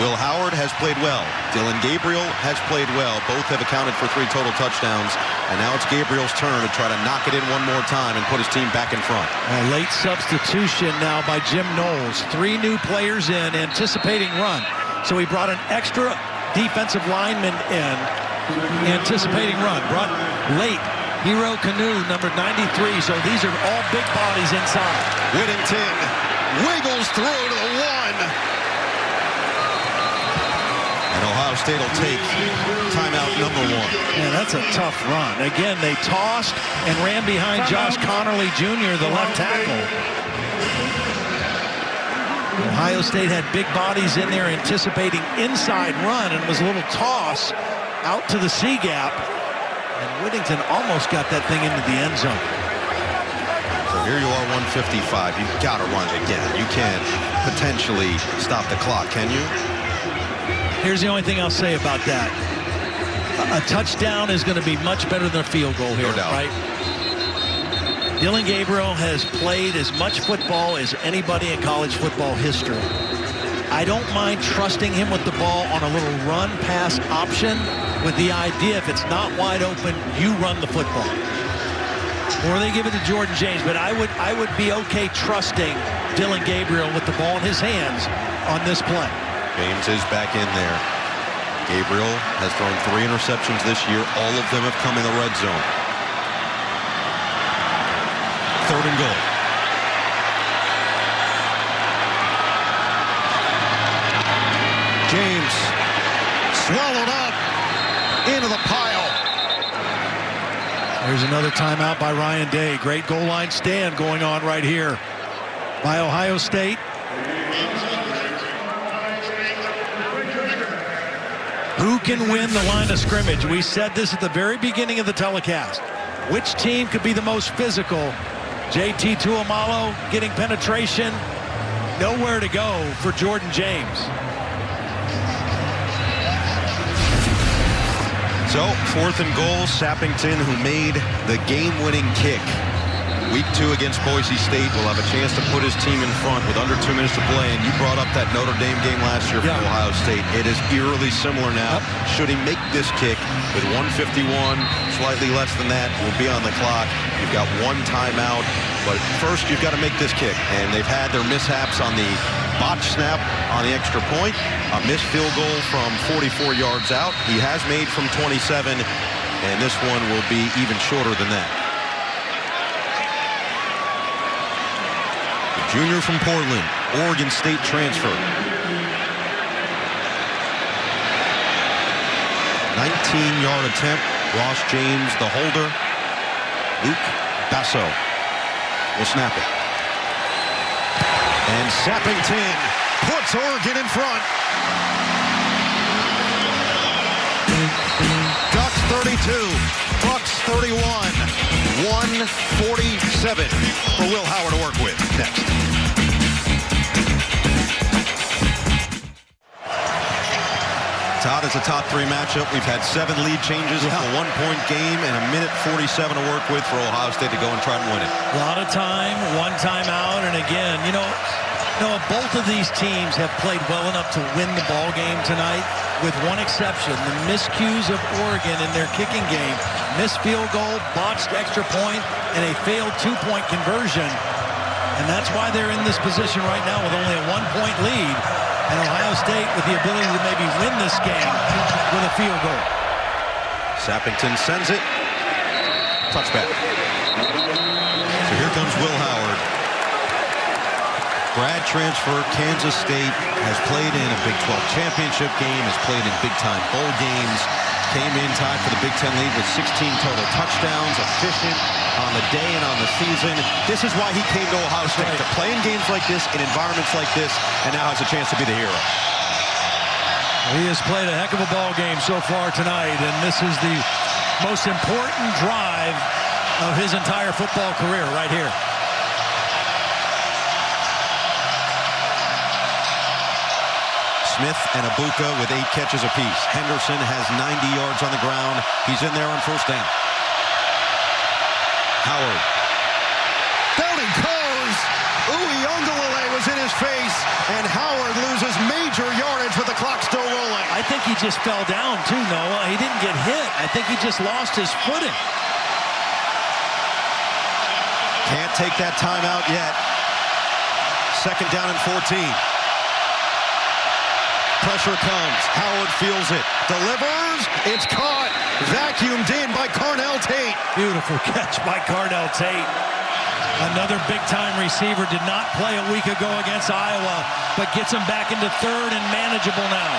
Will Howard has played well. Dylan Gabriel has played well. Both have accounted for 3 total touchdowns. And now it's Gabriel's turn to try to knock it in one more time and put his team back in front. A late substitution now by Jim Knowles. 3 new players in, anticipating run. So he brought an extra defensive lineman in, anticipating run. Brought late Hero Canoe, number 93. So these are all big bodies inside. Whittington wiggles through to the 1. And Ohio State will take timeout number 1. Man, that's a tough run. Again, they tossed and ran behind Josh Connerly Jr., the left tackle. Ohio State had big bodies in there anticipating inside run, and was a little toss out to the C gap. And Whittington almost got that thing into the end zone. So here you are, 155. You've got to run it again. You can't potentially stop the clock, can you? Here's the only thing I'll say about that. A touchdown is going to be much better than a field goal here, right? Dylan Gabriel has played as much football as anybody in college football history. I don't mind trusting him with the ball on a little run-pass option with the idea if it's not wide open, you run the football. Or they give it to Jordan James, but I would be okay trusting Dylan Gabriel with the ball in his hands on this play. James is back in there. Gabriel has thrown 3 interceptions this year. All of them have come in the red zone. 3rd and goal. James swallowed up into the pile. There's another timeout by Ryan Day. Great goal line stand going on right here by Ohio State. Who can win the line of scrimmage? We said this at the very beginning of the telecast. Which team could be the most physical? JT Tuamalo getting penetration. Nowhere to go for Jordan James. So, 4th and goal, Sappington, who made the game-winning kick. Week 2 against Boise State will have a chance to put his team in front with under 2 minutes to play. And you brought up that Notre Dame game last year for Ohio State. It is eerily similar now. Should he make this kick with 151, slightly less than that, will be on the clock. You've got 1 timeout. But first, you've got to make this kick. And they've had their mishaps on the botch snap on the extra point. A missed field goal from 44 yards out. He has made from 27. And this one will be even shorter than that. Junior from Portland, Oregon State transfer. 19-yard attempt. Ross James, the holder. Luke Basso will snap it. And Sappington puts Oregon in front. Ducks 32, Bucks 31. 147 for Will Howard to work with. Next. Todd, it's a top 3 matchup. We've had 7 lead changes, a 1-point game, and a minute 47 to work with for Ohio State to go and try and win it. A lot of time, 1 timeout, and again, you know, both of these teams have played well enough to win the ball game tonight, with one exception: the miscues of Oregon in their kicking game. Missed field goal, botched extra point, and a failed 2-point conversion. And that's why they're in this position right now with only a 1-point lead. And Ohio State with the ability to maybe win this game with a field goal. Sappington sends it. Touchback. So here comes Will Howard. Grad transfer, Kansas State, has played in a Big 12 championship game, has played in big-time bowl games. came in tied for the Big Ten lead with 16 total touchdowns, efficient on the day and on the season. This is why he came to Ohio State, to play in games like this, in environments like this, and now has a chance to be the hero. He has played a heck of a ball game so far tonight, and this is the most important drive of his entire football career right here. Smith and Abuka with 8 catches apiece. Henderson has 90 yards on the ground. He's in there on first down. Howard. Down he goes. Uiagalelei was in his face, and Howard loses major yardage with the clock still rolling. I think he just fell down too, Noah. He didn't get hit. I think he just lost his footing. Can't take that timeout yet. Second down and 14. Pressure comes. Howard feels it. Delivers. It's caught. Vacuumed in by Carnell Tate. Beautiful catch by Carnell Tate. Another big-time receiver. Did not play a week ago against Iowa, but gets him back into third and manageable now.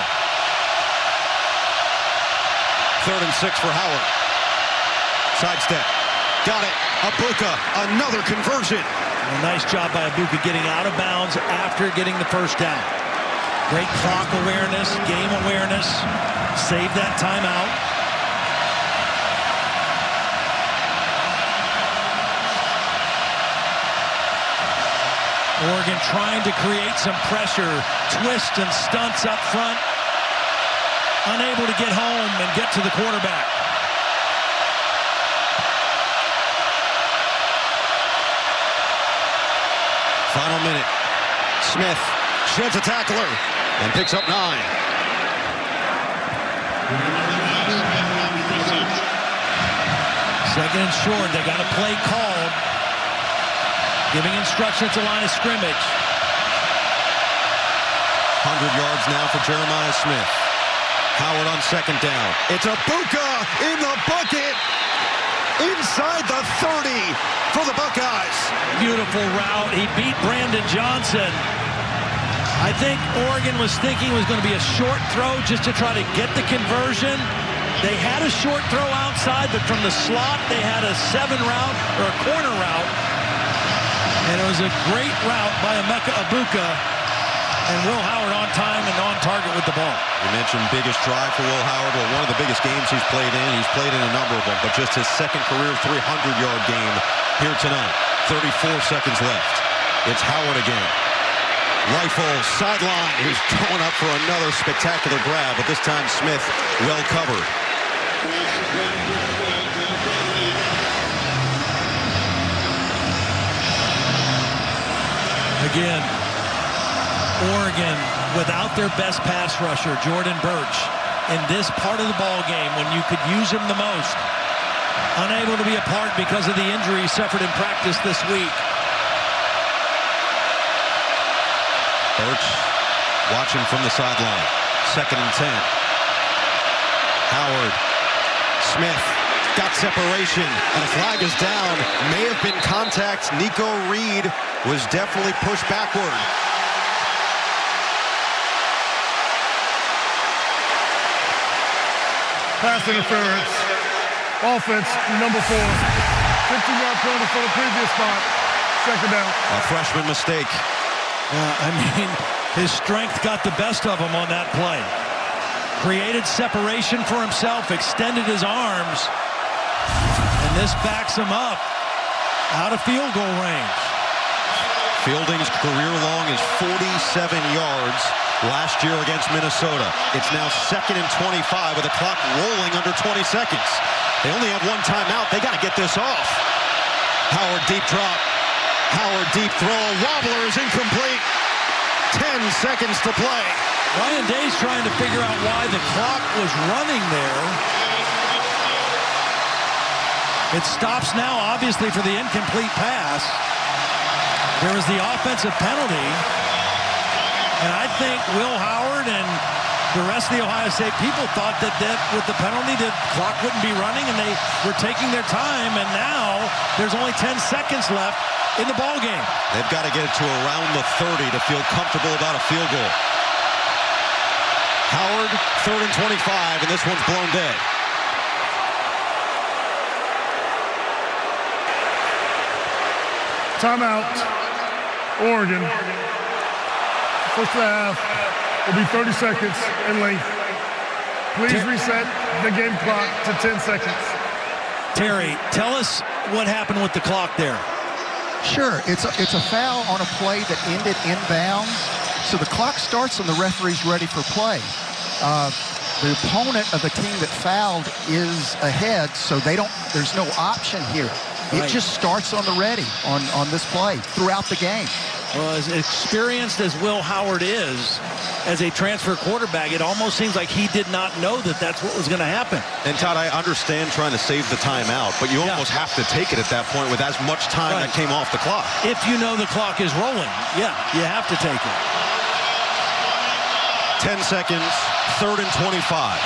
3rd and 6 for Howard. Sidestep. Got it. Abuka. Another conversion. A nice job by Abuka getting out of bounds after getting the first down. Great clock awareness, game awareness. Save that timeout. Oregon trying to create some pressure, twist and stunts up front. Unable to get home and get to the quarterback. Final minute. Smith sheds a tackler and picks up 9. Second and short. They got a play called. Giving instructions to line of scrimmage. 100 yards now for Jeremiah Smith. Howard on second down. It's Abuka in the bucket. Inside the 30 for the Buckeyes. Beautiful route. He beat Brandon Johnson. I think Oregon was thinking it was going to be a short throw just to try to get the conversion. They had a short throw outside, but from the slot, they had a 7 route or a corner route. And it was a great route by Emeka Abuka. And Will Howard on time and on target with the ball. You mentioned biggest drive for Will Howard. Well, one of the biggest games he's played in. He's played in a number of them, but just his second career 300-yard game here tonight. 34 seconds left. It's Howard again. Rifle, sideline. He's going up for another spectacular grab, but this time Smith well covered. Again, Oregon without their best pass rusher, Jordan Birch, in this part of the ball game when you could use him the most. Unable to be a part because of the injury he suffered in practice this week. Birch watching from the sideline. 2nd and 10. Howard. Smith got separation, and a flag is down. May have been contact. Nico Reed was definitely pushed backward. Pass interference. Offense, number 4. 15-yard penalty for the previous spot. Second down. A freshman mistake. I mean, his strength got the best of him on that play. Created separation for himself, extended his arms, and this backs him up out of field goal range. Fielding's career long is 47 yards last year against Minnesota. It's now 2nd and 25 with the clock rolling under 20 seconds. They only have one timeout. They got to get this off. Howard deep drop. Howard deep throw. Wobbler is incomplete. 10 seconds to play. Ryan Day's trying to figure out why the clock was running there. It stops now, obviously, for the incomplete pass. There was the offensive penalty. And I think Will Howard and the rest of the Ohio State people thought that with the penalty, the clock wouldn't be running, and they were taking their time. And now there's only 10 seconds left in the ball game. They've got to get it to around the 30 to feel comfortable about a field goal. Howard, 3rd and 25, and this one's blown dead. Timeout, Oregon. First half will be 30 seconds in length. Please reset the game clock to 10 seconds. Terry, tell us what happened with the clock there. Sure, it's a foul on a play that ended inbounds. So the clock starts and the referee's ready for play. The opponent of the team that fouled is ahead, so there's no option here. It just starts on the ready on this play throughout the game. Well, as experienced as Will Howard is as a transfer quarterback, it almost seems like he did not know that that's what was going to happen. And Todd, I understand trying to save the timeout, but you almost have to take it at that point with as much time that came off the clock. If you know the clock is rolling, yeah, you have to take it. 10 seconds, 3rd and 25.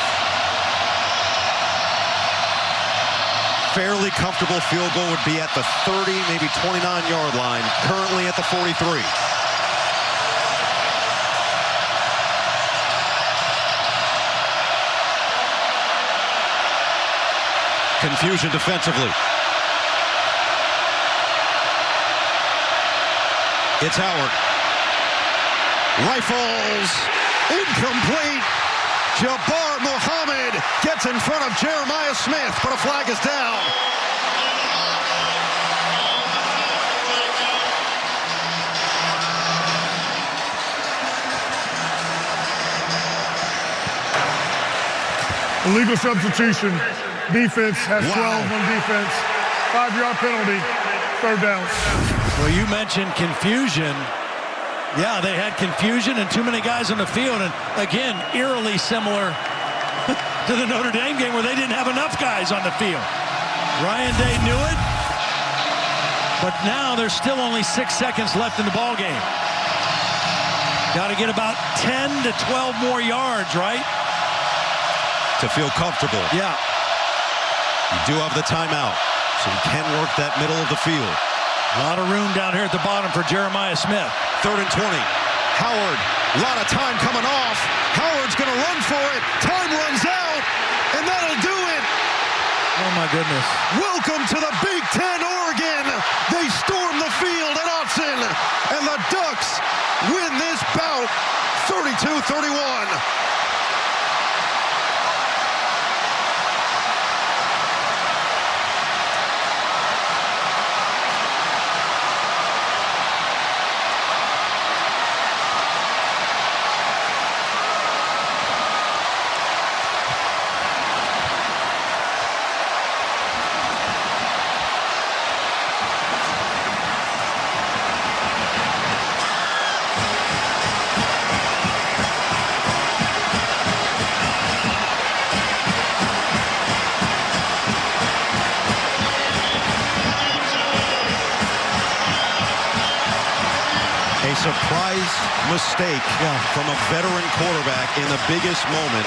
Fairly comfortable field goal would be at the 30, maybe 29-yard line, currently at the 43. Confusion defensively. It's Howard. Rifles. Incomplete. Jabbar Muhammad gets in front of Jeremiah Smith, but a flag is down. Illegal substitution. Defense has 12 on defense. 5-yard penalty. 3rd down. Well, you mentioned confusion. Yeah, they had confusion and too many guys on the field. And again, eerily similar to the Notre Dame game where they didn't have enough guys on the field. Ryan Day knew it, but now there's still only 6 seconds left in the ball game. Got to get about 10 to 12 more yards, right? To feel comfortable. Yeah. You do have the timeout, so you can work that middle of the field. A lot of room down here at the bottom for Jeremiah Smith. 3rd and 20. Howard, a lot of time coming off. Howard's going to run for it. Time runs out, and that'll do it. Oh, my goodness. Welcome to the Big Ten, Oregon. They storm the field at Autzen, and the Ducks win this bout 32-31. Surprise mistake from a veteran quarterback in the biggest moment.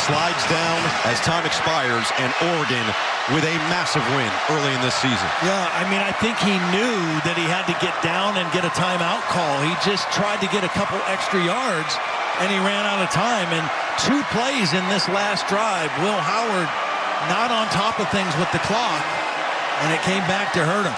Slides down as time expires, and Oregon with a massive win early in this season. Yeah, I mean, I think he knew that he had to get down and get a timeout call. He just tried to get a couple extra yards, and he ran out of time. And 2 plays in this last drive, Will Howard not on top of things with the clock, and it came back to hurt him.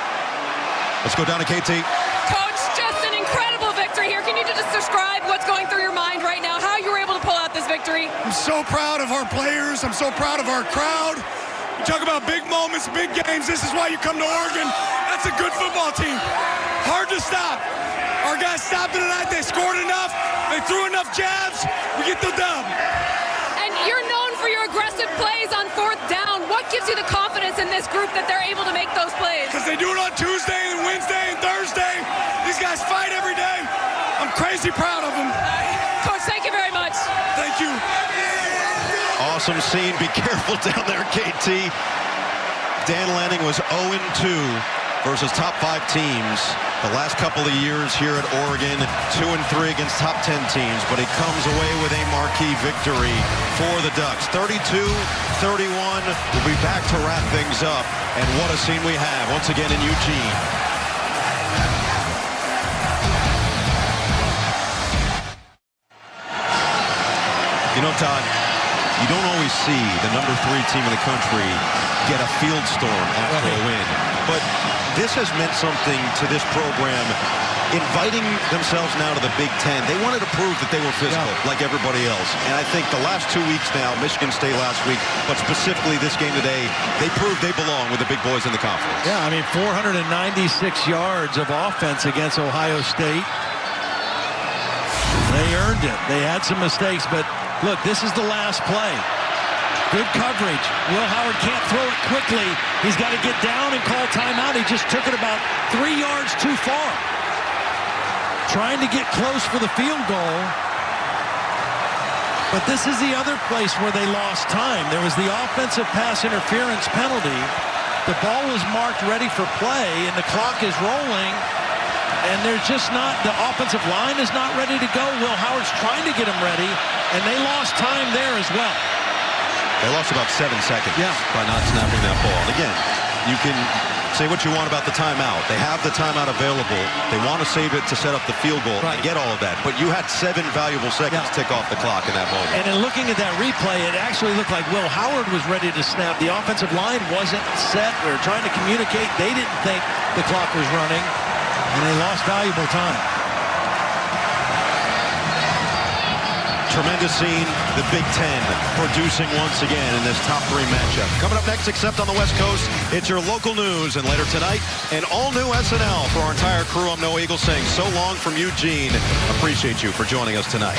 Let's go down to KT. Coach, just an incredible victory here. Can you just describe what's going through your mind right now, how you were able to pull out this victory? I'm so proud of our players. I'm so proud of our crowd. You talk about big moments, big games. This is why you come to Oregon. That's a good football team. Hard to stop. Our guys stopped it tonight. They scored enough. They threw enough jabs. We get the dub. And you're known for your aggressive plays on 4th down. What gives you the confidence in this group that they're able to make those plays? Because they do it on Tuesday and Wednesday and Thursday. These guys fight every day. I'm crazy proud of them. Coach, thank you very much. Thank you. Awesome scene. Be careful down there, KT. Dan Lanning was 0-2 versus top 5 teams the last couple of years here at Oregon. 2-3 against top 10 teams, but he comes away with a marquee victory for the Ducks. 32-31. We'll be back to wrap things up. And what a scene we have once again in Eugene. You know, Todd, You don't always see the number 3 team in the country get a field storm after a win. But this has meant something to this program, inviting themselves now to the Big Ten. They wanted to prove that they were physical like everybody else. And I think the last 2 weeks now, Michigan State last week, but specifically this game today, they proved they belong with the big boys in the conference. Yeah, I mean, 496 yards of offense against Ohio State. They earned it. They had some mistakes, but look, this is the last play. Good coverage. Will Howard can't throw it quickly. He's got to get down and call timeout. He just took it about 3 yards too far. Trying to get close for the field goal. But this is the other place where they lost time. There was the offensive pass interference penalty. The ball was marked ready for play, and the clock is rolling. And there's just not, the offensive line is not ready to go. Will Howard's trying to get him ready, and they lost time there as well. They lost about 7 seconds by not snapping that ball. And again, you can say what you want about the timeout. They have the timeout available. They want to save it to set up the field goal. Right. And get all of that. But you had 7 valuable seconds tick off the clock in that moment. And in looking at that replay, it actually looked like Will Howard was ready to snap. The offensive line wasn't set. They were trying to communicate. They didn't think the clock was running. And they lost valuable time. Tremendous scene. The Big Ten producing once again in this top 3 matchup. Coming up next, except on the West Coast, it's your local news. And later tonight, an all-new SNL for our entire crew. I'm Noah Eagle saying so long from Eugene. Appreciate you for joining us tonight.